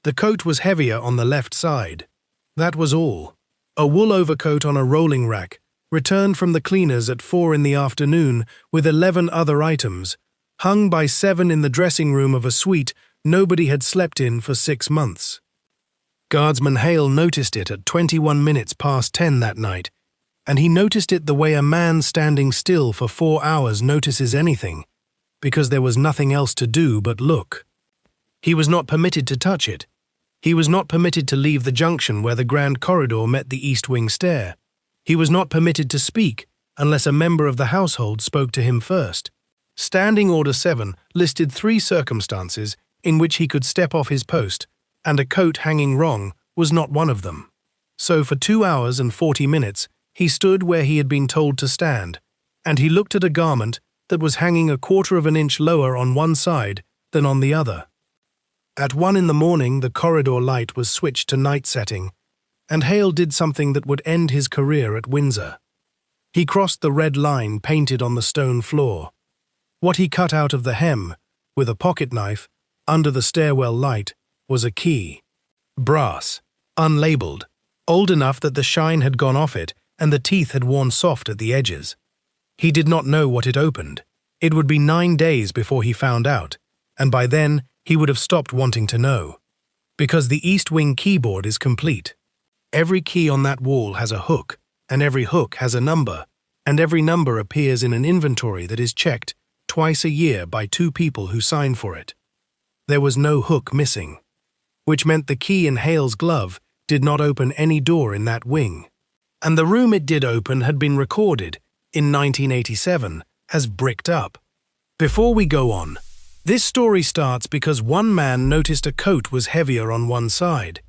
The coat was heavier on the left side. That was all. A wool overcoat on a rolling rack, returned from the cleaners at 4 in the afternoon with 11 other items, hung by 7 in the dressing room of a suite nobody had slept in for 6 months. Guardsman Hale noticed it at 21 minutes past 10 that night, and he noticed it the way a man standing still for 4 hours notices anything, because there was nothing else to do but look. He was not permitted to touch it. He was not permitted to leave the junction where the grand corridor met the east wing stair. He was not permitted to speak unless a member of the household spoke to him first. Standing Order 7 listed 3 circumstances in which he could step off his post, and a coat hanging wrong was not one of them. So for 2 hours and 40 minutes, he stood where he had been told to stand, and he looked at a garment that was hanging 1/4 of an inch lower on one side than on the other. At 1 in the morning, the corridor light was switched to night setting, and Hale did something that would end his career at Windsor. He crossed the red line painted on the stone floor. What he cut out of the hem, with a pocket knife, under the stairwell light, was a key. Brass, unlabeled, old enough that the shine had gone off it and the teeth had worn soft at the edges. He did not know what it opened. It would be 9 days before he found out, and by then he would have stopped wanting to know. Because the east wing keyboard is complete. Every key on that wall has a hook, and every hook has a number, and every number appears in an inventory that is checked twice a year by 2 people who sign for it. There was no hook missing, which meant the key in Hale's glove did not open any door in that wing. And the room it did open had been recorded, in 1987, as bricked up. Before we go on, this story starts because one man noticed a coat was heavier on one side.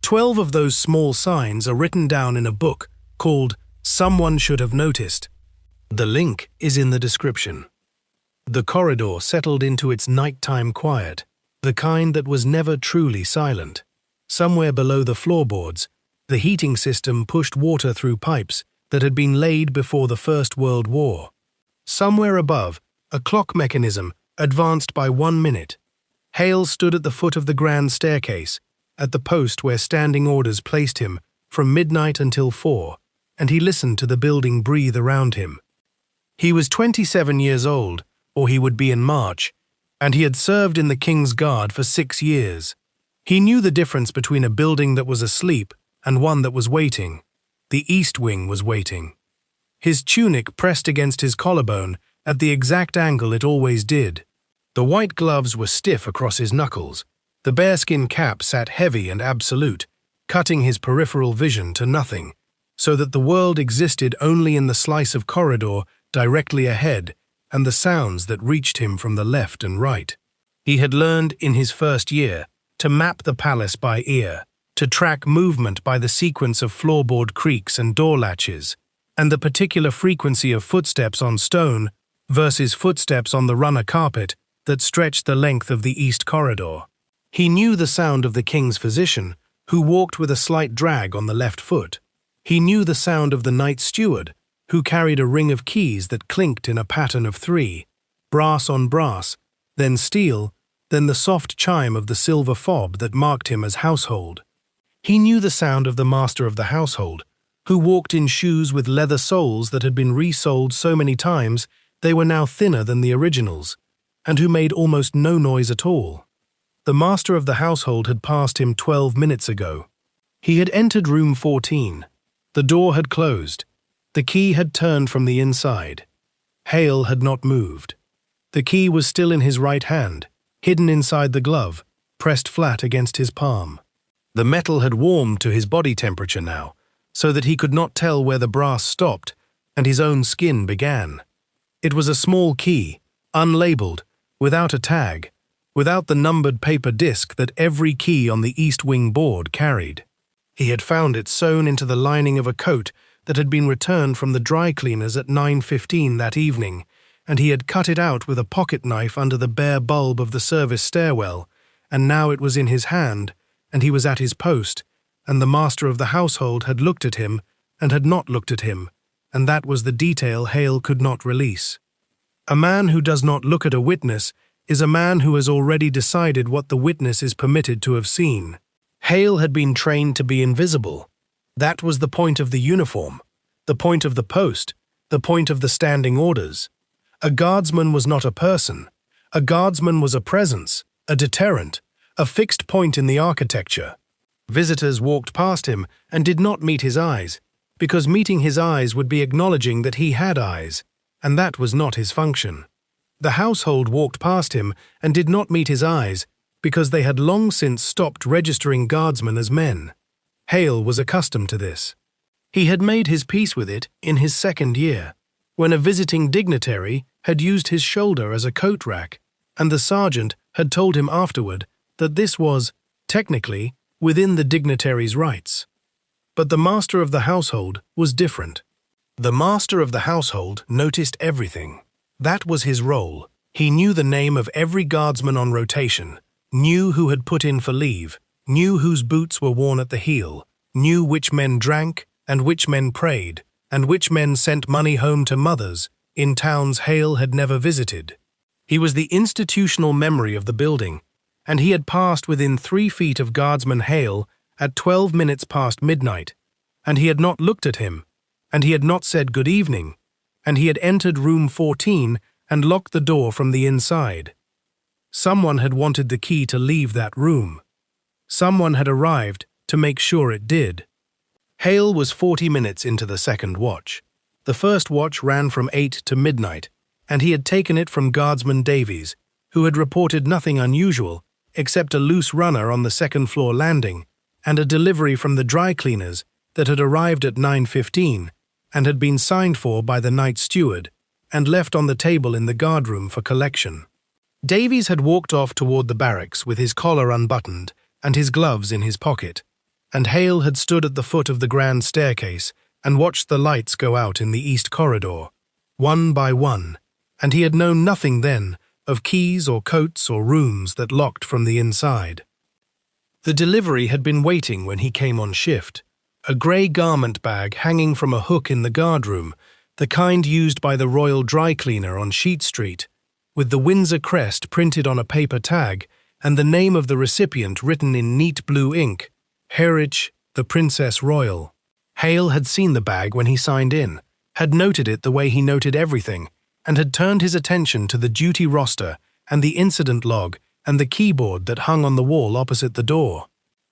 12 of those small signs are written down in a book called Someone Should Have Noticed. The link is in the description. The corridor settled into its nighttime quiet, the kind that was never truly silent. Somewhere below the floorboards, the heating system pushed water through pipes that had been laid before the First World War. Somewhere above, a clock mechanism advanced by 1 minute. Hale stood at the foot of the grand staircase, at the post where standing orders placed him from midnight until 4, and he listened to the building breathe around him. He was 27 years old, or he would be in March, and he had served in the King's Guard for 6 years. He knew the difference between a building that was asleep and one that was waiting. The east wing was waiting. His tunic pressed against his collarbone at the exact angle it always did. The white gloves were stiff across his knuckles. The bearskin cap sat heavy and absolute, cutting his peripheral vision to nothing, so that the world existed only in the slice of corridor directly ahead and the sounds that reached him from the left and right. He had learned in his first year to map the palace by ear, to track movement by the sequence of floorboard creaks and door latches, and the particular frequency of footsteps on stone versus footsteps on the runner carpet that stretched the length of the east corridor. He knew the sound of the king's physician, who walked with a slight drag on the left foot. He knew the sound of the night steward, who carried a ring of keys that clinked in a pattern of 3, brass on brass, then steel, then the soft chime of the silver fob that marked him as household. He knew the sound of the master of the household, who walked in shoes with leather soles that had been resoled so many times they were now thinner than the originals, and who made almost no noise at all. The master of the household had passed him 12 minutes ago. He had entered room 14. The door had closed. The key had turned from the inside. Hale had not moved. The key was still in his right hand, hidden inside the glove, pressed flat against his palm. The metal had warmed to his body temperature now, so that he could not tell where the brass stopped and his own skin began. It was a small key, unlabeled, without a tag, without the numbered paper disc that every key on the east wing board carried. He had found it sewn into the lining of a coat that had been returned from the dry cleaners at 9:15 that evening, and he had cut it out with a pocket knife under the bare bulb of the service stairwell, and now it was in his hand, and he was at his post, and the master of the household had looked at him and had not looked at him, and that was the detail Hale could not release. A man who does not look at a witness is a man who has already decided what the witness is permitted to have seen. Hale had been trained to be invisible. That was the point of the uniform, the point of the post, the point of the standing orders. A guardsman was not a person. A guardsman was a presence, a deterrent, a fixed point in the architecture. Visitors walked past him and did not meet his eyes, because meeting his eyes would be acknowledging that he had eyes, and that was not his function. The household walked past him and did not meet his eyes, because they had long since stopped registering guardsmen as men. Hale was accustomed to this. He had made his peace with it in his second year, when a visiting dignitary had used his shoulder as a coat rack, and the sergeant had told him afterward that this was, technically, within the dignitary's rights. But the master of the household was different. The master of the household noticed everything. That was his role. He knew the name of every guardsman on rotation, knew who had put in for leave, knew whose boots were worn at the heel, knew which men drank and which men prayed, and which men sent money home to mothers in towns Hale had never visited. He was the institutional memory of the building, and he had passed within 3 feet of Guardsman Hale at 12 minutes past midnight, and he had not looked at him, and he had not said good evening, and he had entered room 14 and locked the door from the inside. Someone had wanted the key to leave that room. Someone had arrived to make sure it did. Hale was 40 minutes into the second watch. The first watch ran from 8 to midnight, and he had taken it from Guardsman Davies, who had reported nothing unusual except a loose runner on the second-floor landing and a delivery from the dry cleaners that had arrived at 9:15 and had been signed for by the night steward and left on the table in the guardroom for collection. Davies had walked off toward the barracks with his collar unbuttoned and his gloves in his pocket, and Hale had stood at the foot of the grand staircase and watched the lights go out in the east corridor, one by one, and he had known nothing then of keys or coats or rooms that locked from the inside. The delivery had been waiting when he came on shift, a grey garment bag hanging from a hook in the guardroom, the kind used by the Royal Dry Cleaner on Sheet Street, with the Windsor crest printed on a paper tag and the name of the recipient written in neat blue ink, Herich, the Princess Royal. Hale had seen the bag when he signed in, had noted it the way he noted everything, and had turned his attention to the duty roster and the incident log and the keyboard that hung on the wall opposite the door.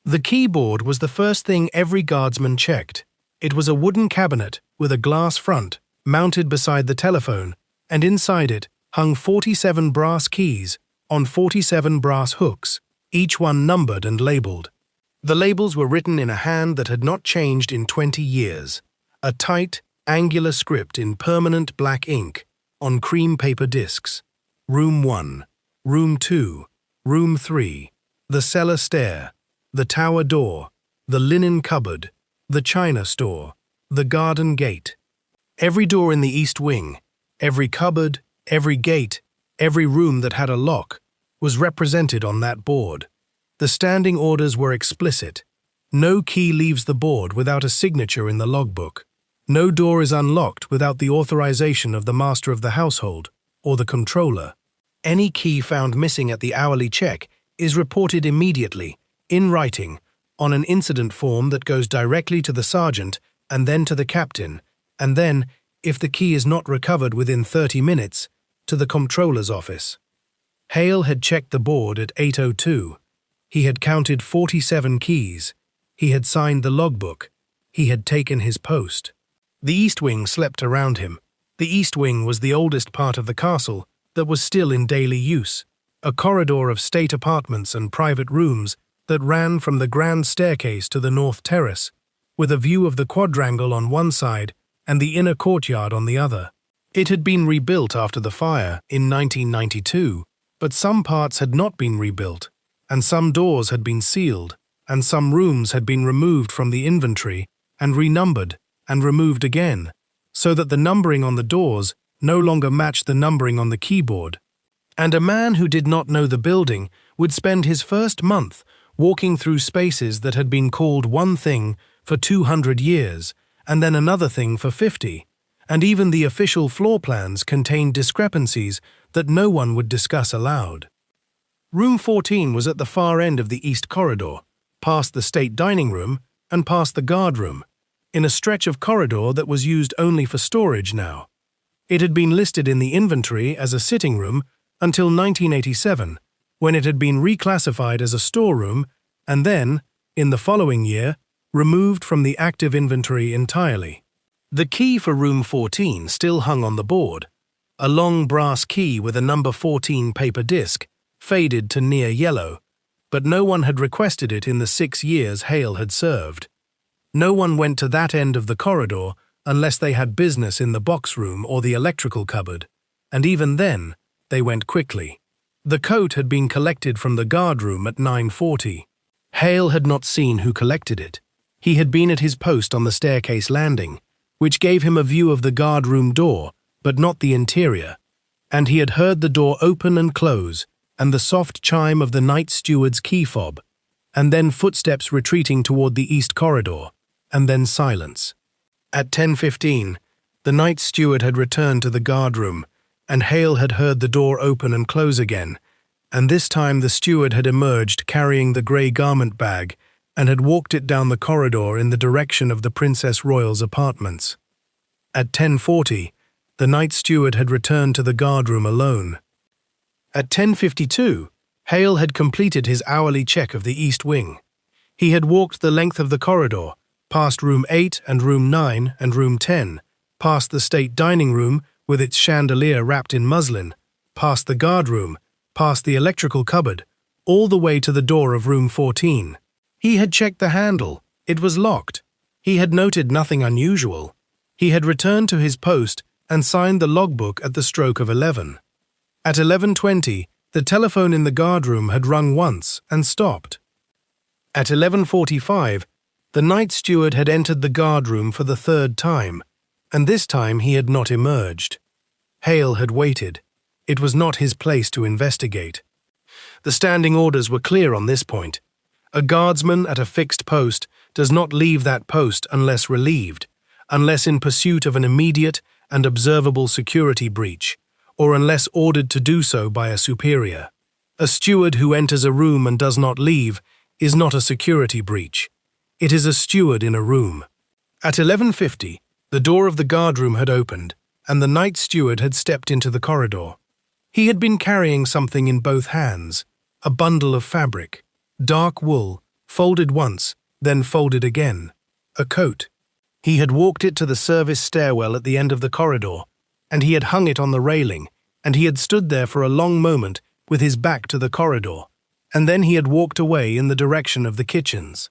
The keyboard was the first thing every guardsman checked. It was a wooden cabinet with a glass front, mounted beside the telephone, and inside it hung 47 brass keys on 47 brass hooks, each one numbered and labeled. The labels were written in a hand that had not changed in 20 years, a tight, angular script in permanent black ink on cream paper discs. Room 1, Room 2, Room 3, the cellar stair, the tower door, the linen cupboard, the china store, the garden gate. Every door in the east wing, every cupboard, every gate, every room that had a lock, was represented on that board. The standing orders were explicit. No key leaves the board without a signature in the logbook. No door is unlocked without the authorization of the master of the household or the controller. Any key found missing at the hourly check is reported immediately, in writing, on an incident form that goes directly to the sergeant and then to the captain, and then, if the key is not recovered within 30 minutes, to the comptroller's office. Hale had checked the board at 8:02. He had counted 47 keys. He had signed the logbook. He had taken his post. The East Wing slept around him. The East Wing was the oldest part of the castle that was still in daily use, a corridor of state apartments and private rooms that ran from the grand staircase to the north terrace, with a view of the quadrangle on one side and the inner courtyard on the other. It had been rebuilt after the fire in 1992, but some parts had not been rebuilt, and some doors had been sealed, and some rooms had been removed from the inventory and renumbered and removed again, so that the numbering on the doors no longer matched the numbering on the keyboard. And a man who did not know the building would spend his first month walking through spaces that had been called one thing for 200 years, and then another thing for 50, and even the official floor plans contained discrepancies that no one would discuss aloud. Room 14 was at the far end of the east corridor, past the state dining room, and past the guard room, in a stretch of corridor that was used only for storage now. It had been listed in the inventory as a sitting room until 1987, when it had been reclassified as a storeroom and then, in the following year, removed from the active inventory entirely. The key for room 14 still hung on the board, a long brass key with a number 14 paper disc, faded to near yellow, but no one had requested it in the 6 years Hale had served. No one went to that end of the corridor unless they had business in the box room or the electrical cupboard, and even then, they went quickly. The coat had been collected from the guard room at 9:40. Hale had not seen who collected it. He had been at his post on the staircase landing, which gave him a view of the guard room door, but not the interior, and he had heard the door open and close, and the soft chime of the night steward's key fob, and then footsteps retreating toward the east corridor, and then silence. At 10:15, the night steward had returned to the guard room, and Hale had heard the door open and close again, and this time the steward had emerged carrying the grey garment bag and had walked it down the corridor in the direction of the Princess Royal's apartments. At 10:40, the night steward had returned to the guard room alone. At 10:52, Hale had completed his hourly check of the east wing. He had walked the length of the corridor, past room 8 and room 9 and room 10, past the state dining room with its chandelier wrapped in muslin, past the guard room, past the electrical cupboard, all the way to the door of room 14. He had checked the handle. It was locked. He had noted nothing unusual. He had returned to his post and signed the logbook at the stroke of 11. At 11:20, the telephone in the guard room had rung once and stopped. At 11:45, the night steward had entered the guard room for the 3rd time, and this time he had not emerged. Hale had waited. It was not his place to investigate. The standing orders were clear on this point. A guardsman at a fixed post does not leave that post unless relieved, unless in pursuit of an immediate and observable security breach, or unless ordered to do so by a superior. A steward who enters a room and does not leave is not a security breach. It is a steward in a room. At 11:50, the door of the guard room had opened, and the night steward had stepped into the corridor. He had been carrying something in both hands, a bundle of fabric, dark wool, folded once, then folded again, a coat. He had walked it to the service stairwell at the end of the corridor, and he had hung it on the railing, and he had stood there for a long moment with his back to the corridor, and then he had walked away in the direction of the kitchens.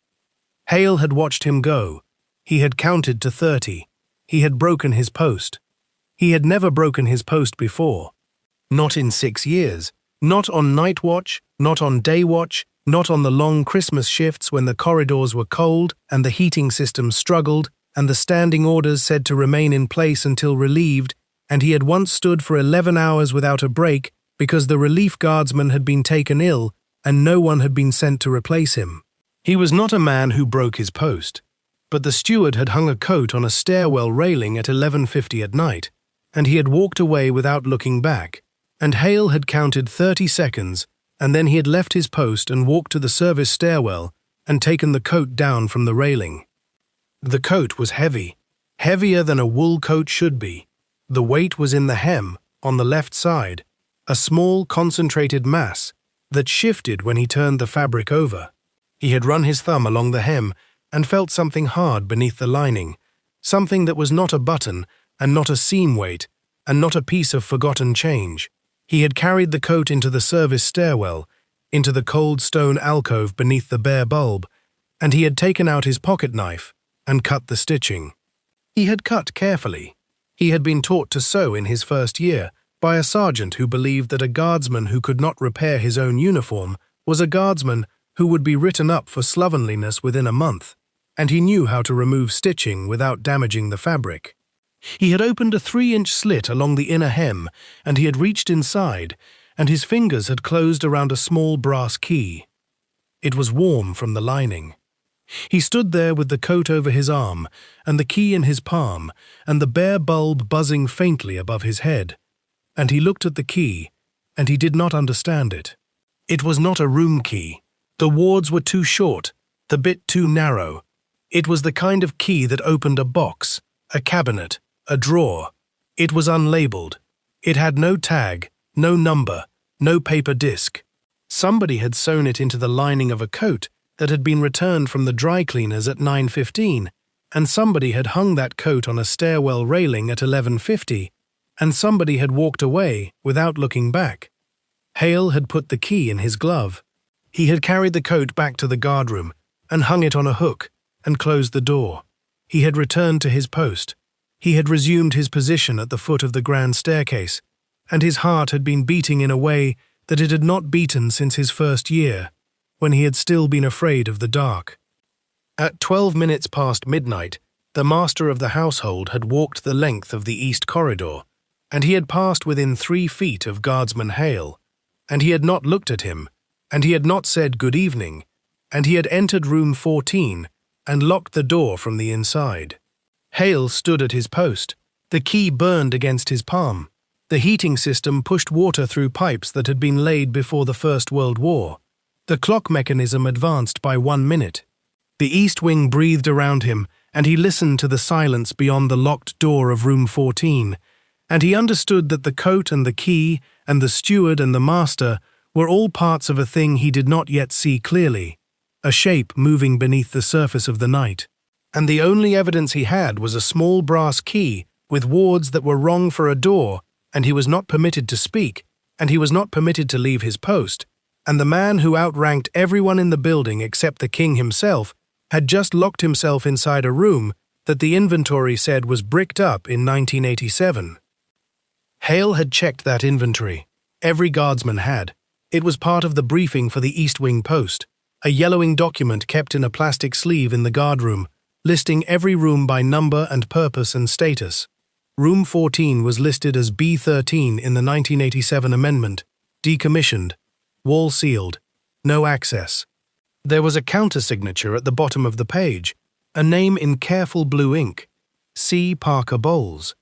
Hale had watched him go. He had counted to 30. He had broken his post. He had never broken his post before. Not in 6 years. Not on night watch, not on day watch, not on the long Christmas shifts when the corridors were cold and the heating system struggled and the standing orders said to remain in place until relieved, and he had once stood for 11 hours without a break because the relief guardsman had been taken ill and no one had been sent to replace him. He was not a man who broke his post, but the steward had hung a coat on a stairwell railing at 11:50 at night, and he had walked away without looking back, and Hale had counted 30 seconds, and then he had left his post and walked to the service stairwell and taken the coat down from the railing. The coat was heavy, heavier than a wool coat should be. The weight was in the hem, on the left side, a small concentrated mass that shifted when he turned the fabric over. He had run his thumb along the hem and felt something hard beneath the lining, something that was not a button and not a seam weight and not a piece of forgotten change. He had carried the coat into the service stairwell, into the cold stone alcove beneath the bare bulb, and he had taken out his pocket knife and cut the stitching. He had cut carefully. He had been taught to sew in his first year by a sergeant who believed that a guardsman who could not repair his own uniform was a guardsman who would be written up for slovenliness within a month, and he knew how to remove stitching without damaging the fabric. He had opened a 3-inch slit along the inner hem, and he had reached inside, and his fingers had closed around a small brass key. It was warm from the lining. He stood there with the coat over his arm, and the key in his palm, and the bare bulb buzzing faintly above his head. And he looked at the key, and he did not understand it. It was not a room key. The wards were too short, the bit too narrow. It was the kind of key that opened a box, a cabinet, a drawer. It was unlabeled. It had no tag, no number, no paper disc. Somebody had sewn it into the lining of a coat that had been returned from the dry cleaners at 9:15, and somebody had hung that coat on a stairwell railing at 11:50, and somebody had walked away without looking back. Hale had put the key in his glove. He had carried the coat back to the guardroom and hung it on a hook and closed the door. He had returned to his post. He had resumed his position at the foot of the grand staircase, and his heart had been beating in a way that it had not beaten since his first year, when he had still been afraid of the dark. At 12 minutes past midnight, the master of the household had walked the length of the east corridor, and he had passed within 3 feet of Guardsman Hale, and he had not looked at him, and he had not said good evening, and he had entered room 14 and locked the door from the inside. Hale stood at his post. The key burned against his palm. The heating system pushed water through pipes that had been laid before the First World War. The clock mechanism advanced by 1 minute. The east wing breathed around him, and he listened to the silence beyond the locked door of room 14, and he understood that the coat and the key and the steward and the master were all parts of a thing he did not yet see clearly, a shape moving beneath the surface of the night. And the only evidence he had was a small brass key with wards that were wrong for a door, and he was not permitted to speak, and he was not permitted to leave his post, and the man who outranked everyone in the building except the king himself had just locked himself inside a room that the inventory said was bricked up in 1987. Hale had checked that inventory. Every guardsman had. It was part of the briefing for the East Wing post, a yellowing document kept in a plastic sleeve in the guardroom, listing every room by number and purpose and status. Room 14 was listed as B13 in the 1987 amendment, decommissioned, wall sealed, no access. There was a countersignature at the bottom of the page, a name in careful blue ink, C. Parker Bowles.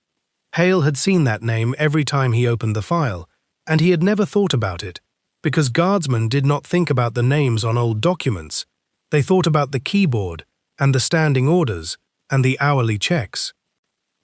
Hale had seen that name every time he opened the file, and he had never thought about it, because guardsmen did not think about the names on old documents. They thought about the keyboard, and the standing orders, and the hourly checks.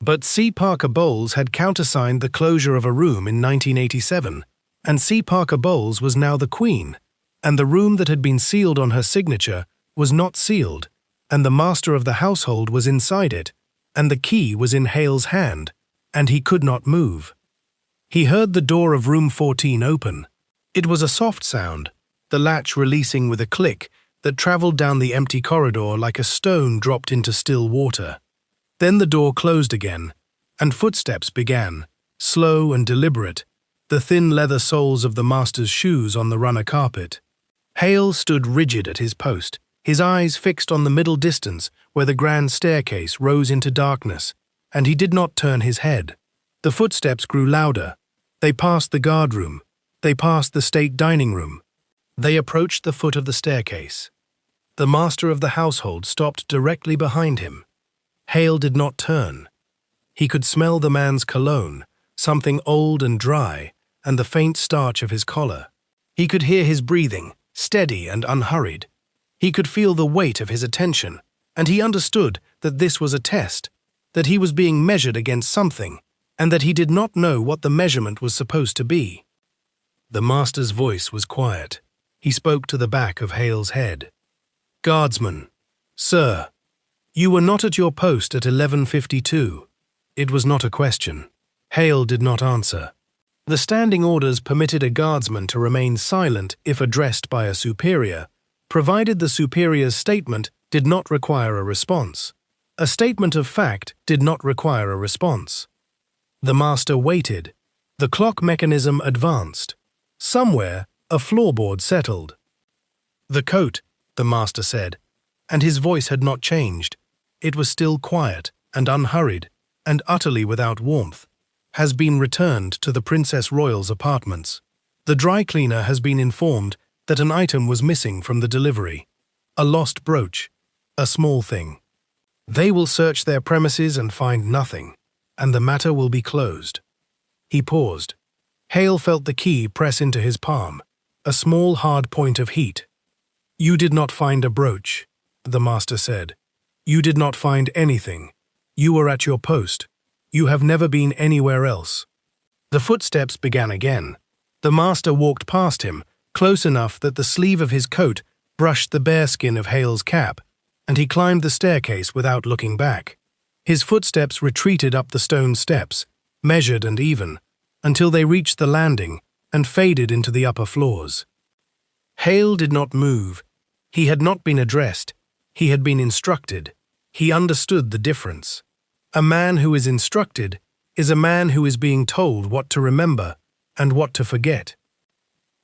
But C. Parker Bowles had countersigned the closure of a room in 1987, and C. Parker Bowles was now the Queen, and the room that had been sealed on her signature was not sealed, and the master of the household was inside it, and the key was in Hale's hand, and he could not move. He heard the door of room 14 open. It was a soft sound, the latch releasing with a click that travelled down the empty corridor like a stone dropped into still water. Then the door closed again, and footsteps began, slow and deliberate, the thin leather soles of the master's shoes on the runner carpet. Hale stood rigid at his post, his eyes fixed on the middle distance where the grand staircase rose into darkness, and he did not turn his head. The footsteps grew louder. They passed the guardroom. They passed the state dining room. They approached the foot of the staircase. The master of the household stopped directly behind him. Hale did not turn. He could smell the man's cologne, something old and dry, and the faint starch of his collar. He could hear his breathing, steady and unhurried. He could feel the weight of his attention, and he understood that this was a test, that he was being measured against something, and that he did not know what the measurement was supposed to be. The master's voice was quiet. He spoke to the back of Hale's head. "Guardsman, sir, you were not at your post at 11:52. It was not a question." Hale did not answer. The standing orders permitted a guardsman to remain silent if addressed by a superior, provided the superior's statement did not require a response. A statement of fact did not require a response. The master waited. The clock mechanism advanced. Somewhere, a floorboard settled. "The coat," the master said, and his voice had not changed. It was still quiet and unhurried and utterly without warmth, "has been returned to the Princess Royal's apartments. The dry cleaner has been informed that an item was missing from the delivery. A lost brooch, a small thing. They will search their premises and find nothing, and the matter will be closed." He paused. Hale felt the key press into his palm, a small hard point of heat. "You did not find a brooch." the master said. "You did not find anything. You were at your post. You have never been anywhere else." The footsteps began again. The master walked past him, close enough that the sleeve of his coat brushed the bearskin of Hale's cap, and he climbed the staircase without looking back. His footsteps retreated up the stone steps, measured and even, until they reached the landing and faded into the upper floors. Hale did not move. He had not been addressed. He had been instructed. He understood the difference. A man who is instructed is a man who is being told what to remember and what to forget.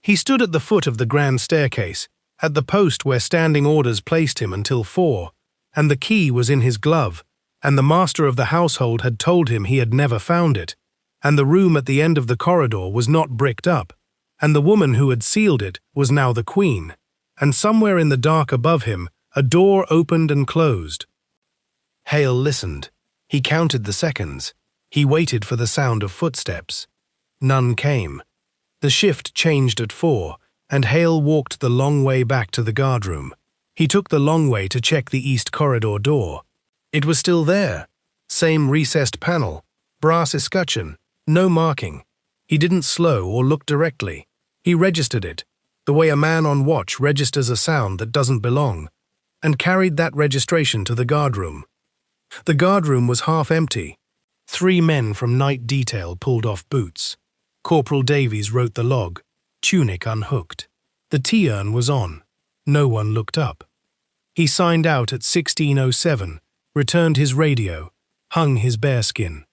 He stood at the foot of the grand staircase, at the post where standing orders placed him until 4, and the key was in his glove, and the master of the household had told him he had never found it, and the room at the end of the corridor was not bricked up, and the woman who had sealed it was now the queen, and somewhere in the dark above him a door opened and closed. Hale listened. He counted the seconds. He waited for the sound of footsteps. None came. The shift changed at 4, and Hale walked the long way back to the guardroom. He took the long way to check the east corridor door. It was still there. Same recessed panel, brass escutcheon, no marking. He didn't slow or look directly. He registered it, the way a man on watch registers a sound that doesn't belong, and carried that registration to the guardroom. The guardroom was half empty. 3 men from night detail pulled off boots. Corporal Davies wrote the log, tunic unhooked. The tea urn was on. No one looked up. He signed out at 16:07, returned his radio, hung his bearskin.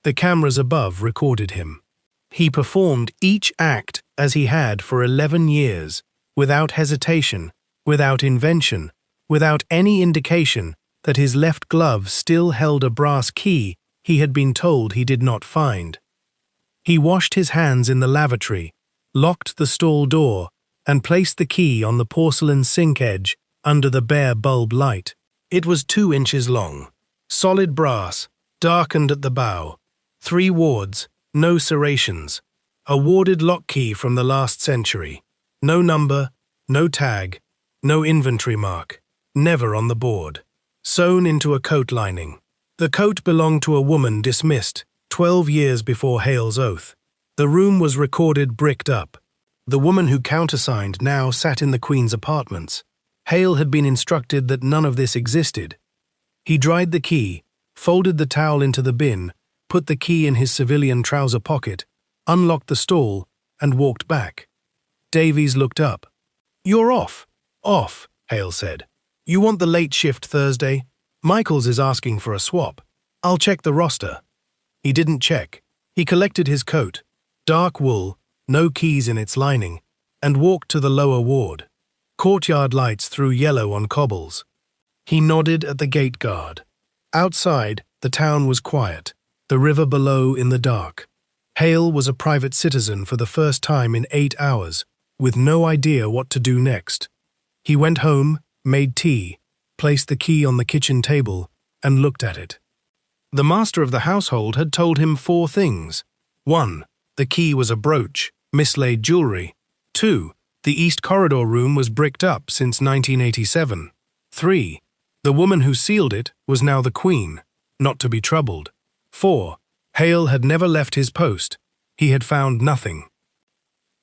The cameras above recorded him. He performed each act as he had for 11 years, without hesitation, without invention, without any indication that his left glove still held a brass key he had been told he did not find. He washed his hands in the lavatory, locked the stall door, and placed the key on the porcelain sink edge under the bare bulb light. It was 2 inches long. Solid brass, darkened at the bow. 3 wards, no serrations. A warded lock key from the last century. No number, no tag, no inventory mark. Never on the board. Sewn into a coat lining. The coat belonged to a woman dismissed 12 years before Hale's oath. The room was recorded bricked up. The woman who countersigned now sat in the Queen's apartments. Hale had been instructed that none of this existed. He dried the key, folded the towel into the bin, put the key in his civilian trouser pocket, unlocked the stall, and walked back. Davies looked up. "You're off." "Off," Hale said. "You want the late shift Thursday? Michaels is asking for a swap. I'll check the roster." He didn't check. He collected his coat, dark wool, no keys in its lining, and walked to the lower ward. Courtyard lights threw yellow on cobbles. He nodded at the gate guard. Outside, the town was quiet, the river below in the dark. Hale was a private citizen for the first time in 8 hours, with no idea what to do next. He went home, made tea, placed the key on the kitchen table, and looked at it. The master of the household had told him 4 things. 1. The key was a brooch, mislaid jewelry. 2. The East Corridor room was bricked up since 1987. 3. The woman who sealed it was now the Queen, not to be troubled. 4. Hale had never left his post. He had found nothing.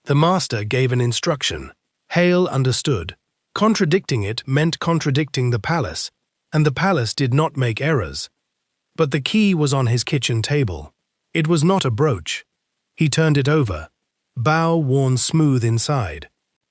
The master gave an instruction. Hale understood. Contradicting it meant contradicting the palace, and the palace did not make errors. But the key was on his kitchen table. It was not a brooch. He turned it over. Bow worn smooth inside.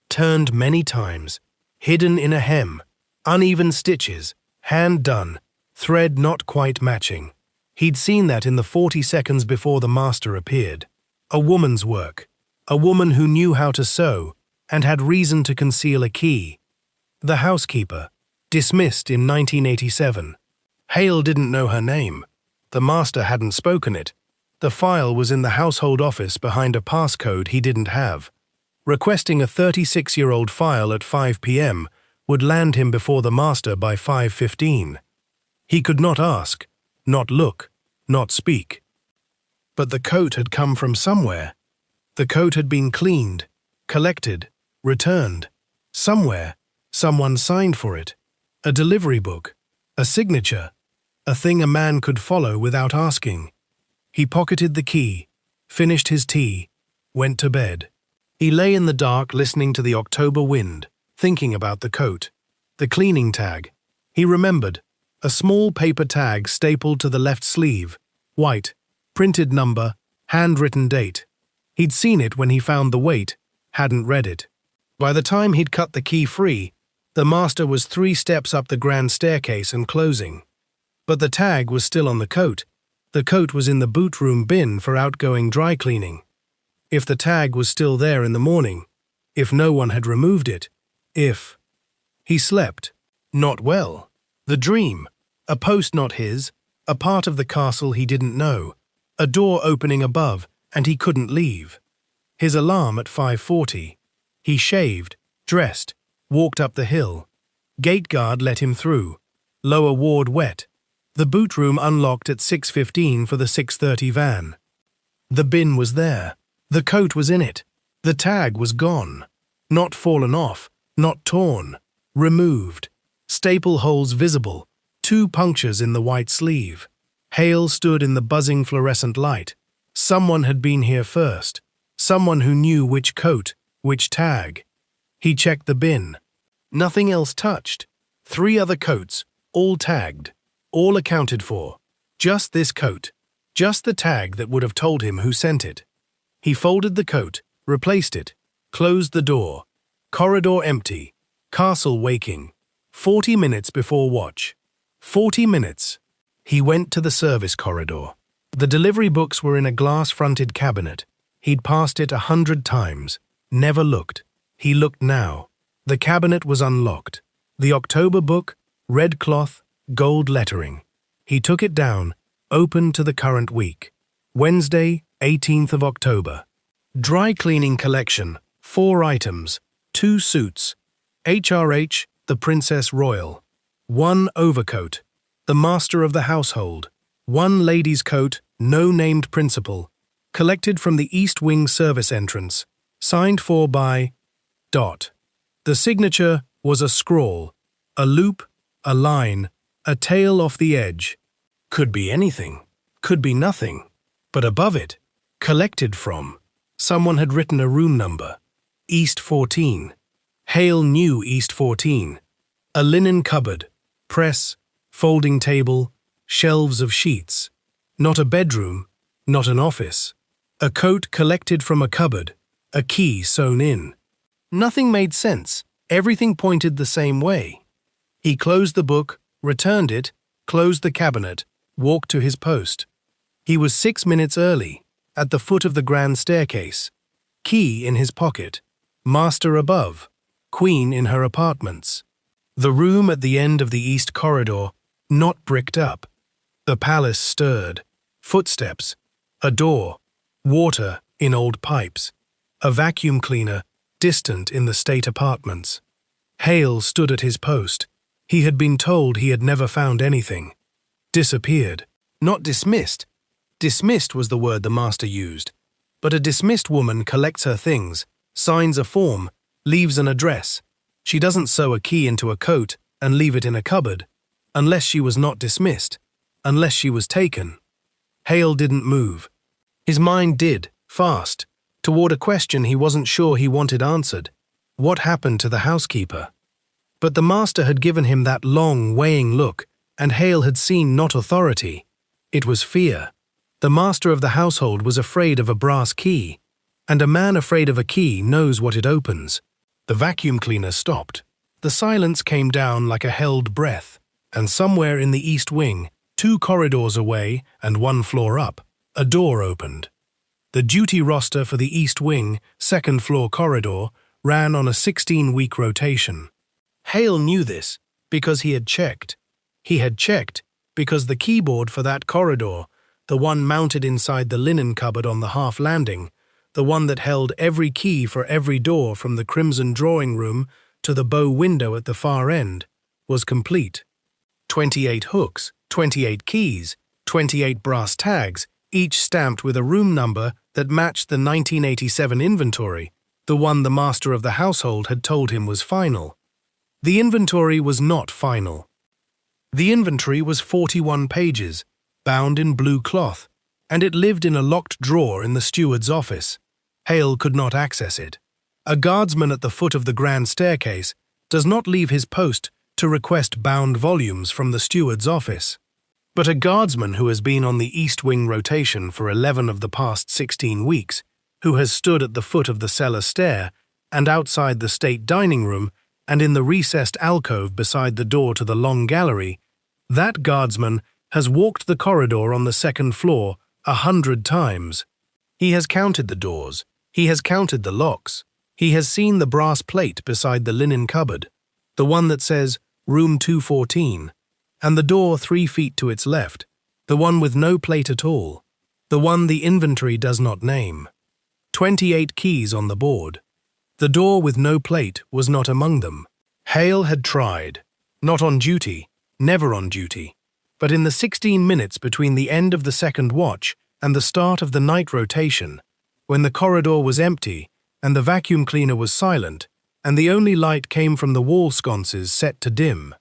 Turned many times. Hidden in a hem. Uneven stitches. Hand done. Thread not quite matching. He'd seen that in the 40 seconds before the master appeared. A woman's work. A woman who knew how to sew and had reason to conceal a key. The housekeeper, dismissed in 1987. Hale didn't know her name. The master hadn't spoken it. The file was in the household office behind a passcode he didn't have. Requesting a 36-year-old file at 5 p.m. would land him before the master by 5:15. He could not ask, not look, not speak. But the coat had come from somewhere. The coat had been cleaned, collected, returned. Somewhere, someone signed for it. a delivery book, a signature, a thing a man could follow without asking. He pocketed the key, finished his tea, went to bed. He lay in the dark listening to the October wind, thinking about the coat, the cleaning tag. He remembered, a small paper tag stapled to the left sleeve, white, printed number, handwritten date. He'd seen it when he found the weight, hadn't read it. By the time he'd cut the key free, the master was 3 steps up the grand staircase and closing. But the tag was still on the coat. The coat was in the boot room bin for outgoing dry cleaning. If the tag was still there in the morning, if no one had removed it, if... He slept. Not well. The dream. A post not his, a part of the castle he didn't know, a door opening above, and he couldn't leave. His alarm at 5:40. He shaved, dressed, walked up the hill. Gate guard let him through. Lower ward wet. The boot room unlocked at 6:15 for the 6:30 van. The bin was there. The coat was in it. The tag was gone. Not fallen off, not torn. Removed. Staple holes visible. 2 punctures in the white sleeve. Hale stood in the buzzing fluorescent light. Someone had been here first. Someone who knew which coat, which tag. He checked the bin. Nothing else touched. 3 other coats, all tagged. All accounted for. Just this coat. Just the tag that would have told him who sent it. He folded the coat, replaced it, closed the door. Corridor empty. Castle waking. 40 minutes before watch. 40 minutes. He went to the service corridor. The delivery books were in a glass-fronted cabinet. He'd passed it 100 times. Never looked. He looked now. The cabinet was unlocked. The October book, red cloth, gold lettering. He took it down, opened to the current week. Wednesday, 18th of October. Dry cleaning collection, 4 items, 2 suits. HRH, the Princess Royal. 1 overcoat, the master of the household. 1 lady's coat, no named principal. Collected from the East Wing service entrance. Signed for by... The signature was a scrawl, a loop, a line, a tail off the edge. Could be anything, could be nothing. But above it, collected from, someone had written a room number. East 14. Hale knew East 14. A linen cupboard, press, folding table, shelves of sheets. Not a bedroom, not an office. A coat collected from a cupboard, a key sewn in. Nothing made sense. Everything pointed the same way. He closed the book, returned it, closed the cabinet, walked to his post. He was 6 minutes early, at the foot of the grand staircase. Key in his pocket. Master above. Queen in her apartments. The room at the end of the east corridor, not bricked up. The palace stirred. Footsteps. A door. Water in old pipes. A vacuum cleaner, distant in the state apartments. Hale stood at his post. He had been told he had never found anything. Disappeared. Not dismissed. Dismissed was the word the master used. But a dismissed woman collects her things, signs a form, leaves an address. She doesn't sew a key into a coat and leave it in a cupboard, unless she was not dismissed, unless she was taken. Hale didn't move. His mind did, fast, toward a question he wasn't sure he wanted answered. What happened to the housekeeper? But the master had given him that long, weighing look, and Hale had seen not authority. It was fear. The master of the household was afraid of a brass key, and a man afraid of a key knows what it opens. The vacuum cleaner stopped. The silence came down like a held breath, and somewhere in the east wing, 2 corridors away and 1 floor up, a door opened. The duty roster for the east wing, 2nd floor corridor, ran on a 16-week rotation. Hale knew this because he had checked. He had checked because the keyboard for that corridor, the one mounted inside the linen cupboard on the half landing, the one that held every key for every door from the crimson drawing room to the bow window at the far end, was complete. 28 hooks, 28 keys, 28 brass tags, each stamped with a room number that matched the 1987 inventory, the one the master of the household had told him was final. The inventory was not final. The inventory was 41 pages, bound in blue cloth, and it lived in a locked drawer in the steward's office. Hale could not access it. A guardsman at the foot of the grand staircase does not leave his post to request bound volumes from the steward's office. But a guardsman who has been on the East Wing rotation for 11 of the past 16 weeks, who has stood at the foot of the cellar stair and outside the state dining room and in the recessed alcove beside the door to the long gallery, that guardsman has walked the corridor on the second floor 100 times. He has counted the doors. He has counted the locks. He has seen the brass plate beside the linen cupboard, the one that says Room 214, and the door 3 feet to its left, the one with no plate at all, the one the inventory does not name. 28 keys on the board. The door with no plate was not among them. Hale had tried, not on duty, never on duty, but in the 16 minutes between the end of the second watch and the start of the night rotation, when the corridor was empty and the vacuum cleaner was silent, and the only light came from the wall sconces set to dim.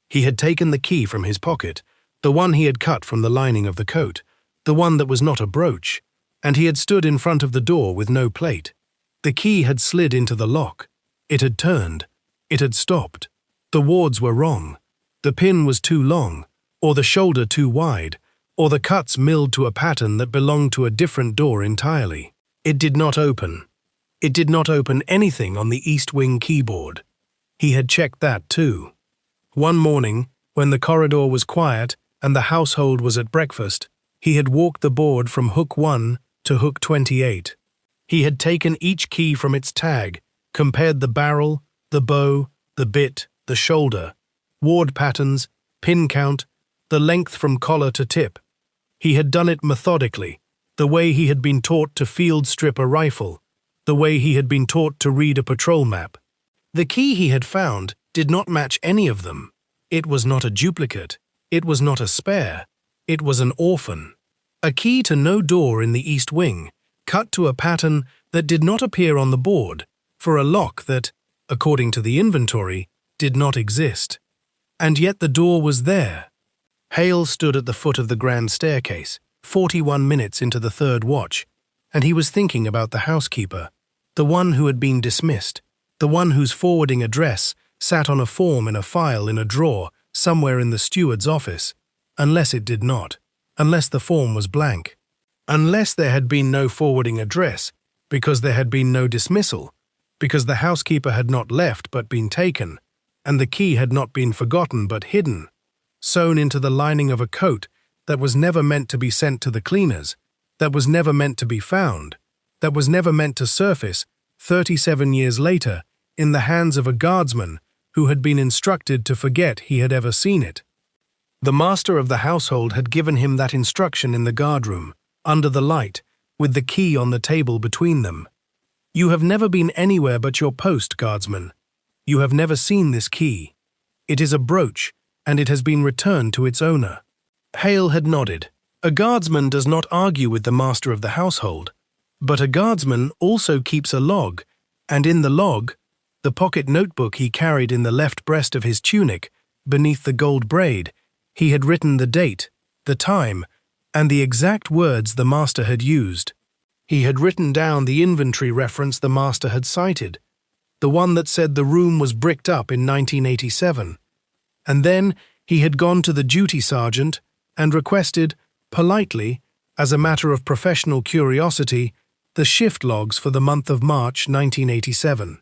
He had taken the key from his pocket, the one he had cut from the lining of the coat, the one that was not a brooch, and he had stood in front of the door with no plate. The key had slid into the lock. It had turned. It had stopped. The wards were wrong. The pin was too long, or the shoulder too wide, or the cuts milled to a pattern that belonged to a different door entirely. It did not open. It did not open anything on the East Wing keyboard. He had checked that too. One morning, when the corridor was quiet and the household was at breakfast, he had walked the board from hook 1 to hook 28. He had taken each key from its tag, compared the barrel, the bow, the bit, the shoulder, ward patterns, pin count, the length from collar to tip. He had done it methodically, the way he had been taught to field strip a rifle, the way he had been taught to read a patrol map. The key he had found did not match any of them. It was not a duplicate. It was not a spare. It was an orphan. A key to no door in the East Wing, cut to a pattern that did not appear on the board, for a lock that, according to the inventory, did not exist. And yet the door was there. Hale stood at the foot of the grand staircase, 41 minutes into the third watch, and he was thinking about the housekeeper, the one who had been dismissed, the one whose forwarding address sat on a form in a file in a drawer somewhere in the steward's office, unless it did not, unless the form was blank, unless there had been no forwarding address, because there had been no dismissal, because the housekeeper had not left but been taken, and the key had not been forgotten but hidden, sewn into the lining of a coat that was never meant to be sent to the cleaners, that was never meant to be found, that was never meant to surface 37 years later in the hands of a guardsman who had been instructed to forget he had ever seen it. The master of the household had given him that instruction in the guardroom, under the light, with the key on the table between them. You have never been anywhere but your post, guardsman. You have never seen this key. It is a brooch, and it has been returned to its owner. Hale had nodded. A guardsman does not argue with the master of the household, but a guardsman also keeps a log, and in the log, the pocket notebook he carried in the left breast of his tunic, beneath the gold braid, he had written the date, the time, and the exact words the master had used. He had written down the inventory reference the master had cited, the one that said the room was bricked up in 1987. And then he had gone to the duty sergeant and requested, politely, as a matter of professional curiosity, the shift logs for the month of March 1987.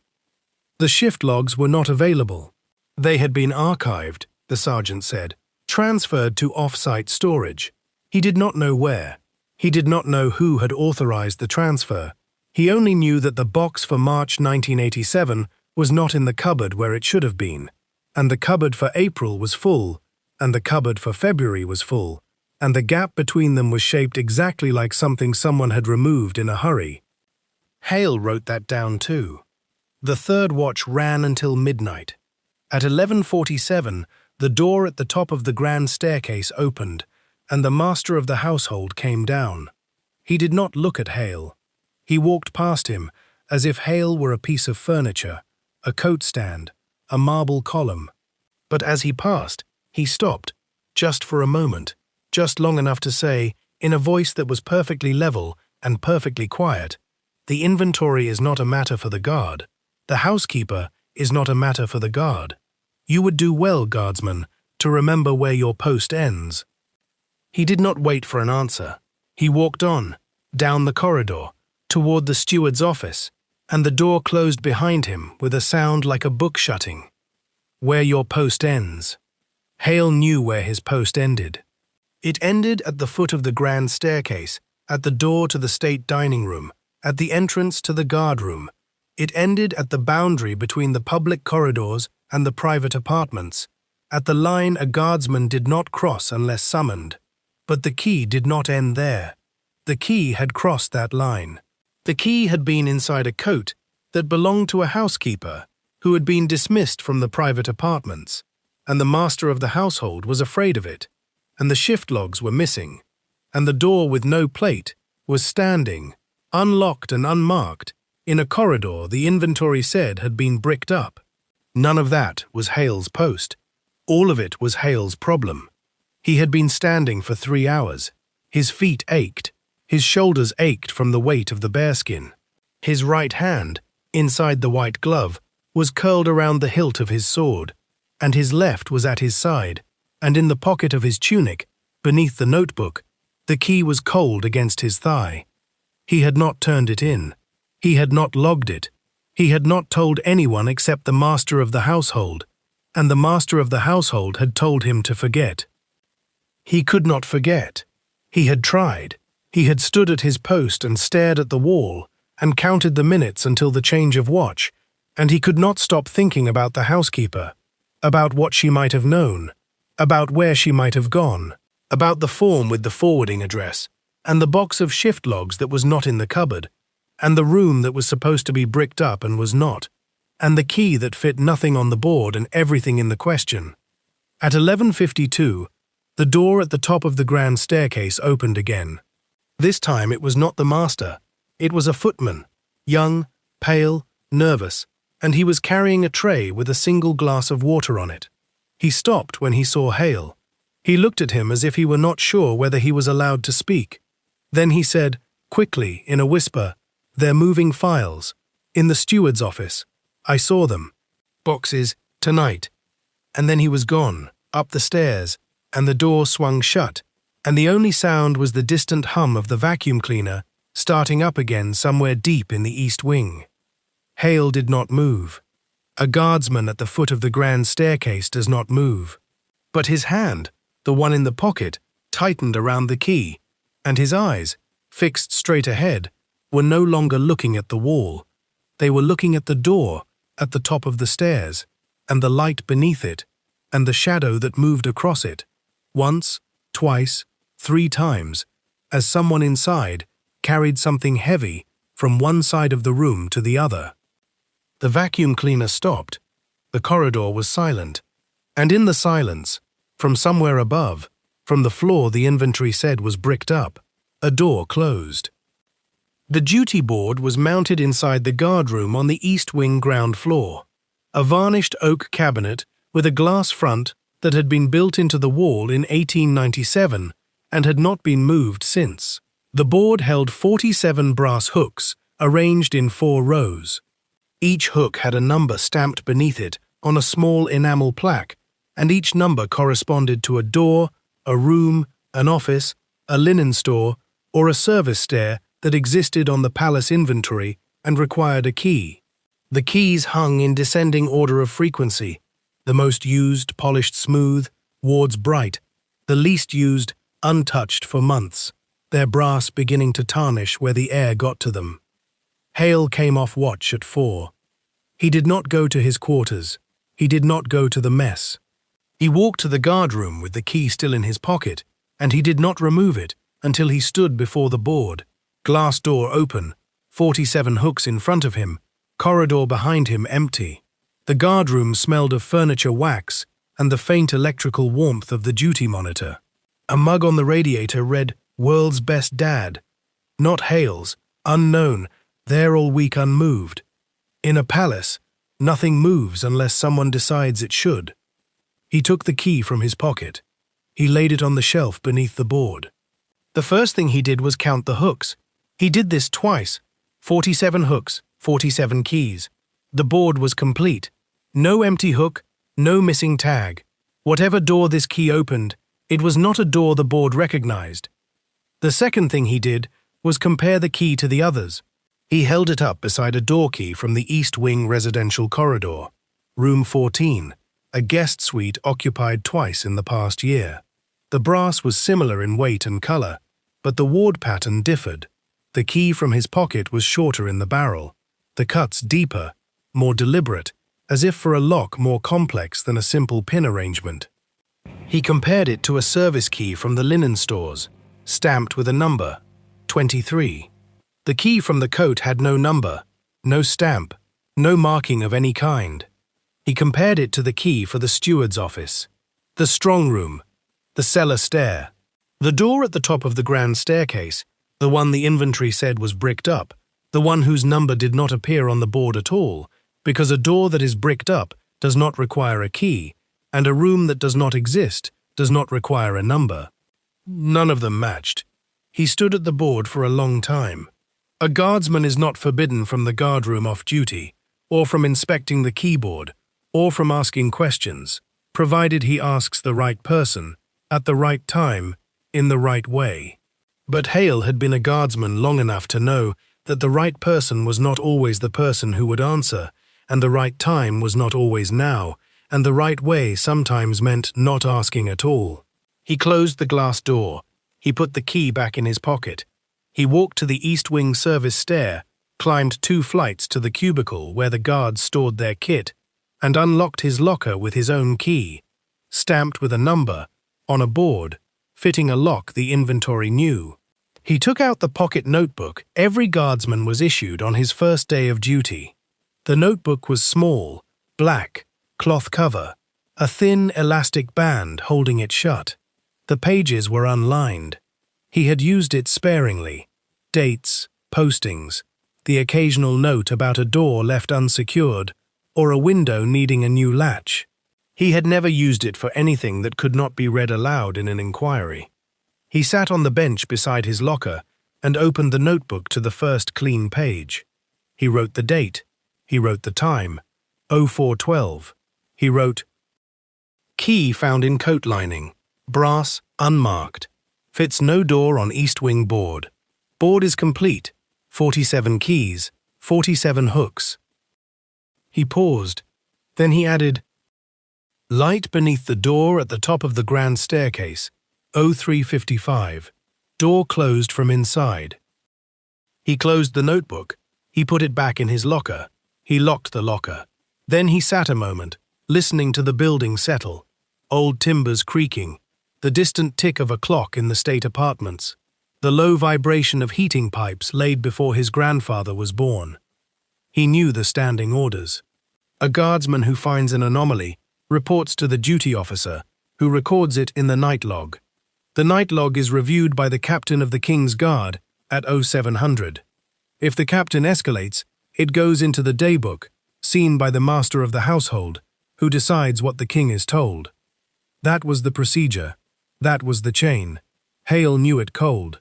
The shift logs were not available. They had been archived, the sergeant said, transferred to off-site storage. He did not know where. He did not know who had authorized the transfer. He only knew that the box for March 1987 was not in the cupboard where it should have been, and the cupboard for April was full, and the cupboard for February was full, and the gap between them was shaped exactly like something someone had removed in a hurry. Hale wrote that down too. The third watch ran until midnight. At 11:47, the door at the top of the grand staircase opened, and the master of the household came down. He did not look at Hale. He walked past him as if Hale were a piece of furniture, a coat stand, a marble column. But as he passed, he stopped, just for a moment, just long enough to say, in a voice that was perfectly level and perfectly quiet, "The inventory is not a matter for the guard. The housekeeper is not a matter for the guard. You would do well, guardsman, to remember where your post ends." He did not wait for an answer. He walked on, down the corridor, toward the steward's office, and the door closed behind him with a sound like a book shutting. Where your post ends. Hale knew where his post ended. It ended at the foot of the grand staircase, at the door to the state dining room, at the entrance to the guard room. It ended at the boundary between the public corridors and the private apartments, at the line a guardsman did not cross unless summoned. But the key did not end there. The key had crossed that line. The key had been inside a coat that belonged to a housekeeper who had been dismissed from the private apartments, and the master of the household was afraid of it, and the shift logs were missing, and the door with no plate was standing, unlocked and unmarked, in a corridor the inventory said had been bricked up. None of that was Hale's post. All of it was Hale's problem. He had been standing for 3 hours. His feet ached. His shoulders ached from the weight of the bearskin. His right hand, inside the white glove, was curled around the hilt of his sword, and his left was at his side, and in the pocket of his tunic, beneath the notebook, the key was cold against his thigh. He had not turned it in. He had not logged it. He had not told anyone except the master of the household, and the master of the household had told him to forget. He could not forget. He had tried. He had stood at his post and stared at the wall and counted the minutes until the change of watch, and he could not stop thinking about the housekeeper, about what she might have known, about where she might have gone, about the form with the forwarding address, and the box of shift logs that was not in the cupboard, and the room that was supposed to be bricked up and was not, and the key that fit nothing on the board and everything in the question. At 11:52, the door at the top of the grand staircase opened again. This time it was not the master. It was a footman, young, pale, nervous, and he was carrying a tray with a single glass of water on it. He stopped when he saw Hale. He looked at him as if he were not sure whether he was allowed to speak. Then he said, quickly, in a whisper, "They're moving files. In the steward's office. I saw them. Boxes, tonight." And then he was gone, up the stairs, and the door swung shut, and the only sound was the distant hum of the vacuum cleaner starting up again somewhere deep in the east wing. Hale did not move. A guardsman at the foot of the grand staircase does not move. But his hand, the one in the pocket, tightened around the key, and his eyes, fixed straight ahead, were no longer looking at the wall. They were looking at the door at the top of the stairs, and the light beneath it, and the shadow that moved across it, once, twice, 3 times, as someone inside carried something heavy from one side of the room to the other. The vacuum cleaner stopped. The corridor was silent. And in the silence, from somewhere above, from the floor the inventory said was bricked up, a door closed. The duty board was mounted inside the guard room on the east wing ground floor, a varnished oak cabinet with a glass front that had been built into the wall in 1897 and had not been moved since. The board held 47 brass hooks, arranged in 4 rows. Each hook had a number stamped beneath it on a small enamel plaque, and each number corresponded to a door, a room, an office, a linen store, or a service stair that existed on the palace inventory and required a key. The keys hung in descending order of frequency, the most used polished smooth, wards bright, the least used untouched for months, their brass beginning to tarnish where the air got to them. Hale came off watch at 4. He did not go to his quarters. He did not go to the mess. He walked to the guard room with the key still in his pocket, and he did not remove it until he stood before the board, glass door open, 47 hooks in front of him, corridor behind him empty. The guard room smelled of furniture wax and the faint electrical warmth of the duty monitor. A mug on the radiator read, "World's Best Dad." Not Hale's, unknown, there all week unmoved. In a palace, Nothing moves unless someone decides it should. He took the key from his pocket. He laid it on the shelf beneath the board. The first thing he did was count the hooks. He did this twice. 47 hooks, 47 keys. The board was complete. No empty hook, no missing tag. Whatever door this key opened, it was not a door the board recognized. The second thing he did was compare the key to the others. He held it up beside a door key from the East Wing residential corridor, room 14, a guest suite occupied twice in the past year. The brass was similar in weight and color, but the ward pattern differed. The key from his pocket was shorter in the barrel, the cuts deeper, more deliberate, as if for a lock more complex than a simple pin arrangement. He compared it to a service key from the linen stores, stamped with a number, 23. The key from the coat had no number, no stamp, no marking of any kind. He compared it to the key for the steward's office, the strong room, the cellar stair. The door at the top of the grand staircase, the one the inventory said was bricked up, the one whose number did not appear on the board at all, because a door that is bricked up does not require a key, and a room that does not exist does not require a number. None of them matched. He stood at the board for a long time. A guardsman is not forbidden from the guardroom off duty, or from inspecting the keyboard, or from asking questions, provided he asks the right person, at the right time, in the right way. But Hale had been a guardsman long enough to know that the right person was not always the person who would answer, and the right time was not always now, and the right way sometimes meant not asking at all. He closed the glass door. He put the key back in his pocket. He walked to the East Wing service stair, climbed 2 flights to the cubicle where the guards stored their kit, and unlocked his locker with his own key, stamped with a number, on a board, fitting a lock the inventory knew. He took out the pocket notebook every guardsman was issued on his first day of duty. The notebook was small, black, cloth cover, a thin elastic band holding it shut. The pages were unlined. He had used it sparingly. Dates, postings, the occasional note about a door left unsecured, or a window needing a new latch. He had never used it for anything that could not be read aloud in an inquiry. He sat on the bench beside his locker and opened the notebook to the first clean page. He wrote the date. He wrote the time, 0412. He wrote, "Key found in coat lining, brass, unmarked. Fits no door on East Wing board. Board is complete, 47 keys, 47 hooks." He paused. Then he added, "Light beneath the door at the top of the grand staircase, 0355. Door closed from inside." He closed the notebook. He put it back in his locker. He locked the locker. Then he sat a moment, listening to the building settle, old timbers creaking, the distant tick of a clock in the state apartments, the low vibration of heating pipes laid before his grandfather was born. He knew the standing orders. A guardsman who finds an anomaly reports to the duty officer, who records it in the night log. The night log is reviewed by the captain of the King's Guard at 0700. If the captain escalates, it goes into the daybook, seen by the master of the household, who decides what the king is told. That was the procedure. That was the chain. Hale knew it cold.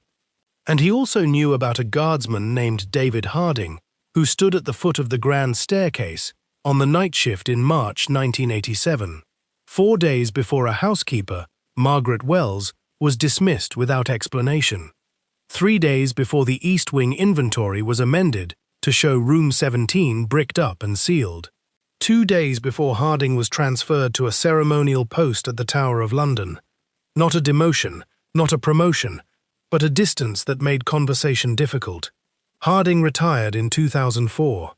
And he also knew about a guardsman named David Harding, who stood at the foot of the grand staircase on the night shift in March 1987, 4 days before a housekeeper, Margaret Wells, was dismissed without explanation. 3 days before the East Wing inventory was amended to show room 17 bricked up and sealed. 2 days before Harding was transferred to a ceremonial post at the Tower of London. Not a demotion, not a promotion, but a distance that made conversation difficult. Harding retired in 2004.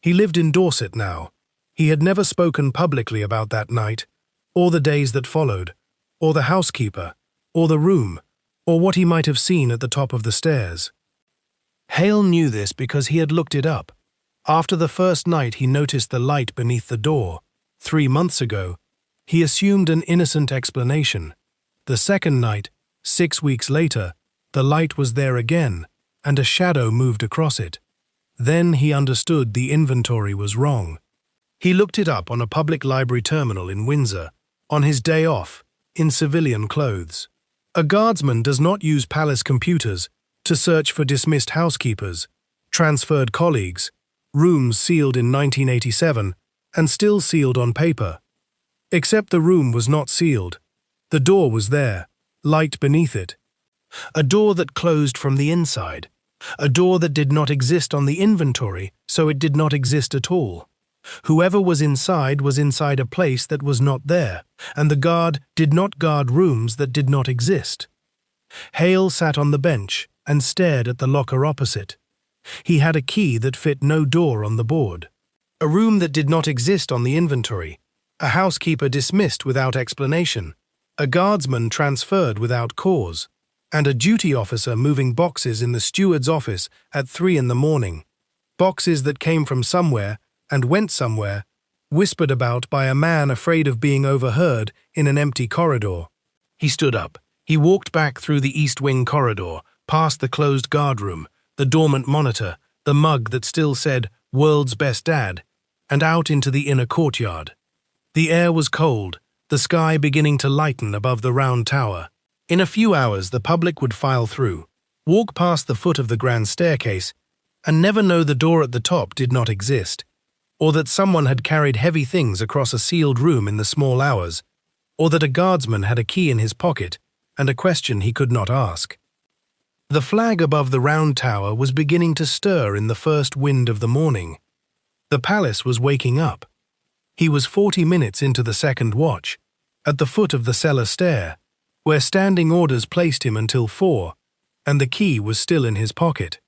He lived in Dorset now. He had never spoken publicly about that night, or the days that followed, or the housekeeper, or the room, or what he might have seen at the top of the stairs. Hale knew this because he had looked it up. After the first night he noticed the light beneath the door, 3 months ago, he assumed an innocent explanation. The second night, 6 weeks later, the light was there again, and a shadow moved across it. Then he understood the inventory was wrong. He looked it up on a public library terminal in Windsor, on his day off, in civilian clothes. A guardsman does not use palace computers to search for dismissed housekeepers, transferred colleagues, rooms sealed in 1987 and still sealed on paper. Except the room was not sealed. The door was there, light beneath it. A door that closed from the inside. A door that did not exist on the inventory, so it did not exist at all. Whoever was inside a place that was not there, and the guard did not guard rooms that did not exist. Hale sat on the bench and stared at the locker opposite. He had a key that fit no door on the board. A room that did not exist on the inventory. A housekeeper dismissed without explanation. A guardsman transferred without cause. And a duty officer moving boxes in the steward's office at 3 in the morning. Boxes that came from somewhere and went somewhere, whispered about by a man afraid of being overheard in an empty corridor. He stood up. He walked back through the East Wing corridor, past the closed guard room, the dormant monitor, the mug that still said, "World's Best Dad," and out into the inner courtyard. The air was cold, the sky beginning to lighten above the round tower. In a few hours the public would file through, walk past the foot of the grand staircase, and never know the door at the top did not exist, or that someone had carried heavy things across a sealed room in the small hours, or that a guardsman had a key in his pocket and a question he could not ask. The flag above the round tower was beginning to stir in the first wind of the morning. The palace was waking up. He was 40 minutes into the second watch, at the foot of the cellar stair, where standing orders placed him until 4, and the key was still in his pocket.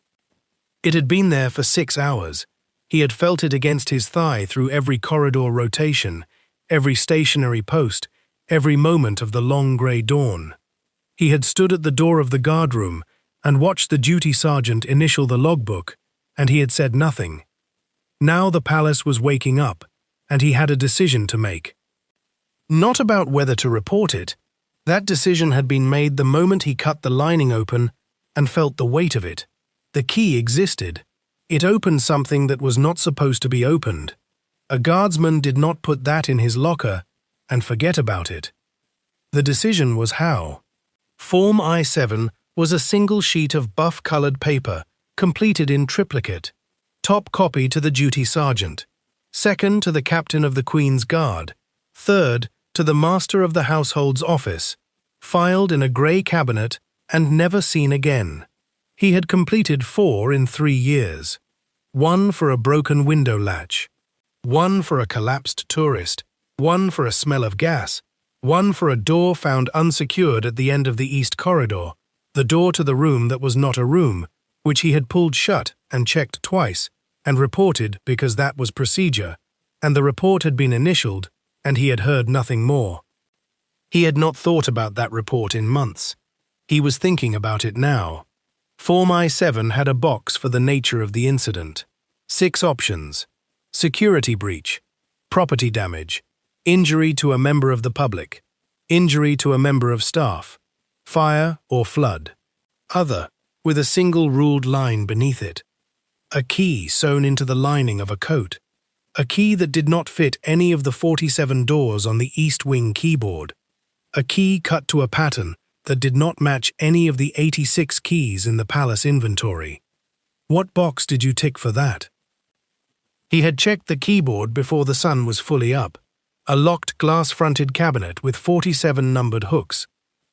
It had been there for 6 hours. He had felt it against his thigh through every corridor rotation, every stationary post, every moment of the long grey dawn. He had stood at the door of the guardroom and watched the duty sergeant initial the logbook, and he had said nothing. Now the palace was waking up, and he had a decision to make. Not about whether to report it. That decision had been made the moment he cut the lining open and felt the weight of it. The key existed. It opened something that was not supposed to be opened. A guardsman did not put that in his locker and forget about it. The decision was how. Form I-7 was a single sheet of buff-colored paper, completed in triplicate. Top copy to the duty sergeant. Second to the captain of the Queen's Guard. Third to the master of the household's office. Filed in a grey cabinet and never seen again. He had completed 4 in 3 years. 1 for a broken window latch. 1 for a collapsed tourist. 1 for a smell of gas. 1 for a door found unsecured at the end of the east corridor, the door to the room that was not a room, which he had pulled shut and checked twice, and reported because that was procedure, and the report had been initialed, and he had heard nothing more. He had not thought about that report in months. He was thinking about it now. Form I-7 had a box for the nature of the incident. 6 options: security breach, property damage, injury to a member of the public, injury to a member of staff, fire or flood, other, with a single ruled line beneath it, a key sewn into the lining of a coat, a key that did not fit any of the 47 doors on the East Wing keyboard, a key cut to a pattern that did not match any of the 86 keys in the palace inventory. What box did you tick for that? He had checked the keyboard before the sun was fully up. A locked glass-fronted cabinet with 47 numbered hooks.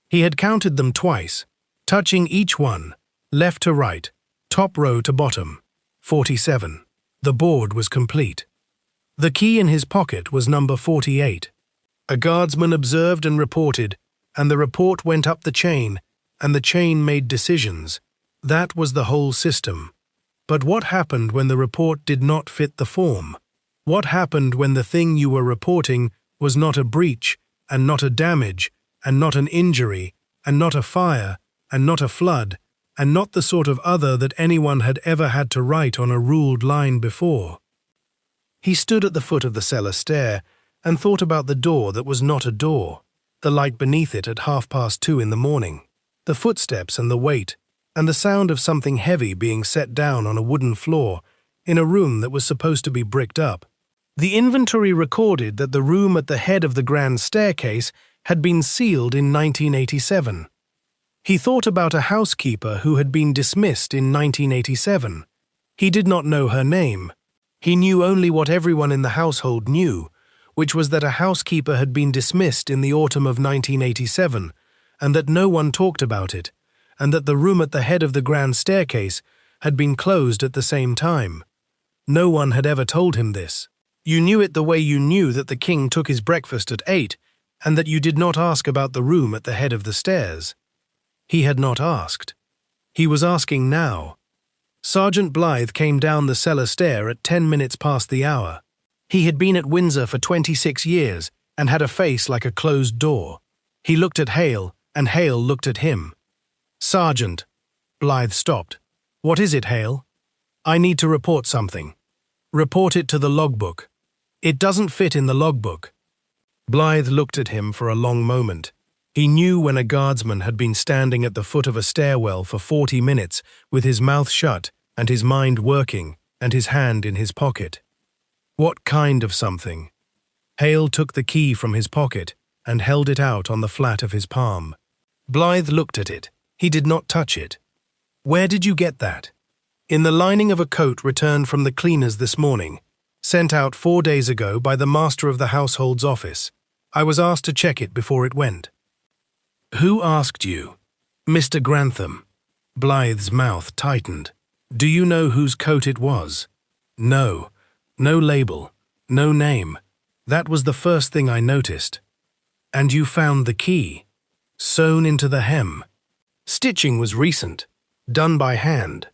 He had counted them twice, touching each one, left to right, top row to bottom. 47. The board was complete. The key in his pocket was number 48. A guardsman observed and reported, and the report went up the chain, and the chain made decisions. That was the whole system. But what happened when the report did not fit the form? What happened when the thing you were reporting was not a breach, and not a damage, and not an injury, and not a fire, and not a flood, and not the sort of other that anyone had ever had to write on a ruled line before? He stood at the foot of the cellar stair and thought about the door that was not a door, the light beneath it at 2:30 in the morning, the footsteps and the weight, and the sound of something heavy being set down on a wooden floor in a room that was supposed to be bricked up. The inventory recorded that the room at the head of the grand staircase had been sealed in 1987. He thought about a housekeeper who had been dismissed in 1987. He did not know her name. He knew only what everyone in the household knew, which was that a housekeeper had been dismissed in the autumn of 1987, and that no one talked about it, and that the room at the head of the grand staircase had been closed at the same time. No one had ever told him this. You knew it the way you knew that the king took his breakfast at 8, and that you did not ask about the room at the head of the stairs. He had not asked. He was asking now. Sergeant Blythe came down the cellar stair at 10 minutes past the hour. He had been at Windsor for 26 years and had a face like a closed door. He looked at Hale, and Hale looked at him. "Sergeant." Blythe stopped. "What is it, Hale?" "I need to report something." "Report it to the logbook." "It doesn't fit in the logbook." Blythe looked at him for a long moment. He knew when a guardsman had been standing at the foot of a stairwell for 40 minutes with his mouth shut and his mind working and his hand in his pocket. What kind of something? Hale took the key from his pocket and held it out on the flat of his palm. Blythe looked at it. He did not touch it. "Where did you get that?" "In the lining of a coat returned from the cleaners this morning, sent out 4 days ago by the master of the household's office. I was asked to check it before it went." "Who asked you?" "Mr. Grantham." Blythe's mouth tightened. "Do you know whose coat it was?" "No. No label. No name. That was the first thing I noticed." "And you found the key?" "Sewn into the hem. Stitching was recent. Done by hand."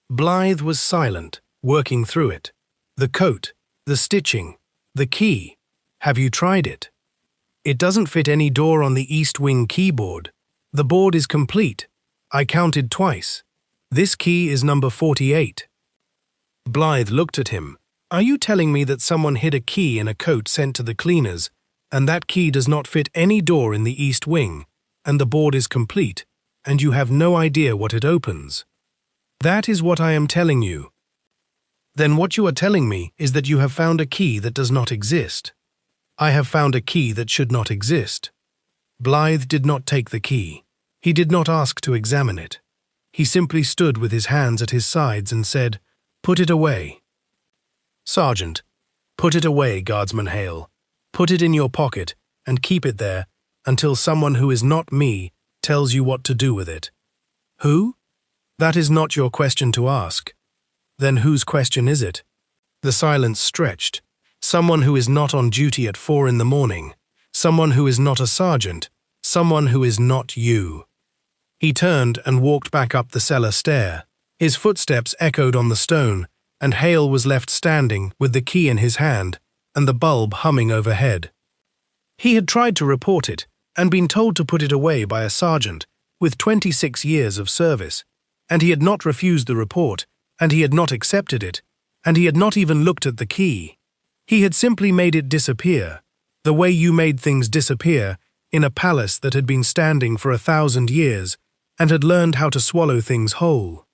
Blythe was silent, working through it. "The coat, the stitching, the key. Have you tried it?" "It doesn't fit any door on the east wing keyboard. The board is complete. I counted twice. This key is number 48. Blythe looked at him. "Are you telling me that someone hid a key in a coat sent to the cleaners, and that key does not fit any door in the east wing, and the board is complete, and you have no idea what it opens?" "That is what I am telling you." "Then what you are telling me is that you have found a key that does not exist." "I have found a key that should not exist." Blythe did not take the key. He did not ask to examine it. He simply stood with his hands at his sides and said, "Put it away." "Sergeant, put it away, Guardsman Hale. Put it in your pocket and keep it there until someone who is not me tells you what to do with it." "Who?" "That is not your question to ask." "Then whose question is it?" The silence stretched. "Someone who is not on duty at 4 in the morning. Someone who is not a sergeant. Someone who is not you." He turned and walked back up the cellar stair. His footsteps echoed on the stone, and Hale was left standing with the key in his hand and the bulb humming overhead. He had tried to report it and been told to put it away by a sergeant with 26 years of service, and he had not refused the report, and he had not accepted it, and he had not even looked at the key. He had simply made it disappear, the way you made things disappear in a palace that had been standing for 1,000 years and had learned how to swallow things whole.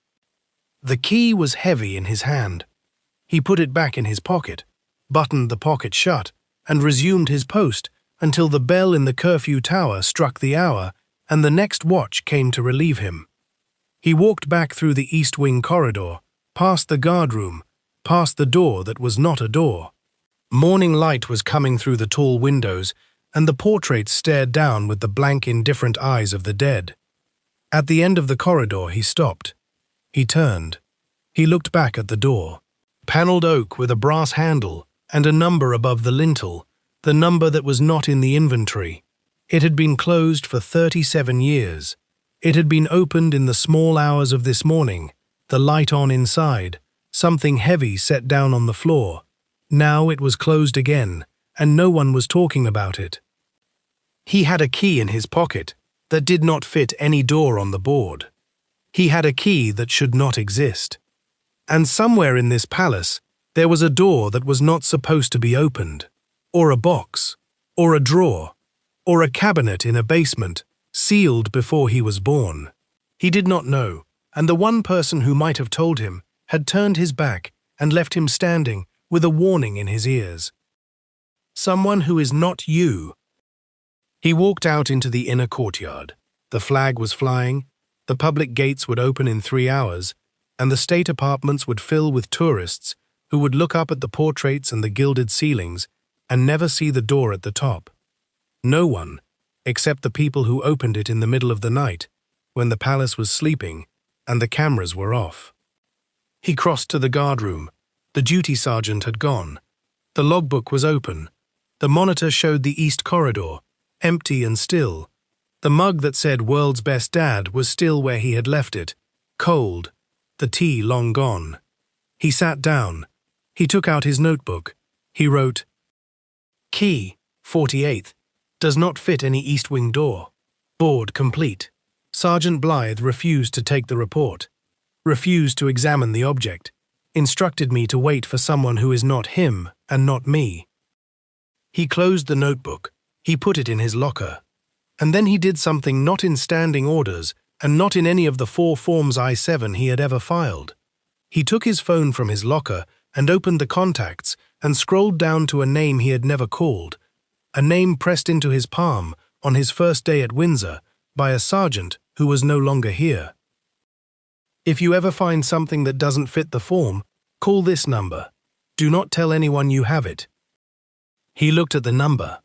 The key was heavy in his hand. He put it back in his pocket, buttoned the pocket shut, and resumed his post until the bell in the curfew tower struck the hour and the next watch came to relieve him. He walked back through the east wing corridor, past the guardroom, past the door that was not a door. Morning light was coming through the tall windows, and the portraits stared down with the blank, indifferent eyes of the dead. At the end of the corridor he stopped. He turned. He looked back at the door. Panelled oak with a brass handle and a number above the lintel, the number that was not in the inventory. It had been closed for 37 years. It had been opened in the small hours of this morning, the light on inside, something heavy set down on the floor. Now it was closed again, and no one was talking about it. He had a key in his pocket that did not fit any door on the board. He had a key that should not exist. And somewhere in this palace, there was a door that was not supposed to be opened, or a box, or a drawer, or a cabinet in a basement, sealed before he was born. He did not know, and the one person who might have told him had turned his back and left him standing with a warning in his ears. Someone who is not you. He walked out into the inner courtyard. The flag was flying, the public gates would open in 3 hours, and the state apartments would fill with tourists who would look up at the portraits and the gilded ceilings and never see the door at the top. No one, except the people who opened it in the middle of the night, when the palace was sleeping and the cameras were off. He crossed to the guard room. The duty sergeant had gone. The logbook was open. The monitor showed the east corridor, empty and still. The mug that said "World's Best Dad" was still where he had left it, cold, the tea long gone. He sat down. He took out his notebook. He wrote, "Key, 48th, does not fit any east wing door. Board complete." Sergeant Blythe refused to take the report, refused to examine the object, instructed me to wait for someone who is not him and not me. He closed the notebook. He put it in his locker. And then he did something not in standing orders and not in any of the 4 Forms I-7 he had ever filed. He took his phone from his locker and opened the contacts and scrolled down to a name he had never called, a name pressed into his palm on his first day at Windsor by a sergeant who was no longer here. "If you ever find something that doesn't fit the form, call this number. Do not tell anyone you have it." He looked at the number.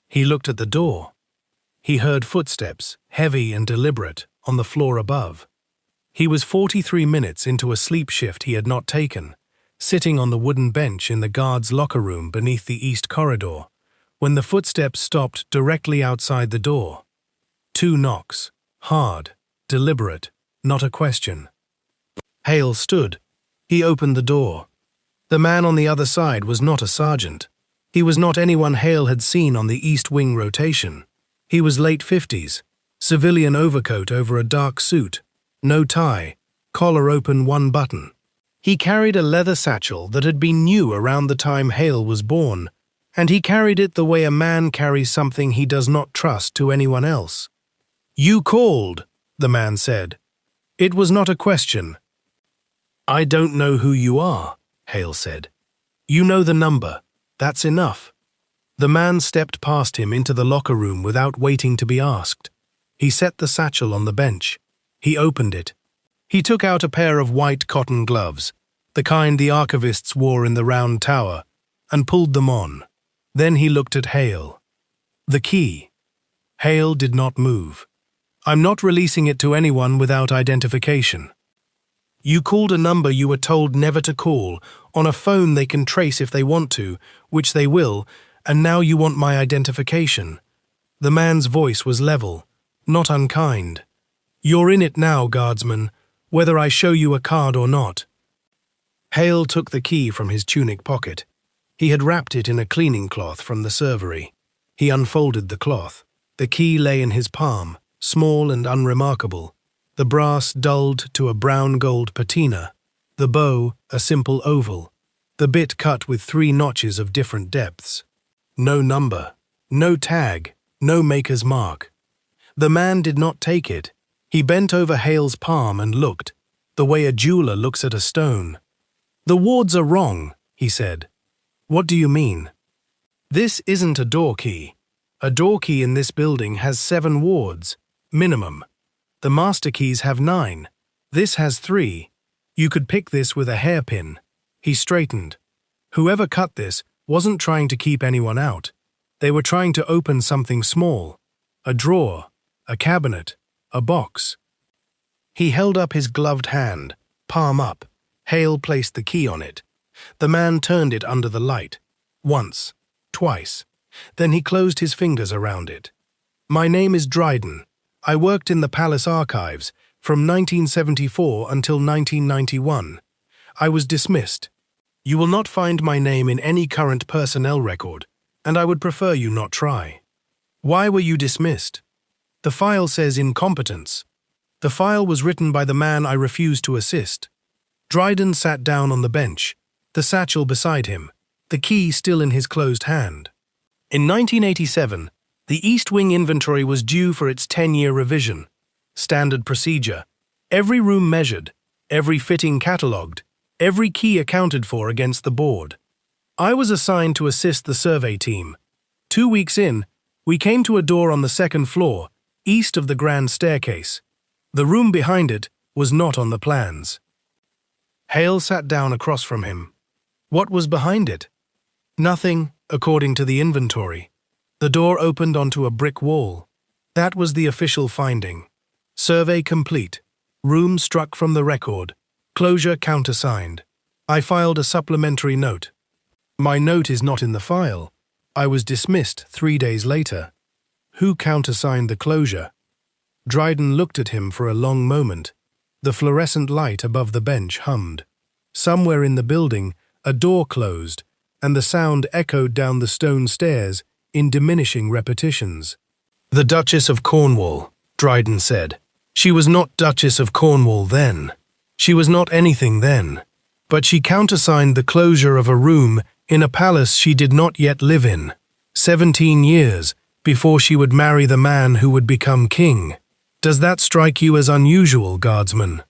He looked at the door. He heard footsteps, heavy and deliberate, on the floor above. He was 43 minutes into a sleep shift he had not taken, sitting on the wooden bench in the guard's locker room beneath the east corridor, when the footsteps stopped directly outside the door. 2 knocks, hard, deliberate, not a question. Hale stood. He opened the door. The man on the other side was not a sergeant. He was not anyone Hale had seen on the east wing rotation. He was late 50s, civilian overcoat over a dark suit, no tie, collar open 1 button. He carried a leather satchel that had been new around the time Hale was born, and he carried it the way a man carries something he does not trust to anyone else. "You called," the man said. It was not a question. "I don't know who you are," Hale said. "You know the number. That's enough." The man stepped past him into the locker room without waiting to be asked. He set the satchel on the bench. He opened it. He took out a pair of white cotton gloves, the kind the archivists wore in the Round Tower, and pulled them on. Then he looked at Hale. The key. Hale did not move. "I'm not releasing it to anyone without identification." "You called a number you were told never to call, on a phone they can trace if they want to, which they will, and now you want my identification." The man's voice was level, not unkind. "You're in it now, guardsman, whether I show you a card or not." Hale took the key from his tunic pocket. He had wrapped it in a cleaning cloth from the servery. He unfolded the cloth. The key lay in his palm, small and unremarkable, the brass dulled to a brown-gold patina, the bow a simple oval, the bit cut with 3 notches of different depths. No number, no tag, no maker's mark. The man did not take it. He bent over Hale's palm and looked, the way a jeweler looks at a stone. "The wards are wrong," he said. "What do you mean?" "This isn't a door key. A door key in this building has 7 wards, minimum. The master keys have 9. This has 3. You could pick this with a hairpin." He straightened. Whoever cut this wasn't trying to keep anyone out. They were trying to open something small, a drawer, a cabinet, a box. He held up his gloved hand, palm up. Hale placed the key on it. The man turned it under the light. Once, twice. Then he closed his fingers around it. "My name is Dryden. I worked in the palace archives from 1974 until 1991. I was dismissed. You will not find my name in any current personnel record, and I would prefer you not try." "Why were you dismissed?" "The file says incompetence. The file was written by the man I refused to assist." Dryden sat down on the bench, the satchel beside him, the key still in his closed hand. In 1987, the East Wing inventory was due for its 10-year revision. Standard procedure. Every room measured, every fitting catalogued, every key accounted for against the board. I was assigned to assist the survey team. 2 weeks in, we came to a door on the second floor, east of the grand staircase. The room behind it was not on the plans. Hale sat down across from him. What was behind it? Nothing, according to the inventory. The door opened onto a brick wall. That was the official finding. Survey complete. Room struck from the record. Closure countersigned. I filed a supplementary note. My note is not in the file. I was dismissed 3 days later. Who countersigned the closure? Dryden looked at him for a long moment. The fluorescent light above the bench hummed. Somewhere in the building, a door closed, and the sound echoed down the stone stairs in diminishing repetitions. The Duchess of Cornwall, Dryden said. She was not Duchess of Cornwall then. She was not anything then. But she countersigned the closure of a room in a palace she did not yet live in, 17 years before she would marry the man who would become king. Does that strike you as unusual, guardsman?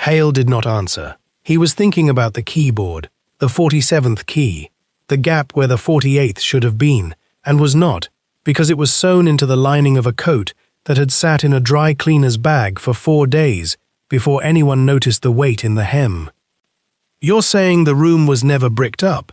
Hale did not answer. He was thinking about the keyboard, the 47th key, the gap where the 48th should have been, and was not, because it was sewn into the lining of a coat that had sat in a dry cleaner's bag for 4 days before anyone noticed the weight in the hem. You're saying the room was never bricked up.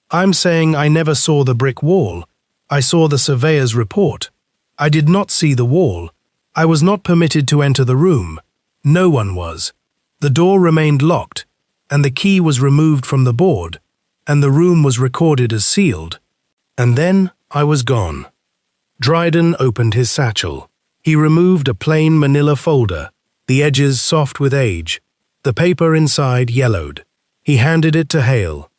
I'm saying I never saw the brick wall. I saw the surveyor's report. I did not see the wall. I was not permitted to enter the room. No one was. The door remained locked, and the key was removed from the board, and the room was recorded as sealed. And then I was gone. Dryden opened his satchel. He removed a plain manila folder, the edges soft with age, the paper inside yellowed. He handed it to Hale.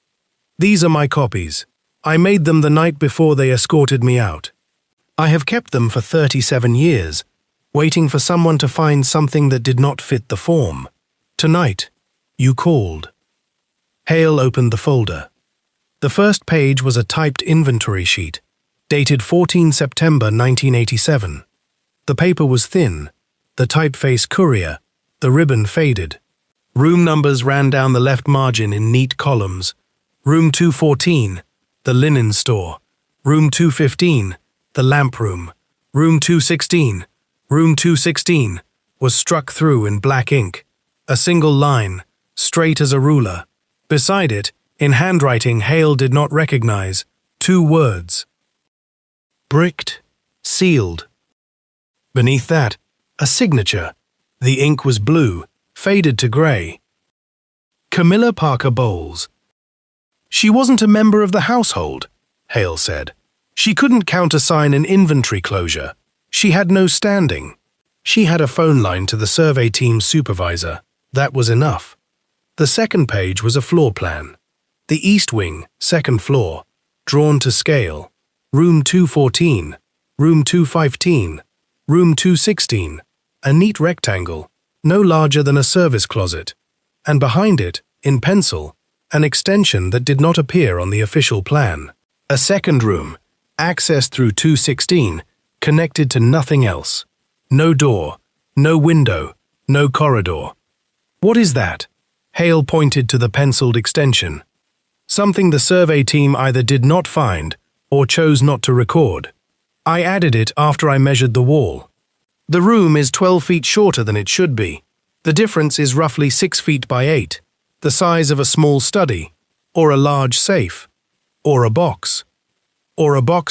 These are my copies. I made them the night before they escorted me out. I have kept them for 37 years, waiting for someone to find something that did not fit the form. Tonight, you called. Hale opened the folder. The first page was a typed inventory sheet, dated 14 September 1987. The paper was thin, the typeface courier, the ribbon faded. Room numbers ran down the left margin in neat columns. Room 214, the linen store. Room 215, the lamp room. Room 216, Room 216, was struck through in black ink. A single line, straight as a ruler. Beside it, in handwriting Hale did not recognize, 2 words. Bricked, sealed. Beneath that, a signature. The ink was blue, faded to grey. Camilla Parker Bowles. She wasn't a member of the household, Hale said. She couldn't countersign an inventory closure. She had no standing. She had a phone line to the survey team's supervisor. That was enough. The second page was a floor plan. The east wing, second floor, drawn to scale. Room 214, Room 215, Room 216, a neat rectangle, no larger than a service closet, and behind it, in pencil, an extension that did not appear on the official plan. A second room, accessed through 216, connected to nothing else. No door, no window, no corridor. What is that? Hale pointed to the penciled extension. Something the survey team either did not find or chose not to record. I added it after I measured the wall. The room is 12 feet shorter than it should be. The difference is roughly 6 feet by 8, the size of a small study, or a large safe, or a box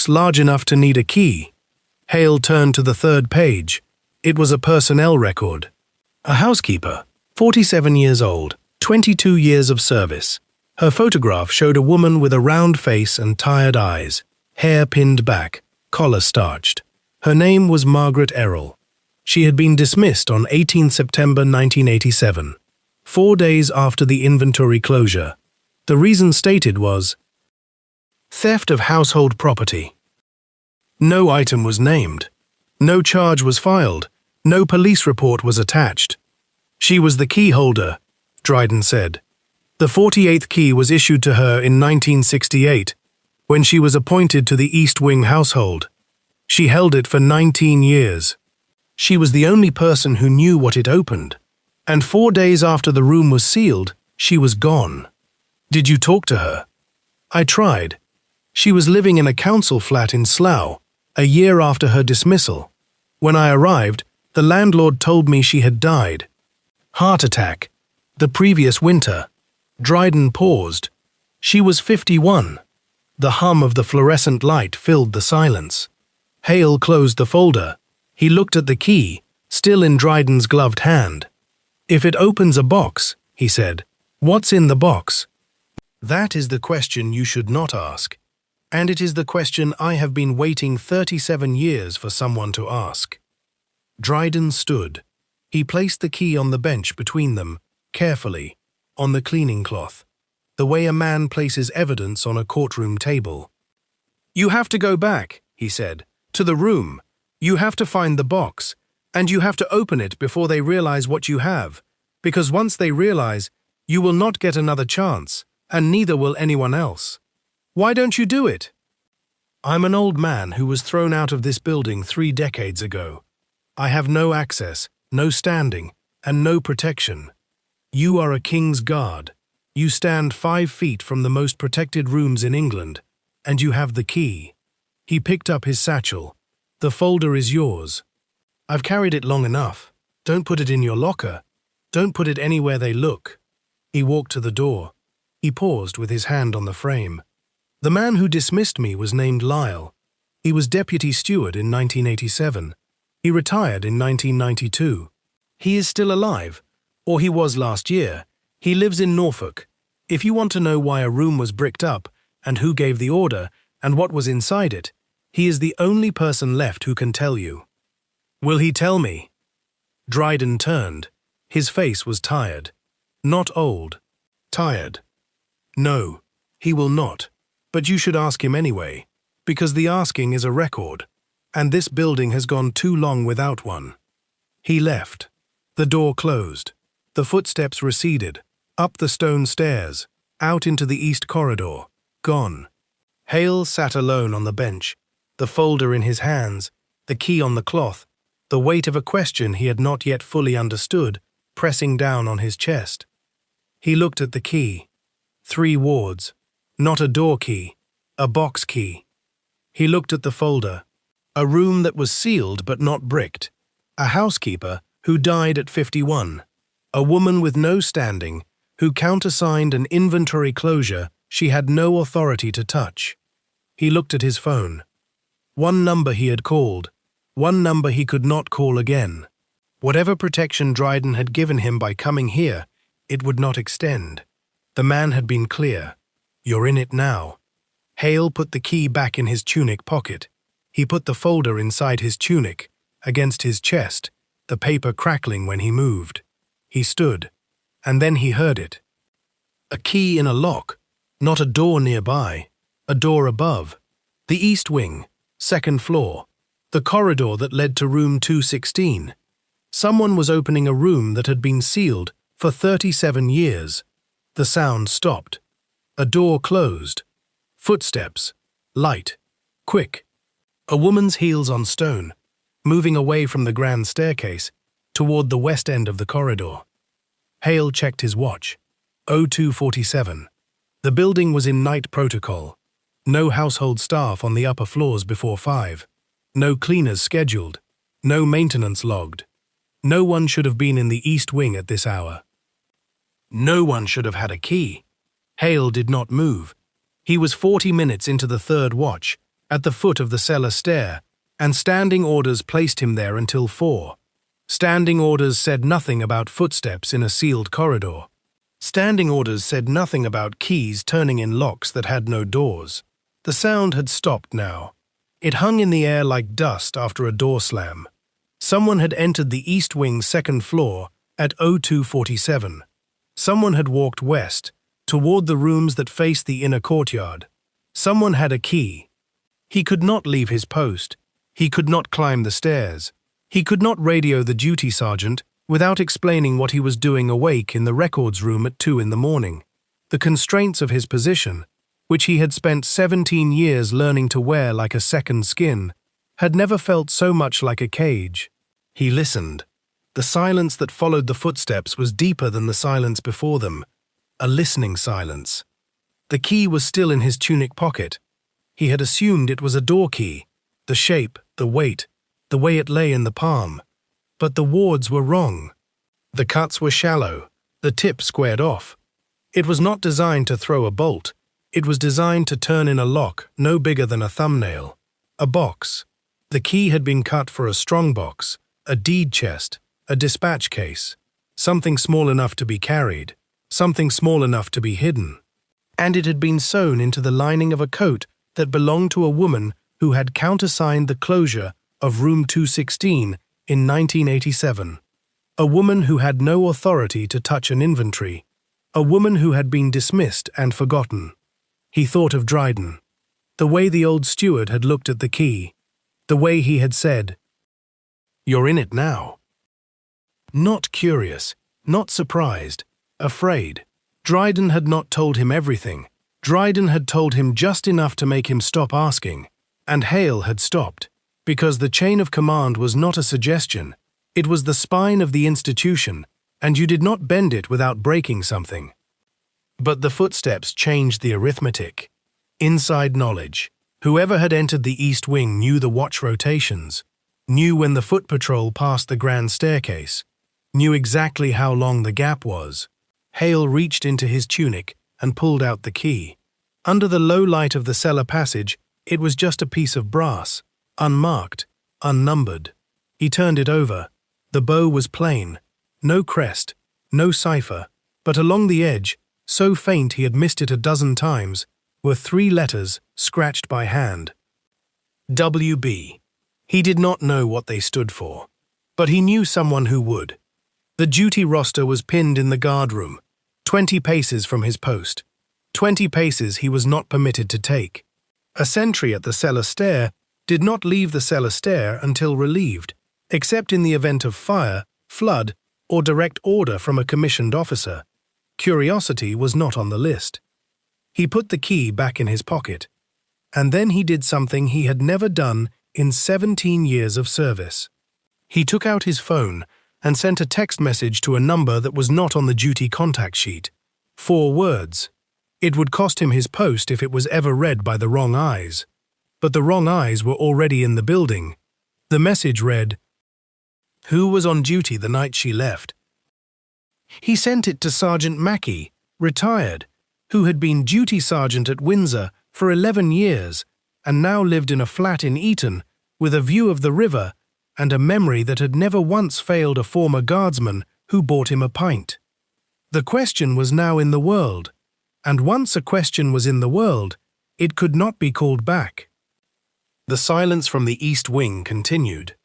large enough to need a key. Hale turned to the third page. It was a personnel record. A housekeeper, 47 years old, 22 years of service. Her photograph showed a woman with a round face and tired eyes, hair pinned back, collar starched. Her name was Margaret Errol. She had been dismissed on 18 September 1987, 4 days after the inventory closure. The reason stated was theft of household property. No item was named. No charge was filed. No police report was attached. She was the key holder, Dryden said. The 48th key was issued to her in 1968, when she was appointed to the East Wing household. She held it for 19 years. She was the only person who knew what it opened, and 4 days after the room was sealed, she was gone. Did you talk to her? I tried. She was living in a council flat in Slough, a year after her dismissal. When I arrived, the landlord told me she had died. Heart attack. The previous winter. Dryden paused. She was 51. The hum of the fluorescent light filled the silence. Hale closed the folder. He looked at the key, still in Dryden's gloved hand. "If it opens a box," he said, "what's in the box?" That is the question you should not ask. And it is the question I have been waiting 37 years for someone to ask. Dryden stood. He placed the key on the bench between them, carefully, on the cleaning cloth, the way a man places evidence on a courtroom table. "You have to go back," he said, "to the room. You have to find the box, and you have to open it before they realize what you have, because once they realize, you will not get another chance, and neither will anyone else. Why don't you do it?" "I'm an old man who was thrown out of this building 3 decades ago. I have no access, no standing, and no protection. You are a king's guard. You stand 5 feet from the most protected rooms in England, and you have the key." He picked up his satchel. "The folder is yours. I've carried it long enough. Don't put it in your locker. Don't put it anywhere they look." He walked to the door. He paused with his hand on the frame. "The man who dismissed me was named Lyle. He was deputy steward in 1987. He retired in 1992. He is still alive, or he was last year. He lives in Norfolk. If you want to know why a room was bricked up, and who gave the order, and what was inside it, he is the only person left who can tell you." "Will he tell me?" Dryden turned. His face was tired. Not old. Tired. "No, he will not. But you should ask him anyway, because the asking is a record, and this building has gone too long without one." He left. The door closed. The footsteps receded, up the stone stairs, out into the east corridor, gone. Hale sat alone on the bench, the folder in his hands, the key on the cloth, the weight of a question he had not yet fully understood, pressing down on his chest. He looked at the key. 3 wards. Not a door key, a box key. He looked at the folder. A room that was sealed but not bricked. A housekeeper who died at 51. A woman with no standing who countersigned an inventory closure she had no authority to touch. He looked at his phone. 1 number he had called, 1 number he could not call again. Whatever protection Dryden had given him by coming here, it would not extend. The man had been clear. "You're in it now." Hale put the key back in his tunic pocket. He put the folder inside his tunic, against his chest, the paper crackling when he moved. He stood, and then he heard it. A key in a lock, not a door nearby, a door above. The east wing, 2nd floor, the corridor that led to room 216. Someone was opening a room that had been sealed for 37 years. The sound stopped. A door closed. Footsteps. Light. Quick. A woman's heels on stone, moving away from the grand staircase, toward the west end of the corridor. Hale checked his watch. 02:47. The building was in night protocol. No household staff on the upper floors before 5. No cleaners scheduled. No maintenance logged. No one should have been in the east wing at this hour. No one should have had a key. Hale did not move. He was 40 minutes into the 3rd watch, at the foot of the cellar stair, and standing orders placed him there until 4. Standing orders said nothing about footsteps in a sealed corridor. Standing orders said nothing about keys turning in locks that had no doors. The sound had stopped now. It hung in the air like dust after a door slam. Someone had entered the east wing 2nd floor at 02:47. Someone had walked west, toward the rooms that faced the inner courtyard. Someone had a key. He could not leave his post. He could not climb the stairs. He could not radio the duty sergeant without explaining what he was doing awake in the records room at 2 in the morning. The constraints of his position, which he had spent 17 years learning to wear like a second skin, had never felt so much like a cage. He listened. The silence that followed the footsteps was deeper than the silence before them, a listening silence. The key was still in his tunic pocket. He had assumed it was a door key, the shape, the weight, the way it lay in the palm. But the wards were wrong. The cuts were shallow, the tip squared off. It was not designed to throw a bolt. It was designed to turn in a lock no bigger than a thumbnail. A box. The key had been cut for a strong box, a deed chest, a dispatch case, something small enough to be carried, something small enough to be hidden. And it had been sewn into the lining of a coat that belonged to a woman who had countersigned the closure of room 216 in 1987. A woman who had no authority to touch an inventory. A woman who had been dismissed and forgotten. He thought of Dryden. The way the old steward had looked at the key. The way he had said, "You're in it now." Not curious, not surprised, afraid. Dryden had not told him everything. Dryden had told him just enough to make him stop asking. And Hale had stopped, because the chain of command was not a suggestion. It was the spine of the institution, and you did not bend it without breaking something. But the footsteps changed the arithmetic. Inside knowledge. Whoever had entered the east wing knew the watch rotations, knew when the foot patrol passed the grand staircase, knew exactly how long the gap was. Hale reached into his tunic and pulled out the key. Under the low light of the cellar passage, it was just a piece of brass, unmarked, unnumbered. He turned it over. The bow was plain, no crest, no cipher, but along the edge, so faint he had missed it a dozen times, were 3 letters scratched by hand. WB. He did not know what they stood for, but he knew someone who would. The duty roster was pinned in the guardroom, 20 paces from his post. 20 paces he was not permitted to take. A sentry at the cellar stair did not leave the cellar stair until relieved, except in the event of fire, flood, or direct order from a commissioned officer. Curiosity was not on the list. He put the key back in his pocket, and then he did something he had never done in 17 years of service. He took out his phone and sent a text message to a number that was not on the duty contact sheet. 4 words. It would cost him his post if it was ever read by the wrong eyes. But the wrong eyes were already in the building. The message read, "Who was on duty the night she left?" He sent it to Sergeant Mackey, retired, who had been duty sergeant at Windsor for 11 years and now lived in a flat in Eton with a view of the river and a memory that had never once failed a former guardsman who bought him a pint. The question was now in the world, and once a question was in the world, it could not be called back. The silence from the east wing continued.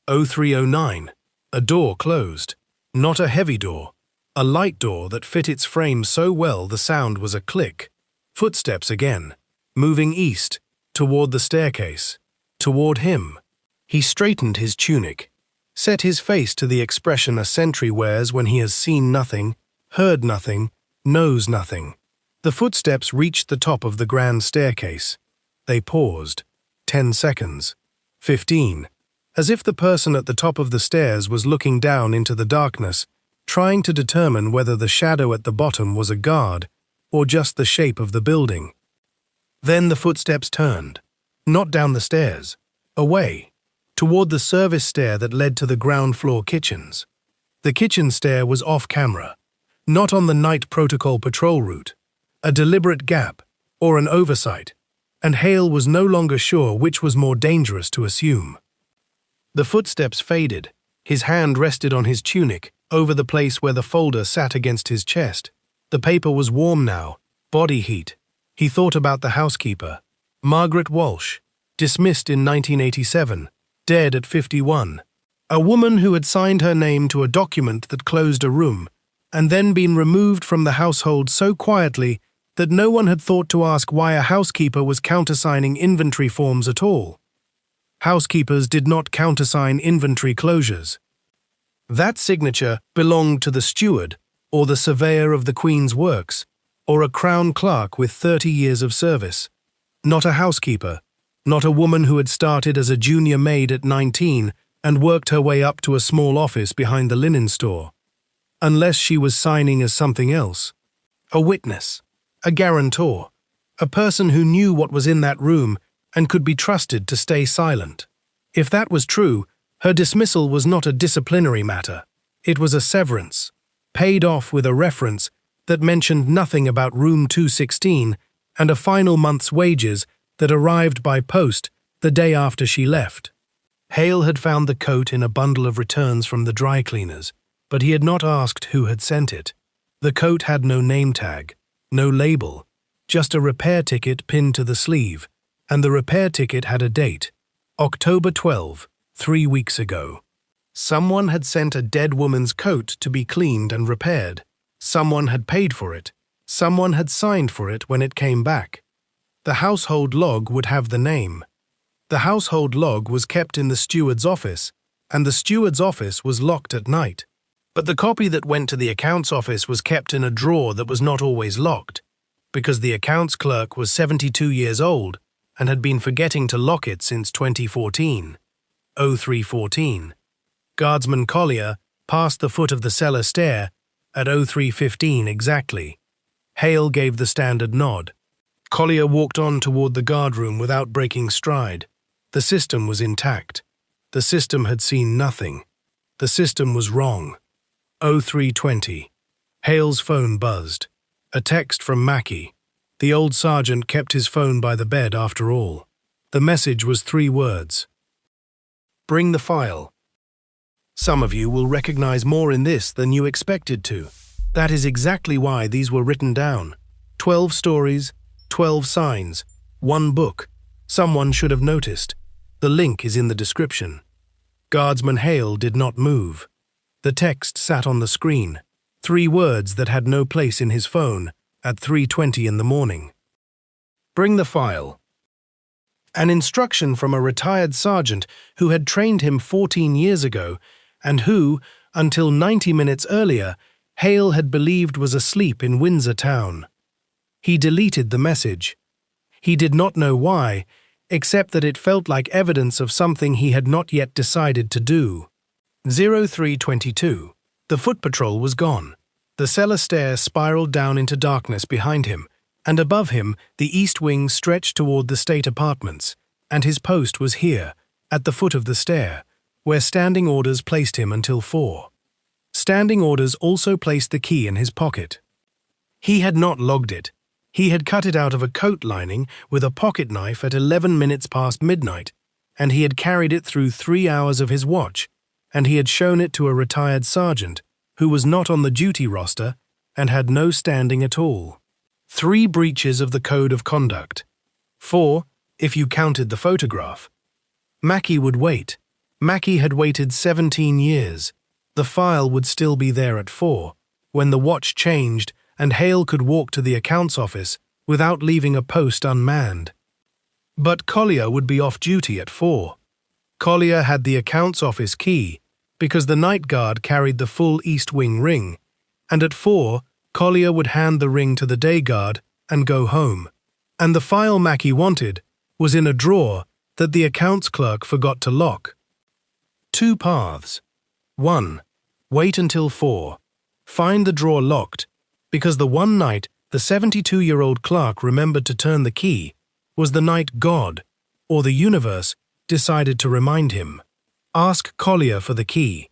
0309. A door closed. Not a heavy door. A light door that fit its frame so well the sound was a click. Footsteps again. Moving east, toward the staircase. Toward him. He straightened his tunic. Set his face to the expression a sentry wears when he has seen nothing, heard nothing, knows nothing. The footsteps reached the top of the grand staircase. They paused. 10 seconds. 15. As if the person at the top of the stairs was looking down into the darkness, trying to determine whether the shadow at the bottom was a guard or just the shape of the building. Then the footsteps turned. Not down the stairs. Away. Toward the service stair that led to the ground floor kitchens. The kitchen stair was off camera. Not on the night protocol patrol route. A deliberate gap, or an oversight, and Hale was no longer sure which was more dangerous to assume. The footsteps faded. His hand rested on his tunic, over the place where the folder sat against his chest. The paper was warm now, body heat. He thought about the housekeeper, Margaret Walsh, dismissed in 1987, dead at 51. A woman who had signed her name to a document that closed a room, and then been removed from the household so quietly that no one had thought to ask why a housekeeper was countersigning inventory forms at all. Housekeepers did not countersign inventory closures. That signature belonged to the steward, or the surveyor of the Queen's works, or a crown clerk with 30 years of service. Not a housekeeper, not a woman who had started as a junior maid at 19 and worked her way up to a small office behind the linen store. Unless she was signing as something else. A witness. a guarantor, a person who knew what was in that room and could be trusted to stay silent. If that was true, her dismissal was not a disciplinary matter. It was a severance, paid off with a reference that mentioned nothing about room 216 and a final month's wages that arrived by post the day after she left. Hale had found the coat in a bundle of returns from the dry cleaners, but he had not asked who had sent it. The coat had no name tag, no label, just a repair ticket pinned to the sleeve, and the repair ticket had a date, October 12, 3 weeks ago. Someone had sent a dead woman's coat to be cleaned and repaired. Someone had paid for it. Someone had signed for it when it came back. The household log would have the name. The household log was kept in the steward's office, and the steward's office was locked at night. But the copy that went to the accounts office was kept in a drawer that was not always locked, because the accounts clerk was 72 years old and had been forgetting to lock it since 2014, 0314. Guardsman Collier passed the foot of the cellar stair at 0315 exactly. Hale gave the standard nod. Collier walked on toward the guardroom without breaking stride. The system was intact. The system had seen nothing. The system was wrong. 0320. Hale's phone buzzed. A text from Mackie. The old sergeant kept his phone by the bed after all. The message was 3 words. Bring the file. Some of you will recognize more in this than you expected to. That is exactly why these were written down. 12 stories, 12 signs, 1 book. Someone should have noticed. The link is in the description. Guardsman Hale did not move. The text sat on the screen. 3 words that had no place in his phone at 3:20 in the morning. Bring the file. An instruction from a retired sergeant who had trained him 14 years ago and who, until 90 minutes earlier, Hale had believed was asleep in Windsor town. He deleted the message. He did not know why, except that it felt like evidence of something he had not yet decided to do. 0322. The foot patrol was gone. The cellar stair spiraled down into darkness behind him, and above him the east wing stretched toward the state apartments, and his post was here, at the foot of the stair, where standing orders placed him until 4. Standing orders also placed the key in his pocket. He had not logged it. He had cut it out of a coat lining with a pocket knife at 11 minutes past midnight, and he had carried it through 3 hours of his watch, and he had shown it to a retired sergeant, who was not on the duty roster and had no standing at all. 3 breaches of the code of conduct. 4, if you counted the photograph. Mackie would wait. Mackie had waited 17 years. The file would still be there at 4, when the watch changed and Hale could walk to the accounts office without leaving a post unmanned. But Collier would be off duty at 4. Collier had the accounts office key because the night guard carried the full east wing ring, and at 4, Collier would hand the ring to the day guard and go home. And the file Mackie wanted was in a drawer that the accounts clerk forgot to lock. 2 paths. 1. Wait until 4. Find the drawer locked, because the one night the 72-year-old clerk remembered to turn the key was the night God, or the universe, decided to remind him. Ask Collier for the key.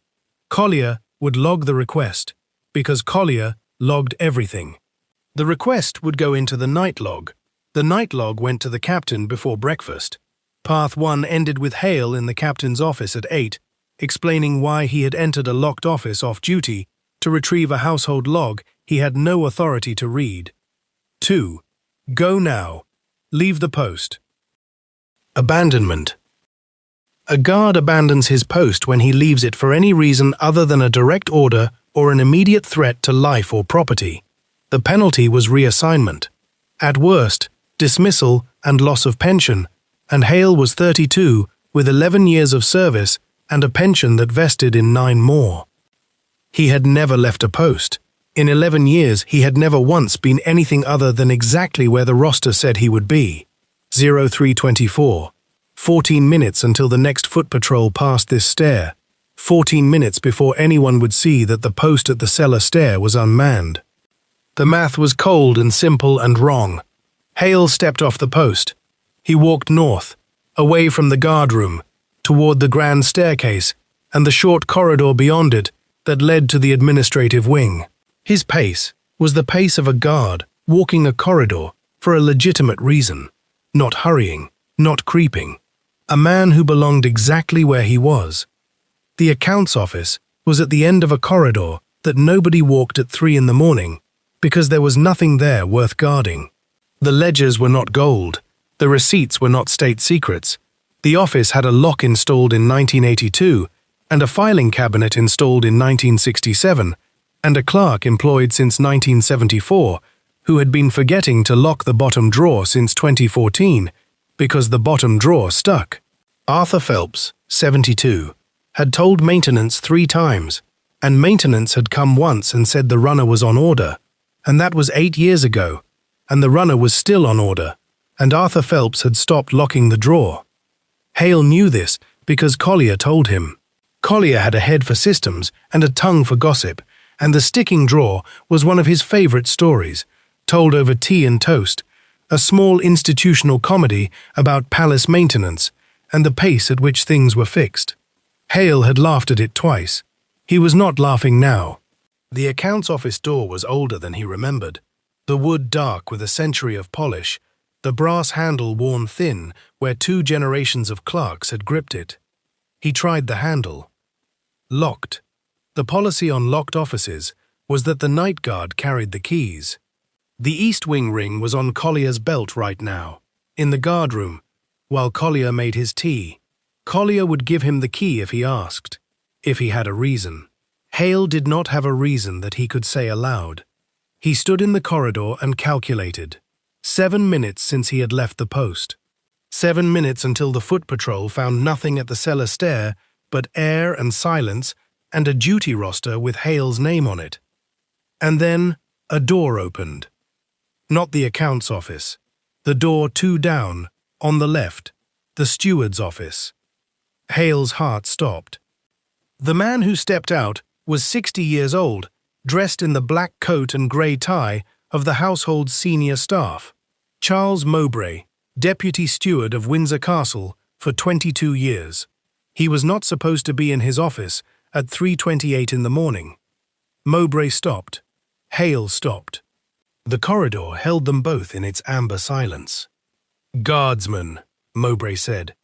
Collier would log the request, because Collier logged everything. The request would go into the night log. The night log went to the captain before breakfast. Path 1 ended with Hale in the captain's office at 8, explaining why he had entered a locked office off duty to retrieve a household log he had no authority to read. 2. Go now. Leave the post. Abandonment. A guard abandons his post when he leaves it for any reason other than a direct order or an immediate threat to life or property. The penalty was reassignment. At worst, dismissal and loss of pension, and Hale was 32 with 11 years of service and a pension that vested in 9 more. He had never left a post. In 11 years, he had never once been anything other than exactly where the roster said he would be. 0324. 14 minutes until the next foot patrol passed this stair. 14 minutes before anyone would see that the post at the cellar stair was unmanned. The math was cold and simple and wrong. Hale stepped off the post. He walked north, away from the guardroom, toward the grand staircase and the short corridor beyond it that led to the administrative wing. His pace was the pace of a guard walking a corridor for a legitimate reason, not hurrying, not creeping. A man who belonged exactly where he was. The accounts office was at the end of a corridor that nobody walked at 3 in the morning because there was nothing there worth guarding. The ledgers were not gold. The receipts were not state secrets. The office had a lock installed in 1982 and a filing cabinet installed in 1967 and a clerk employed since 1974 who had been forgetting to lock the bottom drawer since 2014 because the bottom drawer stuck. Arthur Phelps, 72, had told maintenance 3 times, and maintenance had come once and said the runner was on order, and that was 8 years ago, and the runner was still on order, and Arthur Phelps had stopped locking the drawer. Hale knew this because Collier told him. Collier had a head for systems and a tongue for gossip, and the sticking drawer was one of his favorite stories, told over tea and toast, a small institutional comedy about palace maintenance and the pace at which things were fixed. Hale had laughed at it twice. He was not laughing now. The accounts office door was older than he remembered, the wood dark with a century of polish, the brass handle worn thin where 2 generations of clerks had gripped it. He tried the handle. Locked. The policy on locked offices was that the night guard carried the keys. The east wing ring was on Collier's belt right now, in the guardroom, while Collier made his tea. Collier would give him the key if he asked, if he had a reason. Hale did not have a reason that he could say aloud. He stood in the corridor and calculated. 7 minutes since he had left the post. 7 minutes until the foot patrol found nothing at the cellar stair but air and silence and a duty roster with Hale's name on it. And then a door opened. Not the accounts office. The door 2 down, on the left, the steward's office. Hale's heart stopped. The man who stepped out was 60 years old, dressed in the black coat and grey tie of the household's senior staff. Charles Mowbray, deputy steward of Windsor Castle for 22 years. He was not supposed to be in his office at 3:28 in the morning. Mowbray stopped. Hale stopped. The corridor held them both in its amber silence. "Guardsman," Mowbray said.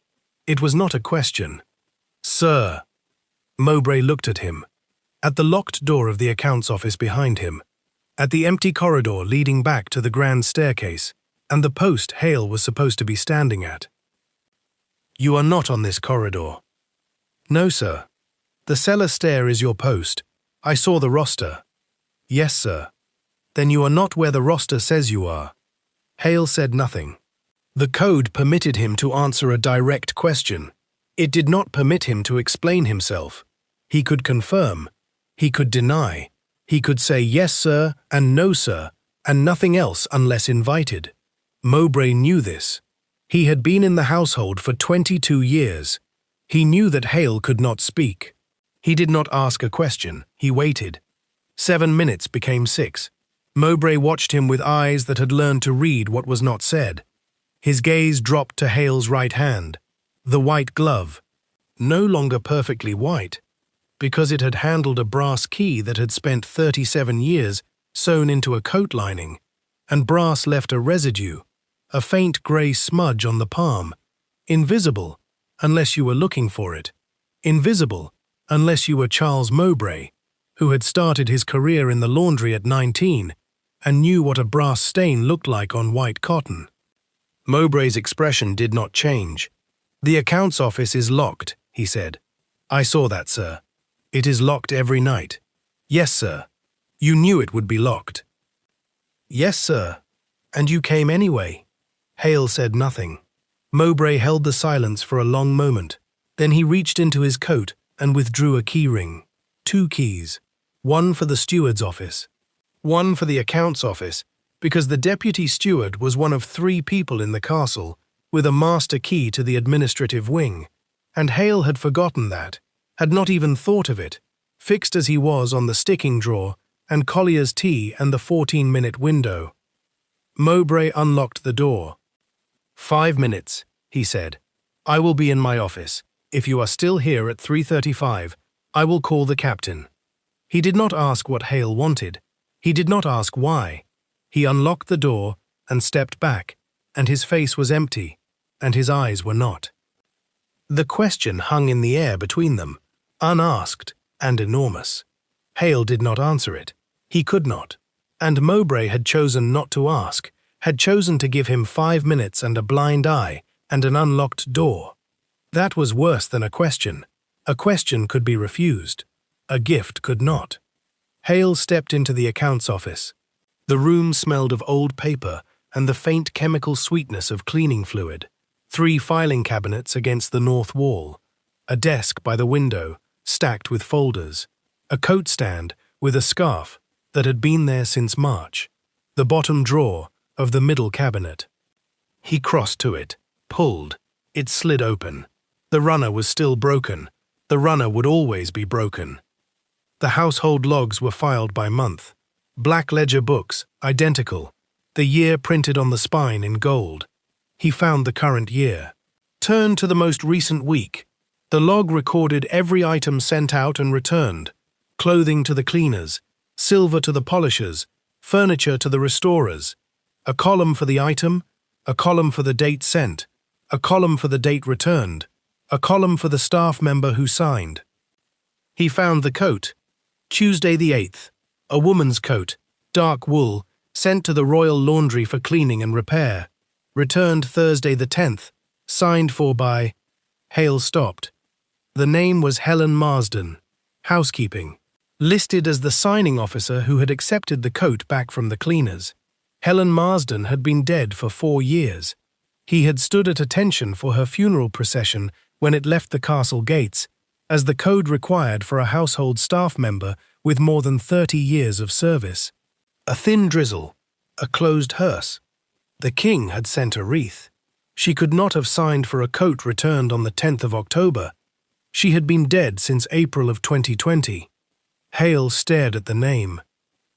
It was not a question. "Sir." Mowbray looked at him. At the locked door of the accounts office behind him, at the empty corridor leading back to the grand staircase, and the post Hale was supposed to be standing at. "You are not on this corridor." "No, sir. The cellar stair is your post. I saw the roster." "Yes, sir." "Then you are not where the roster says you are." Hale said nothing. The code permitted him to answer a direct question. It did not permit him to explain himself. He could confirm. He could deny. He could say yes, sir, and no, sir, and nothing else unless invited. Mowbray knew this. He had been in the household for 22 years. He knew that Hale could not speak. He did not ask a question. He waited. 7 minutes became 6. Mowbray watched him with eyes that had learned to read what was not said. His gaze dropped to Hale's right hand, the white glove, no longer perfectly white, because it had handled a brass key that had spent 37 years sewn into a coat lining, and brass left a residue, a faint grey smudge on the palm, invisible unless you were looking for it, invisible unless you were Charles Mowbray, who had started his career in the laundry at 19 and knew what a brass stain looked like on white cotton. Mowbray's expression did not change. "The accounts office is locked," he said. "I saw that, sir. It is locked every night." "Yes, sir. You knew it would be locked." "Yes, sir. And you came anyway." Hale said nothing. Mowbray held the silence for a long moment. Then he reached into his coat and withdrew a key ring. 2 keys. One for the steward's office. One for the accounts office, because the deputy steward was one of 3 people in the castle, with a master key to the administrative wing, and Hale had forgotten that, had not even thought of it, fixed as he was on the sticking drawer and Collier's tea and the 14-minute window. Mowbray unlocked the door. 5 minutes, he said. I will be in my office. If you are still here at 3:35, I will call the captain. He did not ask what Hale wanted. He did not ask why. He unlocked the door and stepped back, and his face was empty, and his eyes were not. The question hung in the air between them, unasked and enormous. Hale did not answer it. He could not. And Mowbray had chosen not to ask, had chosen to give him 5 minutes and a blind eye and an unlocked door. That was worse than a question. A question could be refused. A gift could not. Hale stepped into the accounts office. The room smelled of old paper and the faint chemical sweetness of cleaning fluid. 3 filing cabinets against the north wall. A desk by the window, stacked with folders. A coat stand with a scarf that had been there since March. The bottom drawer of the middle cabinet. He crossed to it, pulled. It slid open. The runner was still broken. The runner would always be broken. The household logs were filed by month. Black ledger books, identical. The year printed on the spine in gold. He found the current year. Turned to the most recent week. The log recorded every item sent out and returned. Clothing to the cleaners, silver to the polishers, furniture to the restorers. A column for the item, a column for the date sent, a column for the date returned, a column for the staff member who signed. He found the coat. Tuesday the 8th. A woman's coat, dark wool, sent to the Royal Laundry for cleaning and repair. Returned Thursday the 10th. Signed for by... Hale stopped. The name was Helen Marsden. Housekeeping. Listed as the signing officer who had accepted the coat back from the cleaners. Helen Marsden had been dead for 4 years. He had stood at attention for her funeral procession when it left the castle gates, as the code required for a household staff member with more than 30 years of service. A thin drizzle, a closed hearse. The king had sent a wreath. She could not have signed for a coat returned on the 10th of October. She had been dead since April of 2020. Hale stared at the name.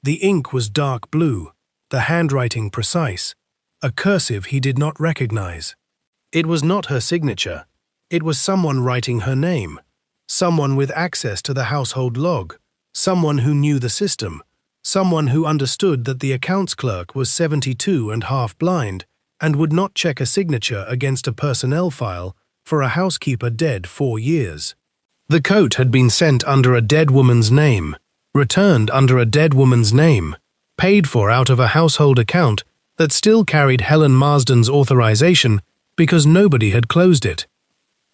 The ink was dark blue, the handwriting precise, a cursive he did not recognize. It was not her signature. It was someone writing her name. Someone with access to the household log. Someone who knew the system. Someone who understood that the accounts clerk was 72 and half blind and would not check a signature against a personnel file for a housekeeper dead 4 years. The coat had been sent under a dead woman's name, returned under a dead woman's name, paid for out of a household account that still carried Helen Marsden's authorization because nobody had closed it.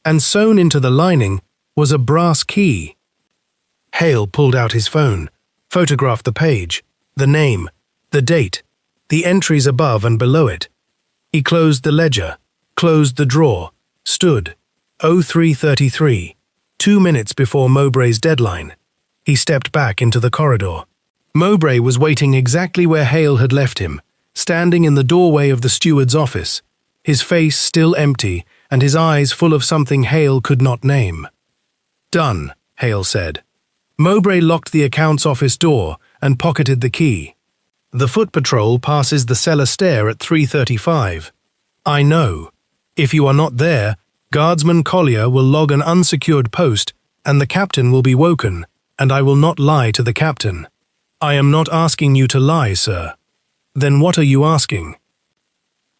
And sewn into the lining was a brass key. Hale pulled out his phone, photographed the page, the name, the date, the entries above and below it. He closed the ledger, closed the drawer, stood, 03:33, 2 minutes before Mowbray's deadline. He stepped back into the corridor. Mowbray was waiting exactly where Hale had left him, standing in the doorway of the steward's office, his face still empty and his eyes full of something Hale could not name. Done, Hale said. Mowbray locked the accounts office door and pocketed the key. The foot patrol passes the cellar stair at 3:35. I know. If you are not there, Guardsman Collier will log an unsecured post and the captain will be woken, and I will not lie to the captain. I am not asking you to lie, sir. Then what are you asking?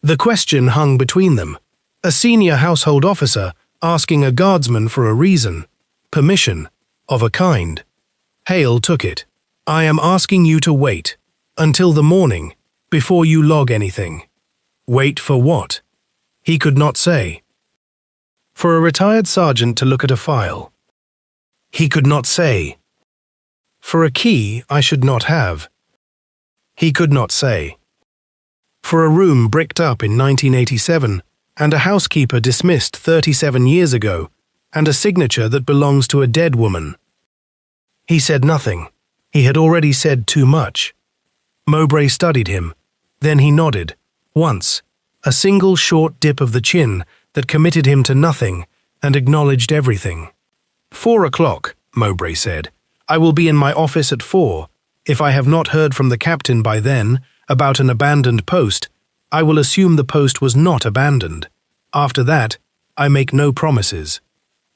The question hung between them. A senior household officer asking a guardsman for a reason, permission, of a kind. Hale took it. I am asking you to wait until the morning before you log anything. Wait for what? He could not say. For a retired sergeant to look at a file. He could not say. For a key I should not have. He could not say. For a room bricked up in 1987 and a housekeeper dismissed 37 years ago and a signature that belongs to a dead woman. He said nothing. He had already said too much. Mowbray studied him. Then he nodded. Once, a single short dip of the chin that committed him to nothing and acknowledged everything. 4 o'clock, Mowbray said. I will be in my office at 4. If I have not heard from the captain by then about an abandoned post, I will assume the post was not abandoned. After that, I make no promises.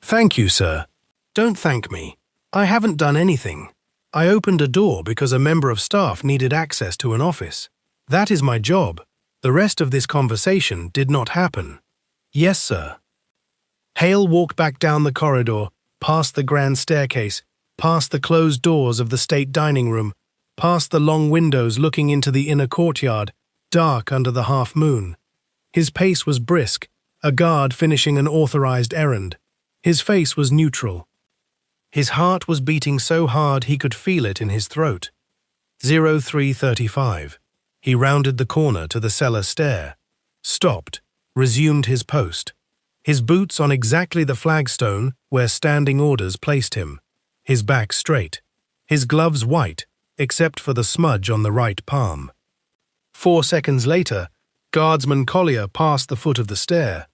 Thank you, sir. Don't thank me. I haven't done anything. I opened a door because a member of staff needed access to an office. That is my job. The rest of this conversation did not happen. Yes, sir. Hale walked back down the corridor, past the grand staircase, past the closed doors of the state dining room, past the long windows looking into the inner courtyard, dark under the half-moon. His pace was brisk, a guard finishing an authorized errand. His face was neutral. His heart was beating so hard he could feel it in his throat. 0335. He rounded the corner to the cellar stair, stopped, resumed his post. His boots on exactly the flagstone where standing orders placed him, his back straight, his gloves white, except for the smudge on the right palm. 4 seconds later, Guardsman Collier passed the foot of the stair.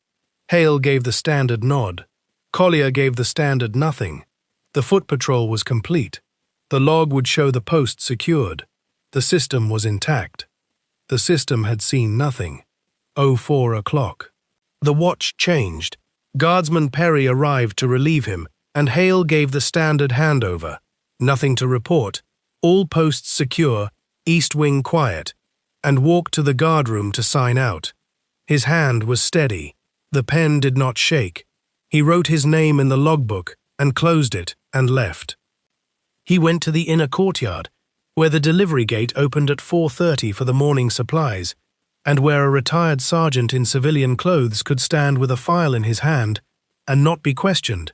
Hale gave the standard nod. Collier gave the standard nothing. The foot patrol was complete. The log would show the post secured. The system was intact. The system had seen nothing. 04 o'clock. The watch changed. Guardsman Perry arrived to relieve him, and Hale gave the standard handover. Nothing to report. All posts secure, east wing quiet, and walked to the guardroom to sign out. His hand was steady. The pen did not shake. He wrote his name in the logbook and closed it and left. He went to the inner courtyard, where the delivery gate opened at 4:30 for the morning supplies, and where a retired sergeant in civilian clothes could stand with a file in his hand and not be questioned,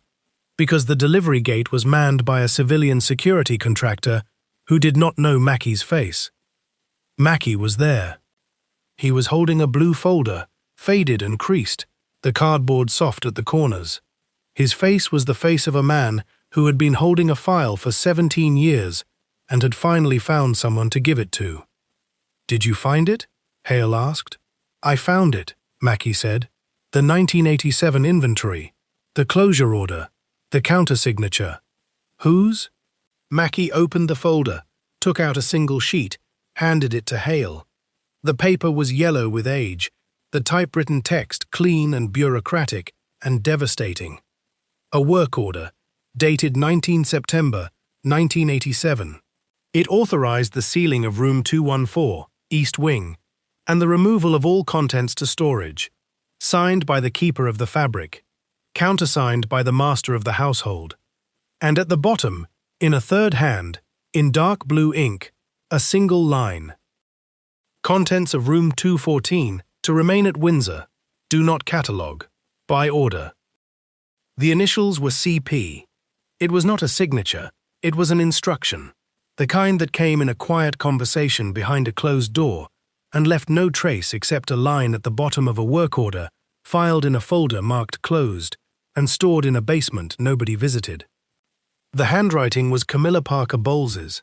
because the delivery gate was manned by a civilian security contractor who did not know Mackey's face. Mackey was there. He was holding a blue folder, faded and creased, the cardboard soft at the corners. His face was the face of a man who had been holding a file for 17 years and had finally found someone to give it to. "Did you find it?" Hale asked. "I found it," Mackey said. "The 1987 inventory, the closure order, the countersignature." "Whose?" Mackey opened the folder, took out a single sheet, handed it to Hale. The paper was yellow with age, the typewritten text clean and bureaucratic and devastating. A work order, dated 19 September 1987. It authorized the sealing of room 214, East Wing, and the removal of all contents to storage. Signed by the keeper of the fabric, countersigned by the master of the household. And at the bottom, in a third hand, in dark blue ink, a single line. Contents of room 214 to remain at Windsor. Do not catalogue. By order. The initials were CP. It was not a signature, it was an instruction, the kind that came in a quiet conversation behind a closed door and left no trace except a line at the bottom of a work order, filed in a folder marked closed and stored in a basement nobody visited. The handwriting was Camilla Parker Bowles's.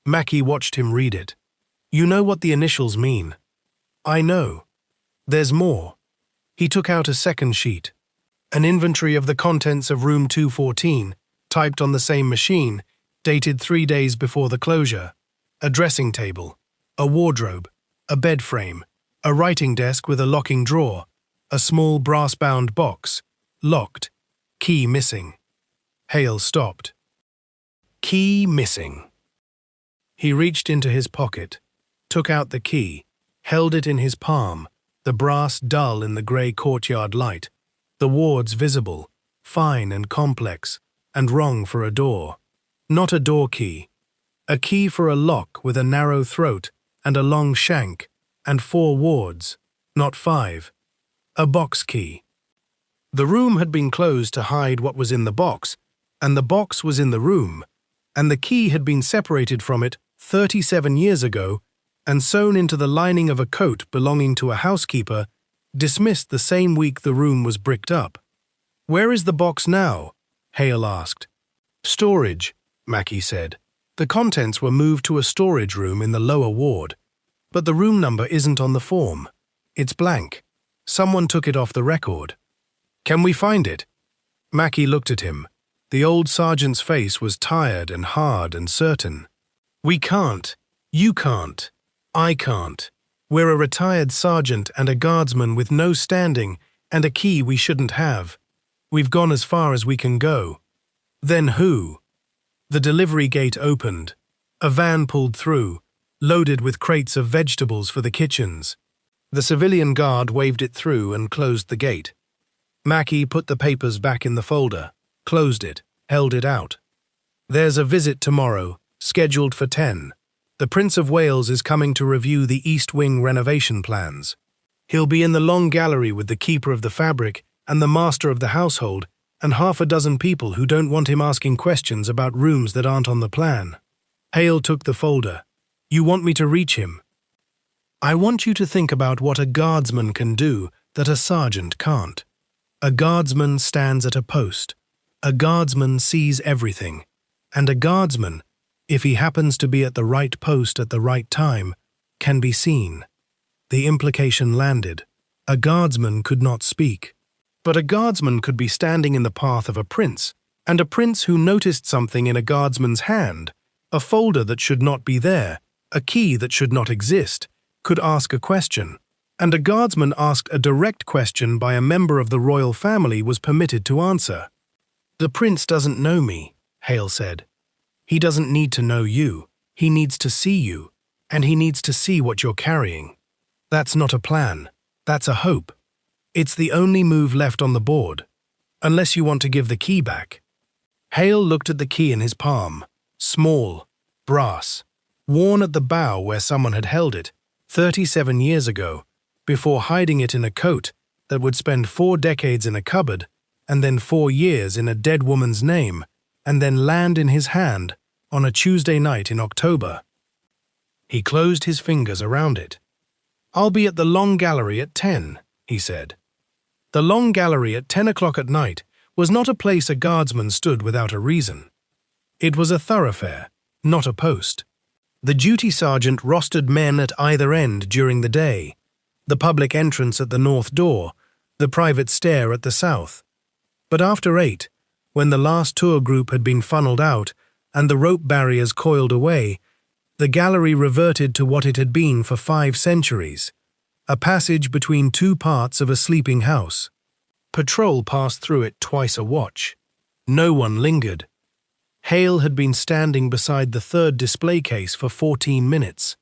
Mackey watched him read it. "You know what the initials mean." "I know. There's more." He took out a second sheet. An inventory of the contents of room 214, typed on the same machine, dated 3 days before the closure. A dressing table, a wardrobe, a bed frame, a writing desk with a locking drawer, a small brass-bound box, locked, key missing. Hale stopped. Key missing. He reached into his pocket, took out the key, held it in his palm, the brass dull in the grey courtyard light, the wards visible, fine and complex, and wrong for a door. Not a door key. A key for a lock with a narrow throat and a long shank, and 4 wards, not 5. A box key. The room had been closed to hide what was in the box, and the box was in the room, and the key had been separated from it 37 years ago and sewn into the lining of a coat belonging to a housekeeper, dismissed the same week the room was bricked up. "Where is the box now?" Hale asked. "Storage," Mackey said. "The contents were moved to a storage room in the lower ward, but the room number isn't on the form. It's blank. Someone took it off the record." "Can we find it?" Mackey looked at him. The old sergeant's face was tired and hard and certain. We can't. You can't. I can't. We're a retired sergeant and a guardsman with no standing and a key we shouldn't have. We've gone as far as we can go. Then who? The delivery gate opened. A van pulled through, loaded with crates of vegetables for the kitchens. The civilian guard waved it through and closed the gate. Mackie put the papers back in the folder, closed it, held it out. There's a visit tomorrow, scheduled for 10. The Prince of Wales is coming to review the East Wing renovation plans. He'll be in the long gallery with the keeper of the fabric and the master of the household and half a dozen people who don't want him asking questions about rooms that aren't on the plan. Hale took the folder. You want me to reach him? I want you to think about what a guardsman can do that a sergeant can't. A guardsman stands at a post. A guardsman sees everything. And a guardsman, if he happens to be at the right post at the right time, can be seen. The implication landed. A guardsman could not speak. But a guardsman could be standing in the path of a prince, and a prince who noticed something in a guardsman's hand, a folder that should not be there, a key that should not exist, could ask a question. And a guardsman asked a direct question by a member of the royal family was permitted to answer. The prince doesn't know me, Hale said. He doesn't need to know you. He needs to see you, and he needs to see what you're carrying. That's not a plan. That's a hope. It's the only move left on the board, unless you want to give the key back. Hale looked at the key in his palm. Small, brass, worn at the bow where someone had held it 37 years ago, before hiding it in a coat that would spend 4 decades in a cupboard, and then 4 years in a dead woman's name, and then land in his hand on a Tuesday night in October. He closed his fingers around it. I'll be at the Long Gallery at 10, he said. The Long Gallery at 10 o'clock at night was not a place a guardsman stood without a reason. It was a thoroughfare, not a post. The duty sergeant rostered men at either end during the day, the public entrance at the north door, the private stair at the south. But after 8, when the last tour group had been funneled out and the rope barriers coiled away, the gallery reverted to what it had been for 5 centuries, a passage between 2 parts of a sleeping house. Patrol passed through it twice a watch. No one lingered. Hale had been standing beside the 3rd display case for 14 minutes.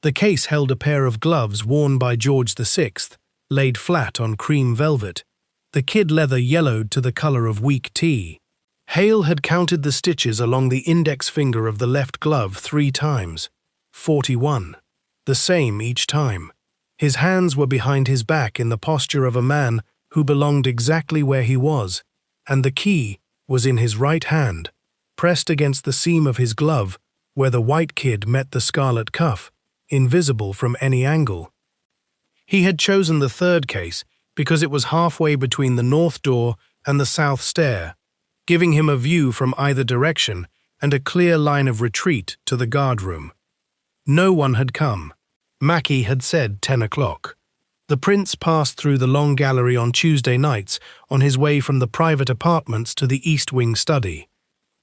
The case held a pair of gloves worn by George VI, laid flat on cream velvet, the kid leather yellowed to the color of weak tea. Hale had counted the stitches along the index finger of the left glove 3 times. 41. The same each time. His hands were behind his back in the posture of a man who belonged exactly where he was, and the key was in his right hand, pressed against the seam of his glove where the white kid met the scarlet cuff, invisible from any angle. He had chosen the 3rd case because it was halfway between the north door and the south stair, giving him a view from either direction and a clear line of retreat to the guardroom. No one had come. Mackie had said 10 o'clock. The prince passed through the Long Gallery on Tuesday nights on his way from the private apartments to the East Wing study,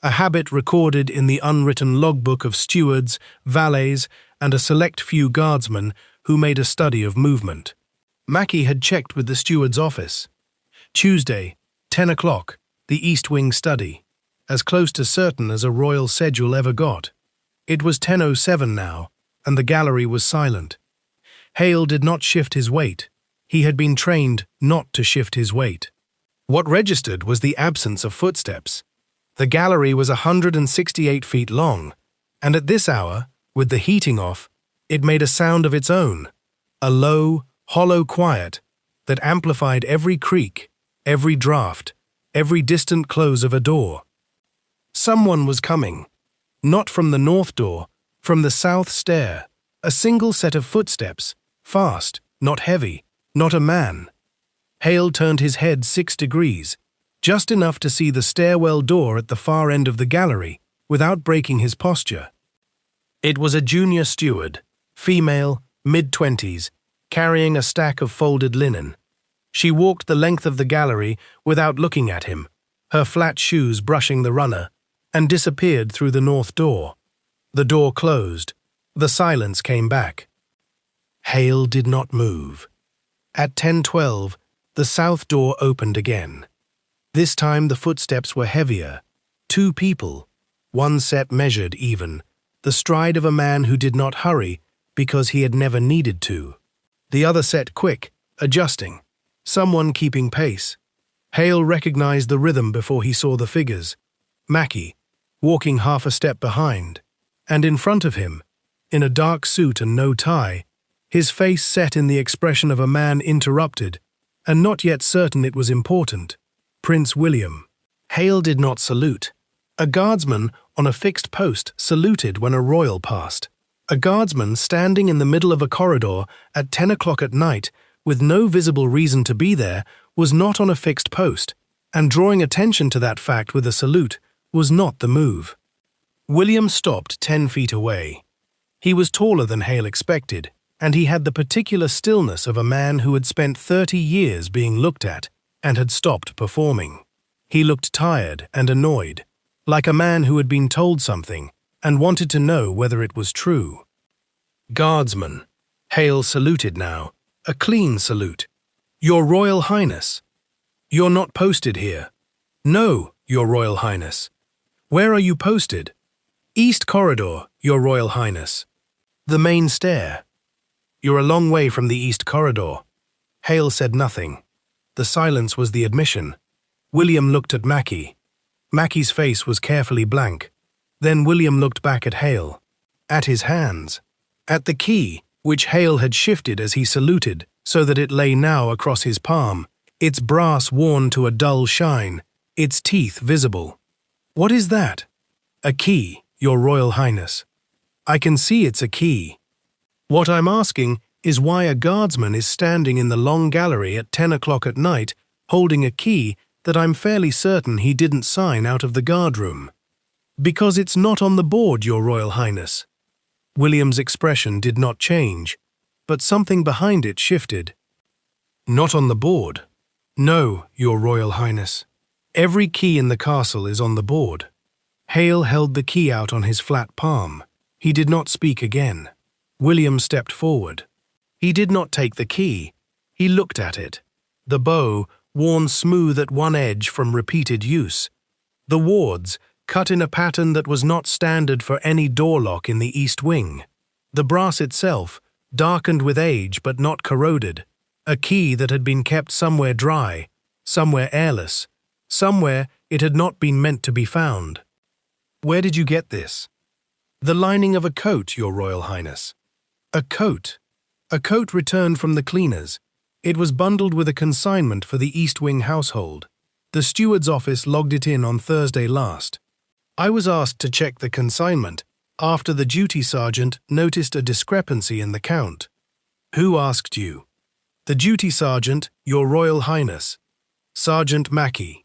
a habit recorded in the unwritten logbook of stewards, valets, and a select few guardsmen who made a study of movement. Mackie had checked with the steward's office. Tuesday, 10 o'clock, the East Wing study, as close to certain as a royal schedule ever got. It was 10:07 now, and the gallery was silent. Hale did not shift his weight. He had been trained not to shift his weight. What registered was the absence of footsteps. The gallery was 168 feet long, and at this hour, with the heating off, it made a sound of its own, a low, hollow quiet that amplified every creak, every draft, every distant close of a door. Someone was coming, not from the north door, from the south stair, a single set of footsteps, fast, not heavy, not a man. Hale turned his head 6 degrees, just enough to see the stairwell door at the far end of the gallery, without breaking his posture. It was a junior steward, female, mid-20s, carrying a stack of folded linen. She walked the length of the gallery without looking at him, her flat shoes brushing the runner, and disappeared through the north door. The door closed. The silence came back. Hale did not move. At 10:12, the south door opened again. This time the footsteps were heavier. 2 people. One set measured even, the stride of a man who did not hurry because he had never needed to. The other set quick, adjusting. Someone keeping pace. Hale recognized the rhythm before he saw the figures. Mackie, walking half a step behind. And in front of him, in a dark suit and no tie, his face set in the expression of a man interrupted, and not yet certain it was important. Prince William. Hale did not salute. A guardsman on a fixed post saluted when a royal passed. A guardsman standing in the middle of a corridor at 10 o'clock at night with no visible reason to be there was not on a fixed post, and drawing attention to that fact with a salute was not the move. William stopped 10 feet away. He was taller than Hale expected, and he had the particular stillness of a man who had spent 30 years being looked at and had stopped performing. He looked tired and annoyed, like a man who had been told something and wanted to know whether it was true. Guardsman. Hale saluted now, a clean salute. Your Royal Highness. You're not posted here. No, Your Royal Highness. Where are you posted? East Corridor, Your Royal Highness. The main stair. You're a long way from the East Corridor. Hale said nothing. The silence was the admission. William looked at Mackie. Mackie's face was carefully blank. Then William looked back at Hale. At his hands. At the key, which Hale had shifted as he saluted, so that it lay now across his palm, its brass worn to a dull shine, its teeth visible. What is that? A key, Your Royal Highness. I can see it's a key. What I'm asking is why a guardsman is standing in the long gallery at 10 o'clock at night holding a key that I'm fairly certain he didn't sign out of the guardroom. Because it's not on the board, Your Royal Highness. William's expression did not change, but something behind it shifted. Not on the board? No, Your Royal Highness. Every key in the castle is on the board. Hale held the key out on his flat palm. He did not speak again. William stepped forward. He did not take the key. He looked at it. The bow, worn smooth at one edge from repeated use. The wards, cut in a pattern that was not standard for any door lock in the east wing. The brass itself, darkened with age but not corroded. A key that had been kept somewhere dry, somewhere airless, somewhere it had not been meant to be found. Where did you get this? The lining of a coat, Your Royal Highness. A coat. A coat returned from the cleaners. It was bundled with a consignment for the East Wing household. The steward's office logged it in on Thursday last. I was asked to check the consignment after the duty sergeant noticed a discrepancy in the count. Who asked you? The duty sergeant, Your Royal Highness. Sergeant Mackie.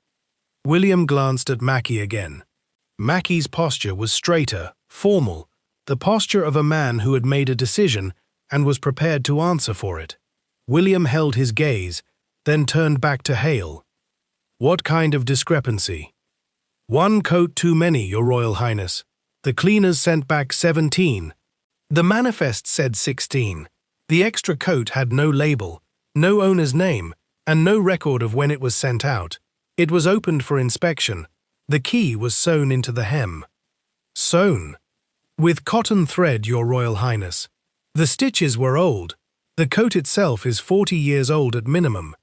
William glanced at Mackie again. Mackie's posture was straighter, formal, the posture of a man who had made a decision and was prepared to answer for it. William held his gaze, then turned back to Hale. What kind of discrepancy? 1 coat too many, Your Royal Highness. The cleaners sent back 17. The manifest said 16. The extra coat had no label, no owner's name, and no record of when it was sent out. It was opened for inspection. The key was sewn into the hem. Sewn? With cotton thread, Your Royal Highness. The stitches were old. The coat itself is 40 years old at minimum.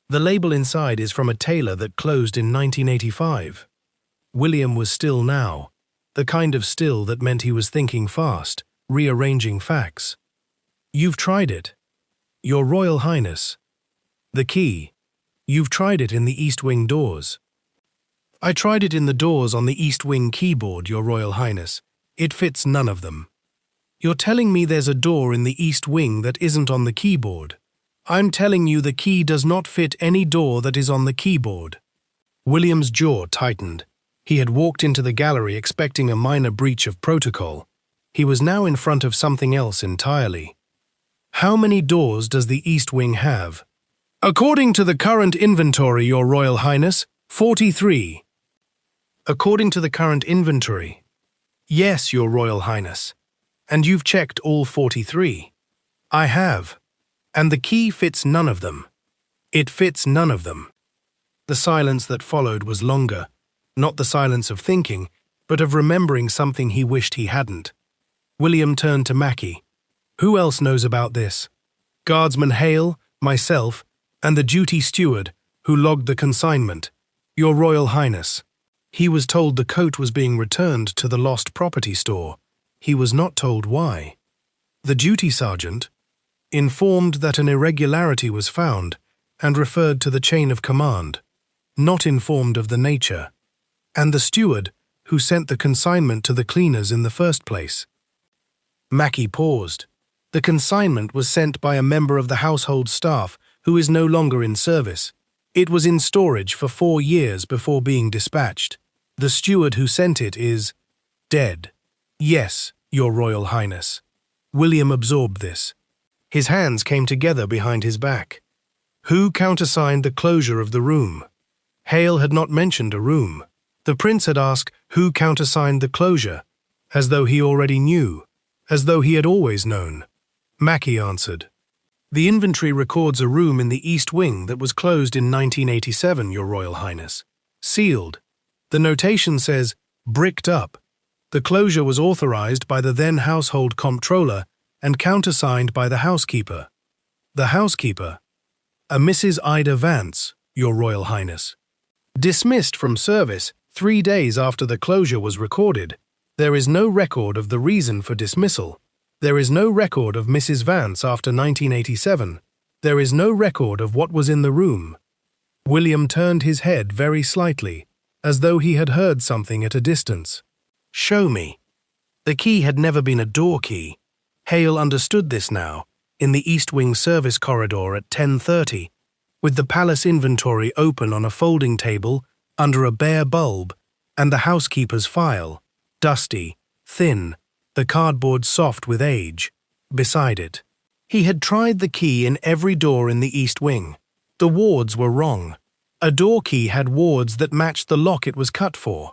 The label inside is from a tailor that closed in 1985. William was still now, the kind of still that meant he was thinking fast, rearranging facts. You've tried it. Your Royal Highness. The key. You've tried it in the East Wing doors. I tried it in the doors on the East Wing keyboard, Your Royal Highness. It fits none of them. You're telling me there's a door in the East Wing that isn't on the keyboard. I'm telling you the key does not fit any door that is on the keyboard. William's jaw tightened. He had walked into the gallery expecting a minor breach of protocol. He was now in front of something else entirely. How many doors does the East Wing have? According to the current inventory, Your Royal Highness, 43. According to the current inventory. Yes, Your Royal Highness. And you've checked all 43. I have. And the key fits none of them. It fits none of them. The silence that followed was longer, not the silence of thinking, but of remembering something he wished he hadn't. William turned to Mackie. Who else knows about this? Guardsman Hale, myself, and the duty steward, who logged the consignment. Your Royal Highness. He was told the coat was being returned to the lost property store. He was not told why. The duty sergeant, informed that an irregularity was found and referred to the chain of command, not informed of the nature, and the steward who sent the consignment to the cleaners in the first place. Mackie paused. The consignment was sent by a member of the household staff who is no longer in service. It was in storage for 4 years before being dispatched. The steward who sent it is dead. Yes, Your Royal Highness. William absorbed this. His hands came together behind his back. Who countersigned the closure of the room? Hale had not mentioned a room. The prince had asked who countersigned the closure, as though he already knew, as though he had always known. Mackie answered. The inventory records a room in the East Wing that was closed in 1987, Your Royal Highness. Sealed. The notation says, bricked up. The closure was authorized by the then household comptroller and countersigned by the housekeeper. The housekeeper, a Mrs. Ida Vance, Your Royal Highness. Dismissed from service 3 days after the closure was recorded. There is no record of the reason for dismissal. There is no record of Mrs. Vance after 1987. There is no record of what was in the room. William turned his head very slightly, as though he had heard something at a distance. Show me. The key had never been a door key. Hale understood this now, in the East Wing service corridor at 10:30, with the palace inventory open on a folding table under a bare bulb, and the housekeeper's file, dusty, thin, the cardboard soft with age, beside it. He had tried the key in every door in the East Wing. The wards were wrong. A door key had wards that matched the lock it was cut for.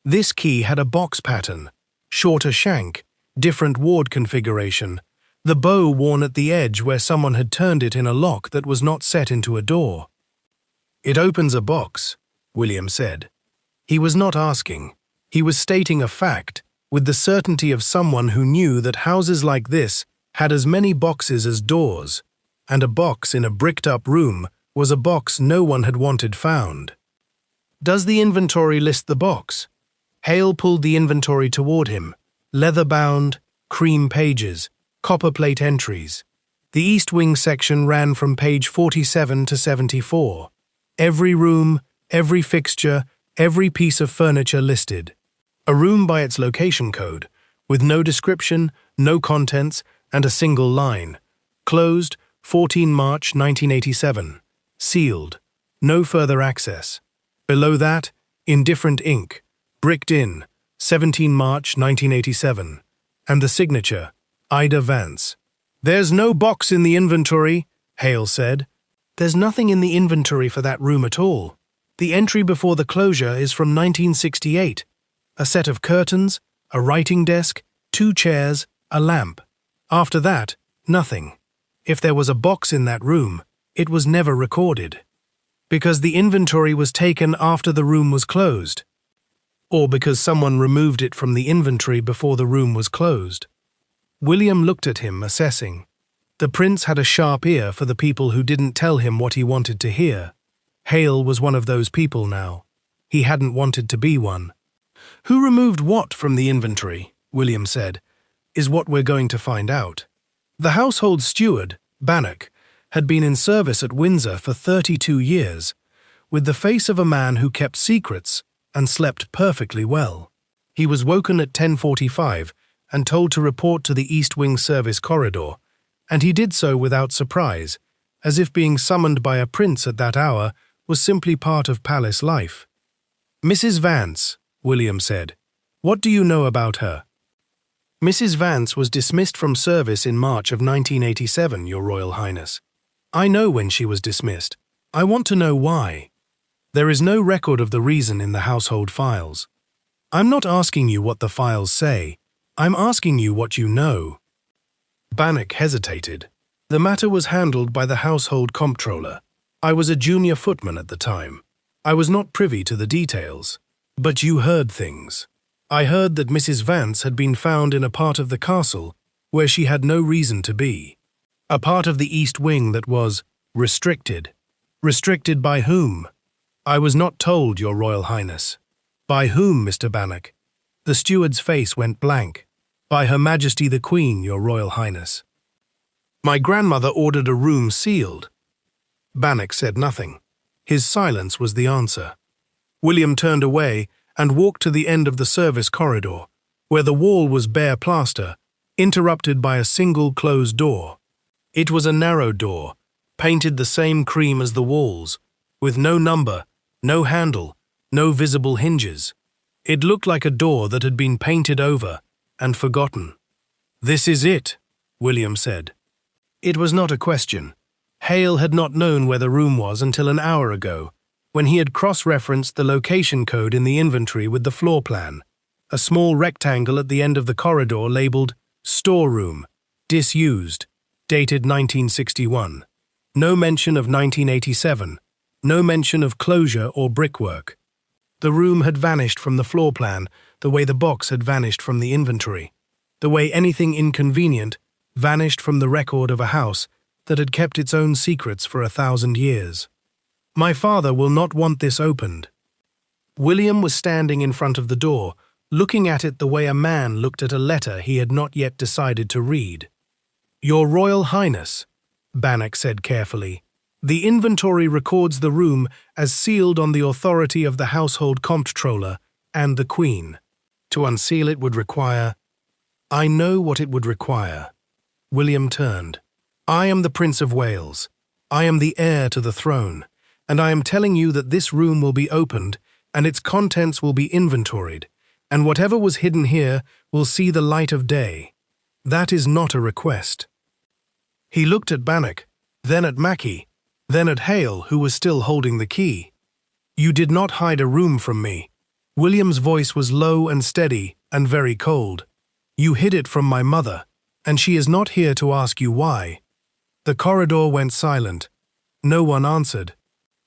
This key had a box pattern, shorter shank, different ward configuration, the bow worn at the edge where someone had turned it in a lock that was not set into a door. It opens a box, William said. He was not asking. He was stating a fact, with the certainty of someone who knew that houses like this had as many boxes as doors, and a box in a bricked-up room was a box no one had wanted found. Does the inventory list the box? Hale pulled the inventory toward him. Leather-bound, cream pages, copperplate entries. The East Wing section ran from page 47 to 74. Every room, every fixture, every piece of furniture listed. A room by its location code, with no description, no contents, and a single line. Closed, 14 March 1987. Sealed. No further access. Below that, in different ink, bricked in, 17 March 1987. And the signature, Ida Vance. There's no box in the inventory, Hale said. There's nothing in the inventory for that room at all. The entry before the closure is from 1968. A set of curtains, a writing desk, 2 chairs, a lamp. After that, nothing. If there was a box in that room, it was never recorded. Because the inventory was taken after the room was closed. Or because someone removed it from the inventory before the room was closed. William looked at him, assessing. The prince had a sharp ear for the people who didn't tell him what he wanted to hear. Hale was one of those people now. He hadn't wanted to be one. Who removed what from the inventory, William said, is what we're going to find out. The household steward, Bannock, had been in service at Windsor for 32 years, with the face of a man who kept secrets and slept perfectly well. He was woken at 10:45 and told to report to the East Wing service corridor, and he did so without surprise, as if being summoned by a prince at that hour was simply part of palace life. Mrs. Vance, William said, what do you know about her? Mrs. Vance was dismissed from service in March of 1987, Your Royal Highness. I know when she was dismissed. I want to know why. There is no record of the reason in the household files. I'm not asking you what the files say. I'm asking you what you know. Bannock hesitated. The matter was handled by the household comptroller. I was a junior footman at the time. I was not privy to the details. But you heard things. I heard that Mrs. Vance had been found in a part of the castle where she had no reason to be. A part of the east wing that was restricted. Restricted by whom? I was not told, Your Royal Highness. By whom, Mr. Bannock? The steward's face went blank. By Her Majesty the Queen, Your Royal Highness. My grandmother ordered a room sealed. Bannock said nothing. His silence was the answer. William turned away and walked to the end of the service corridor, where the wall was bare plaster, interrupted by a single closed door. It was a narrow door, painted the same cream as the walls, with no number, no handle, no visible hinges. It looked like a door that had been painted over and forgotten. "This is it," William said. It was not a question. Hale had not known where the room was until an hour ago, when he had cross-referenced the location code in the inventory with the floor plan, a small rectangle at the end of the corridor labeled "Storeroom, Disused, dated 1961. No mention of 1987, no mention of closure or brickwork. The room had vanished from the floor plan the way the box had vanished from the inventory, the way anything inconvenient vanished from the record of a house that had kept its own secrets for 1,000 years. My father will not want this opened. William was standing in front of the door, looking at it the way a man looked at a letter he had not yet decided to read. Your Royal Highness, Bannock said carefully, the inventory records the room as sealed on the authority of the household comptroller and the Queen. To unseal it would require... I know what it would require. William turned. I am the Prince of Wales. I am the heir to the throne, and I am telling you that this room will be opened and its contents will be inventoried, and whatever was hidden here will see the light of day. That is not a request. He looked at Bannock, then at Mackie, then at Hale, who was still holding the key. You did not hide a room from me. William's voice was low and steady and very cold. You hid it from my mother, and she is not here to ask you why. The corridor went silent. No one answered.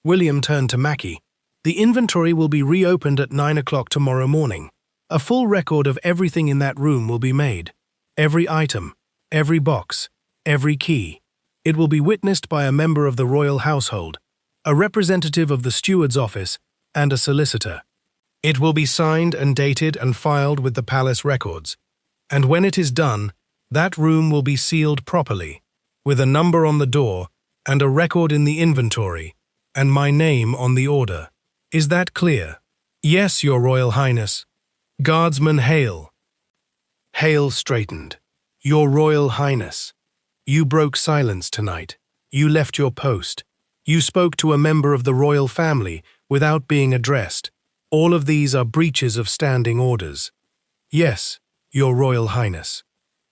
William turned to Mackie. The inventory will be reopened at 9 o'clock tomorrow morning. A full record of everything in that room will be made. Every item, every box, every key. It will be witnessed by a member of the royal household, a representative of the steward's office, and a solicitor. It will be signed and dated and filed with the palace records. And when it is done, that room will be sealed properly, with a number on the door and a record in the inventory, and my name on the order. Is that clear? Yes, Your Royal Highness. Guardsman Hale. Hale straightened. Your Royal Highness. You broke silence tonight. You left your post. You spoke to a member of the royal family without being addressed. All of these are breaches of standing orders. Yes, Your Royal Highness.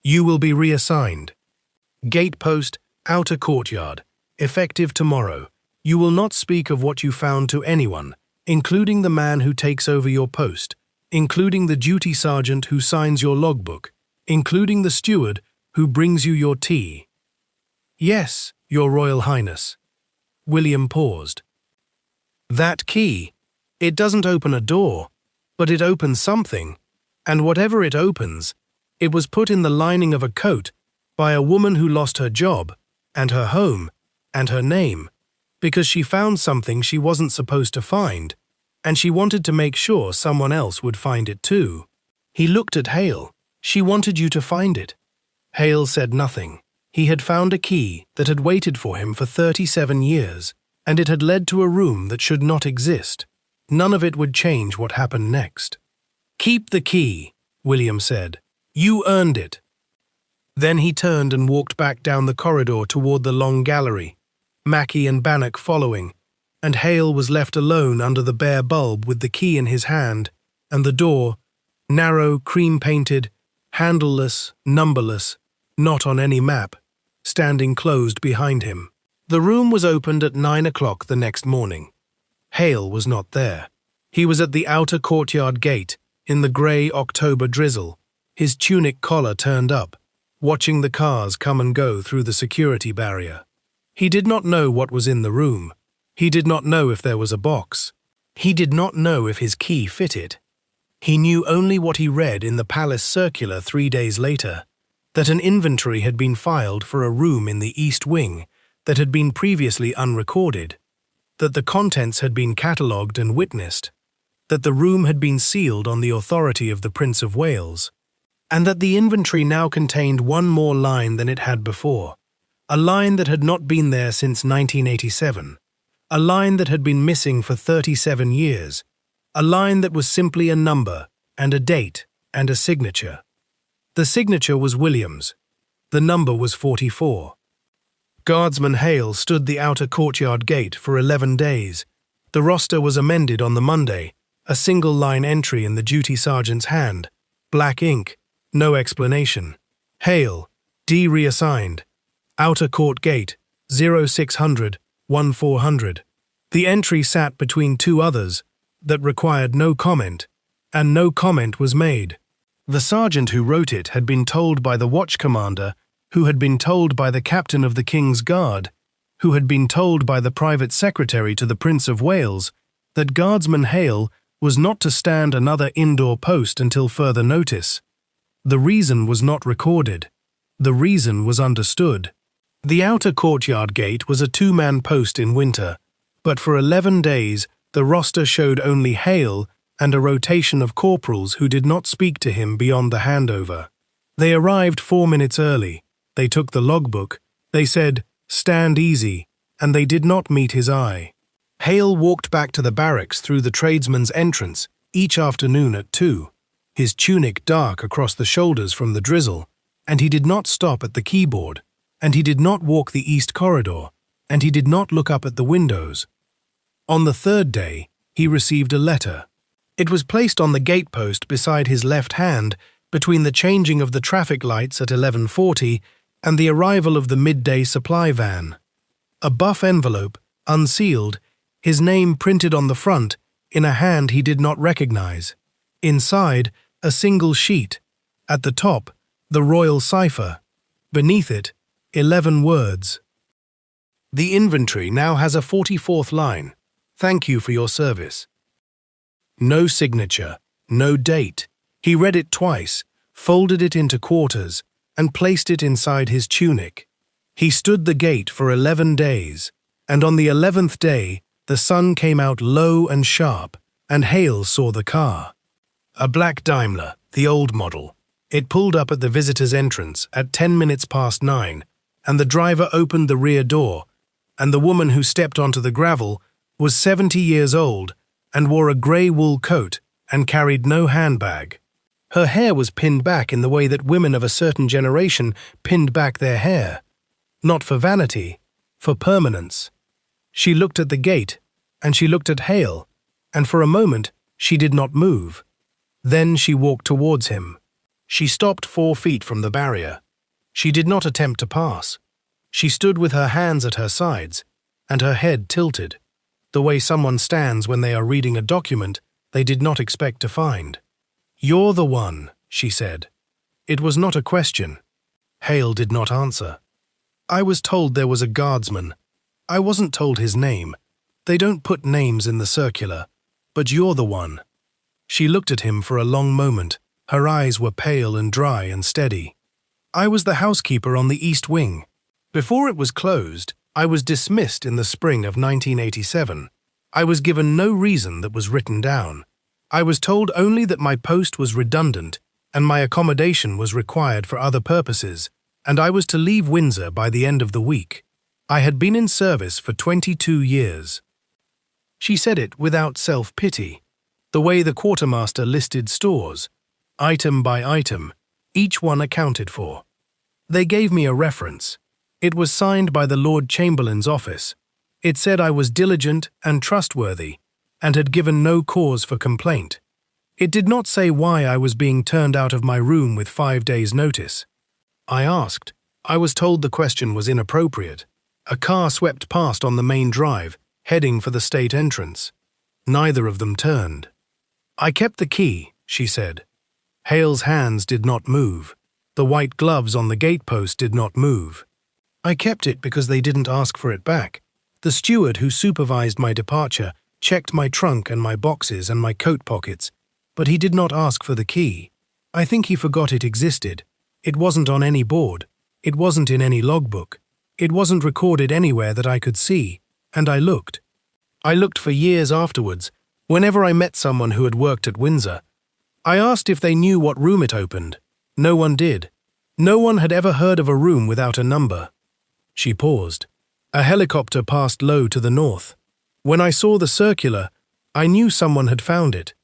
You will be reassigned. Gate post, outer courtyard, effective tomorrow. You will not speak of what you found to anyone, including the man who takes over your post, including the duty sergeant who signs your logbook, including the steward who brings you your tea. Yes, Your Royal Highness. William paused. That key, it doesn't open a door, but it opens something, and whatever it opens, it was put in the lining of a coat by a woman who lost her job, and her home, and her name, because she found something she wasn't supposed to find, and she wanted to make sure someone else would find it too. He looked at Hale. She wanted you to find it. Hale said nothing. He had found a key that had waited for him for 37 years, and it had led to a room that should not exist. None of it would change what happened next. Keep the key, William said. You earned it. Then he turned and walked back down the corridor toward the long gallery, Mackie and Bannock following, and Hale was left alone under the bare bulb with the key in his hand, and the door, narrow, cream-painted, handleless, numberless, not on any map, standing closed behind him. The room was opened at 9 o'clock the next morning. Hale was not there. He was at the outer courtyard gate, in the grey October drizzle, his tunic collar turned up, watching the cars come and go through the security barrier. He did not know what was in the room. He did not know if there was a box. He did not know if his key fitted. He knew only what he read in the palace circular 3 days later, that an inventory had been filed for a room in the East Wing that had been previously unrecorded, that the contents had been catalogued and witnessed, that the room had been sealed on the authority of the Prince of Wales, and that the inventory now contained one more line than it had before, a line that had not been there since 1987, a line that had been missing for 37 years, a line that was simply a number and a date and a signature. The signature was Williams. The number was 44. Guardsman Hale stood the outer courtyard gate for 11 days. The roster was amended on the Monday, a single-line entry in the duty sergeant's hand, black ink, no explanation. Hale, D reassigned. Outer court gate, 0600, 1400. The entry sat between two others that required no comment, and no comment was made. The sergeant who wrote it had been told by the watch commander, who had been told by the captain of the King's Guard, who had been told by the private secretary to the Prince of Wales, that Guardsman Hale was not to stand another indoor post until further notice. The reason was not recorded. The reason was understood. The outer courtyard gate was a two-man post in winter, but for 11 days the roster showed only Hale and a rotation of corporals who did not speak to him beyond the handover. They arrived 4 minutes early. They took the logbook. They said, "Stand easy," and they did not meet his eye. Hale walked back to the barracks through the tradesman's entrance each afternoon at 2, his tunic dark across the shoulders from the drizzle, and he did not stop at the keyboard, and he did not walk the east corridor, and he did not look up at the windows. On the third day, he received a letter. It was placed on the gatepost beside his left hand between the changing of the traffic lights at 11:40 and the arrival of the midday supply van. A buff envelope, unsealed, his name printed on the front, in a hand he did not recognize. Inside, a single sheet. At the top, the royal cipher. Beneath it, 11 words. The inventory now has a 44th line. Thank you for your service. No signature, no date. He read it twice, folded it into quarters, and placed it inside his tunic. He stood the gate for 11 days, and on the 11th day, the sun came out low and sharp, and Hale saw the car. A black Daimler, the old model. It pulled up at the visitor's entrance at 10 minutes past 9, and the driver opened the rear door, and the woman who stepped onto the gravel was 70 years old and wore a grey wool coat and carried no handbag. Her hair was pinned back in the way that women of a certain generation pinned back their hair. Not for vanity, for permanence. She looked at the gate, and she looked at Hale, and for a moment she did not move. Then she walked towards him. She stopped 4 feet from the barrier. She did not attempt to pass. She stood with her hands at her sides, and her head tilted, the way someone stands when they are reading a document they did not expect to find. "You're the one," she said. It was not a question. Hale did not answer. "I was told there was a guardsman. I wasn't told his name. They don't put names in the circular. But you're the one." She looked at him for a long moment. Her eyes were pale and dry and steady. "I was the housekeeper on the East Wing. Before it was closed, I was dismissed in the spring of 1987. I was given no reason that was written down. I was told only that my post was redundant and my accommodation was required for other purposes, and I was to leave Windsor by the end of the week. I had been in service for 22 years. She said it without self-pity, the way the quartermaster listed stores, item by item, each one accounted for. They gave me a reference. It was signed by the Lord Chamberlain's office. It said I was diligent and trustworthy, and had given no cause for complaint. It did not say why I was being turned out of my room with 5 days' notice. I asked. I was told the question was inappropriate. A car swept past on the main drive, heading for the state entrance. Neither of them turned. I kept the key, she said. Hale's hands did not move. The white gloves on the gatepost did not move. I kept it because they didn't ask for it back. The steward who supervised my departure checked my trunk and my boxes and my coat pockets, but he did not ask for the key. I think he forgot it existed. It wasn't on any board. It wasn't in any logbook. It wasn't recorded anywhere that I could see, and I looked. I looked for years afterwards, whenever I met someone who had worked at Windsor. I asked if they knew what room it opened. No one did. No one had ever heard of a room without a number. She paused. A helicopter passed low to the north. When I saw the circular, I knew someone had found it.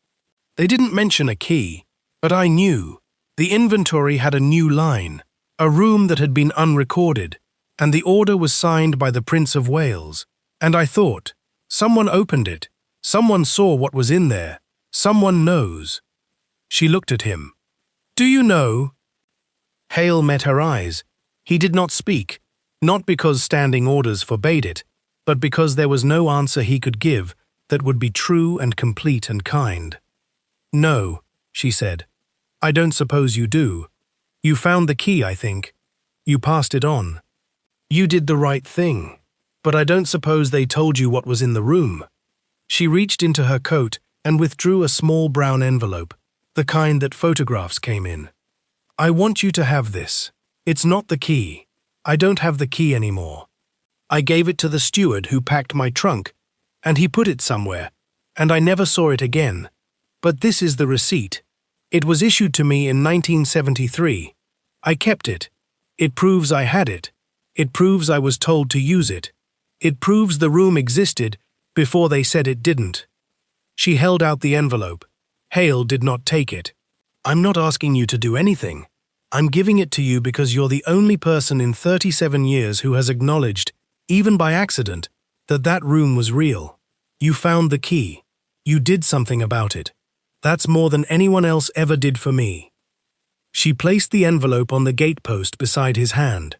They didn't mention a key, but I knew. The inventory had a new line, a room that had been unrecorded, and the order was signed by the Prince of Wales. And I thought, someone opened it. Someone saw what was in there. Someone knows. She looked at him. Do you know? Hale met her eyes. He did not speak, not because standing orders forbade it, but because there was no answer he could give that would be true and complete and kind. No, she said. I don't suppose you do. You found the key, I think. You passed it on. You did the right thing, but I don't suppose they told you what was in the room. She reached into her coat and withdrew a small brown envelope, the kind that photographs came in. I want you to have this. It's not the key. I don't have the key anymore. I gave it to the steward who packed my trunk, and he put it somewhere, and I never saw it again. But this is the receipt. It was issued to me in 1973. I kept it. It proves I had it. It proves I was told to use it. It proves the room existed before they said it didn't. She held out the envelope. Hale did not take it. I'm not asking you to do anything. I'm giving it to you because you're the only person in 37 years who has acknowledged, even by accident, that that room was real. You found the key. You did something about it. That's more than anyone else ever did for me. She placed the envelope on the gatepost beside his hand.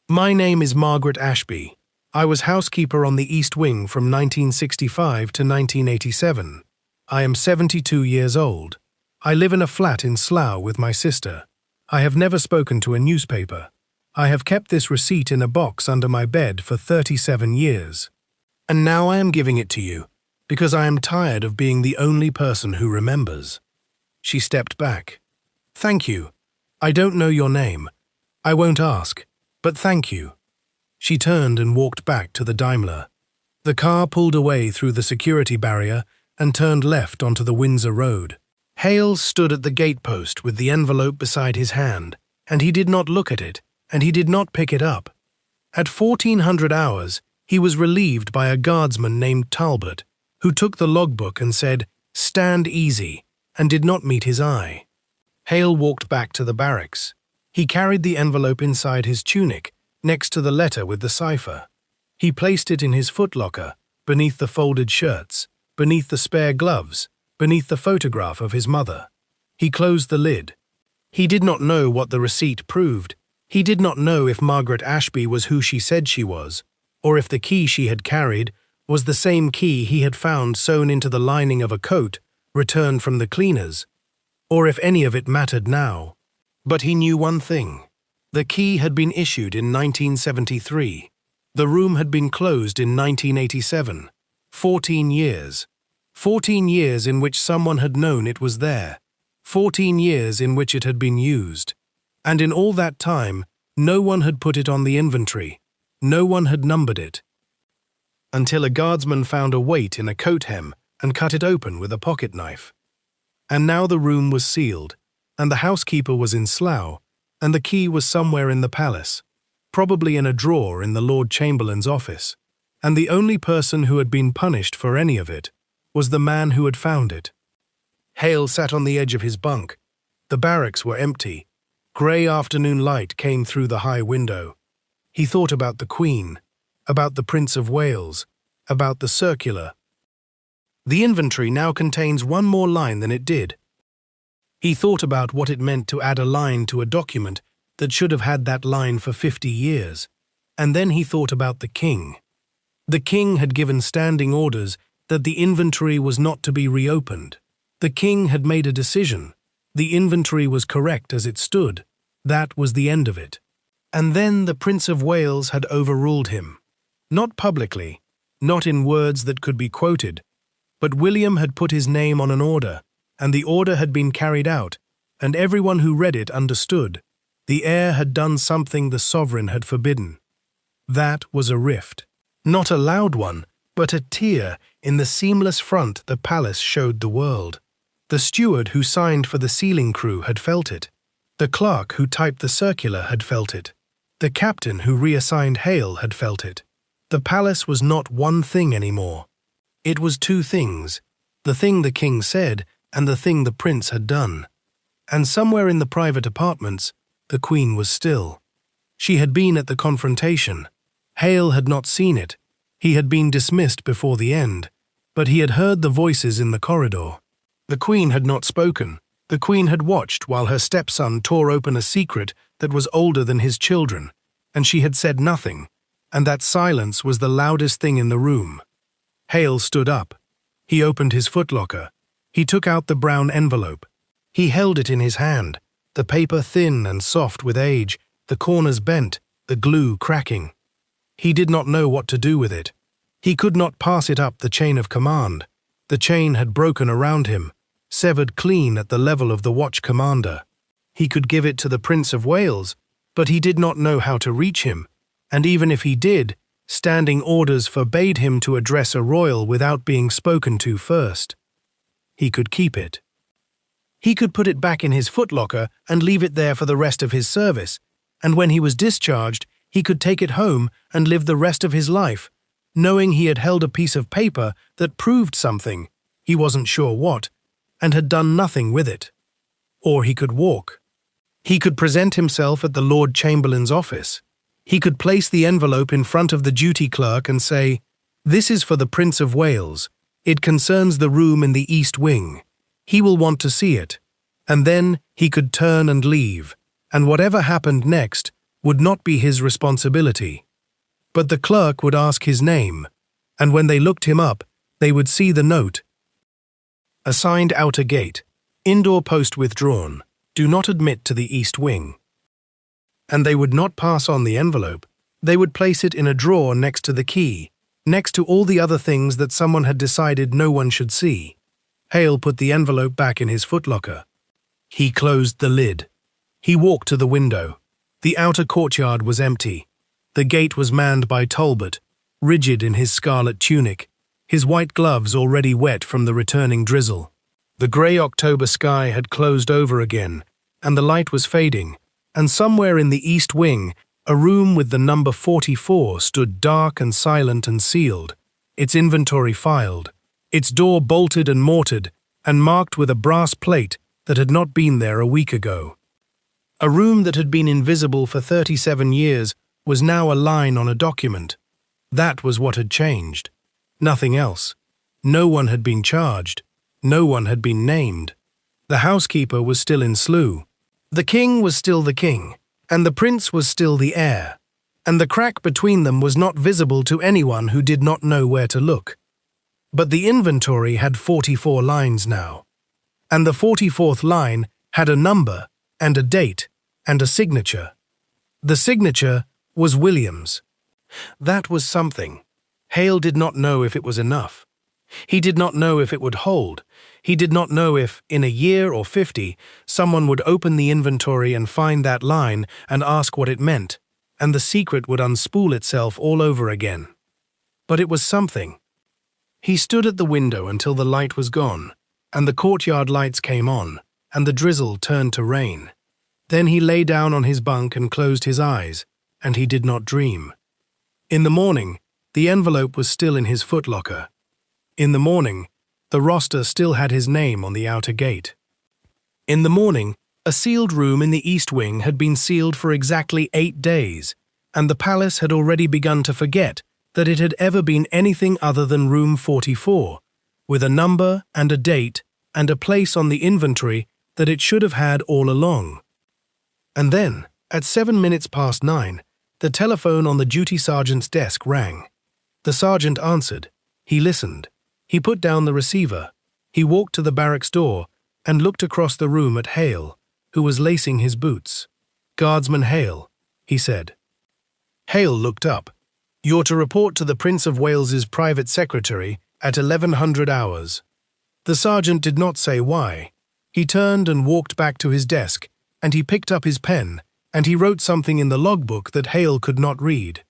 My name is Margaret Ashby. I was housekeeper on the East Wing from 1965 to 1987. I am 72 years old. I live in a flat in Slough with my sister. I have never spoken to a newspaper. I have kept this receipt in a box under my bed for 37 years. And now I am giving it to you, because I am tired of being the only person who remembers. She stepped back. Thank you. I don't know your name. I won't ask, but thank you. She turned and walked back to the Daimler. The car pulled away through the security barrier and turned left onto the Windsor Road. Hale stood at the gatepost with the envelope beside his hand, and he did not look at it, and he did not pick it up. At 1400 hours, he was relieved by a guardsman named Talbot, who took the logbook and said, "Stand easy," and did not meet his eye. Hale walked back to the barracks. He carried the envelope inside his tunic, next to the letter with the cipher. He placed it in his footlocker, beneath the folded shirts, beneath the spare gloves, beneath the photograph of his mother. He closed the lid. He did not know what the receipt proved. He did not know if Margaret Ashby was who she said she was, or if the key she had carried was the same key he had found sewn into the lining of a coat returned from the cleaners, or if any of it mattered now. But he knew one thing. The key had been issued in 1973. The room had been closed in 1987. 14 years. 14 years in which someone had known it was there. 14 years in which it had been used. And in all that time, no one had put it on the inventory. No one had numbered it. Until a guardsman found a weight in a coat hem and cut it open with a pocket knife. And now the room was sealed, and the housekeeper was in Slough, and the key was somewhere in the palace, probably in a drawer in the Lord Chamberlain's office, and the only person who had been punished for any of it was the man who had found it. Hale sat on the edge of his bunk. The barracks were empty. Grey afternoon light came through the high window. He thought about the Queen, about the Prince of Wales, about the circular. The inventory now contains one more line than it did. He thought about what it meant to add a line to a document that should have had that line for 50 years. And then he thought about the King. The King had given standing orders that the inventory was not to be reopened. The king had made a decision. The inventory was correct as it stood. That was the end of it. And then the Prince of Wales had overruled him. Not publicly, not in words that could be quoted, but William had put his name on an order, and the order had been carried out, and everyone who read it understood. The heir had done something the sovereign had forbidden. That was a rift. Not a loud one, but a tear in the seamless front the palace showed the world. The steward who signed for the sealing crew had felt it. The clerk who typed the circular had felt it. The captain who reassigned Hale had felt it. The palace was not one thing anymore. It was two things, the thing the king said and the thing the prince had done. And somewhere in the private apartments, the queen was still. She had been at the confrontation. Hale had not seen it. He had been dismissed before the end, but he had heard the voices in the corridor. The queen had not spoken. The queen had watched while her stepson tore open a secret that was older than his children, and she had said nothing, and that silence was the loudest thing in the room. Hale stood up. He opened his footlocker. He took out the brown envelope. He held it in his hand, the paper thin and soft with age, the corners bent, the glue cracking. He did not know what to do with it. He could not pass it up the chain of command. The chain had broken around him, severed clean at the level of the watch commander. He could give it to the Prince of Wales, but he did not know how to reach him, and even if he did, standing orders forbade him to address a royal without being spoken to first. He could keep it. He could put it back in his footlocker and leave it there for the rest of his service, and when he was discharged, he could take it home and live the rest of his life, knowing he had held a piece of paper that proved something, he wasn't sure what, and had done nothing with it. Or he could walk. He could present himself at the Lord Chamberlain's office. He could place the envelope in front of the duty clerk and say, "This is for the Prince of Wales. It concerns the room in the East Wing. He will want to see it." And then he could turn and leave, and whatever happened next would not be his responsibility. But the clerk would ask his name, and when they looked him up, they would see the note. Assigned outer gate. Indoor post withdrawn. Do not admit to the East Wing. And they would not pass on the envelope. They would place it in a drawer next to the key, next to all the other things that someone had decided no one should see. Hale put the envelope back in his footlocker. He closed the lid. He walked to the window. The outer courtyard was empty. The gate was manned by Talbot, rigid in his scarlet tunic, his white gloves already wet from the returning drizzle. The grey October sky had closed over again, and the light was fading, and somewhere in the East Wing, a room with the number 44 stood dark and silent and sealed, its inventory filed, its door bolted and mortared, and marked with a brass plate that had not been there a week ago. A room that had been invisible for 37 years was now a line on a document. That was what had changed. Nothing else. No one had been charged. No one had been named. The housekeeper was still in Slough. The king was still the king, and the prince was still the heir, and the crack between them was not visible to anyone who did not know where to look. But the inventory had 44 lines now, and the 44th line had a number and a date and a signature. The signature was William's. That was something. Hale did not know if it was enough. He did not know if it would hold. He did not know if, in a year or 50, someone would open the inventory and find that line and ask what it meant, and the secret would unspool itself all over again. But it was something. He stood at the window until the light was gone, and the courtyard lights came on, and the drizzle turned to rain. Then he lay down on his bunk and closed his eyes, and he did not dream. In the morning, the envelope was still in his footlocker. In the morning, the roster still had his name on the outer gate. In the morning, a sealed room in the East Wing had been sealed for exactly 8 days, and the palace had already begun to forget that it had ever been anything other than room 44, with a number and a date and a place on the inventory that it should have had all along. And then, at 9:07, the telephone on the duty sergeant's desk rang. The sergeant answered. He listened. He put down the receiver. He walked to the barracks door and looked across the room at Hale, who was lacing his boots. "Guardsman Hale," he said. Hale looked up. "You're to report to the Prince of Wales's private secretary at 1100 hours. The sergeant did not say why. He turned and walked back to his desk, and he picked up his pen, and he wrote something in the logbook that Hale could not read.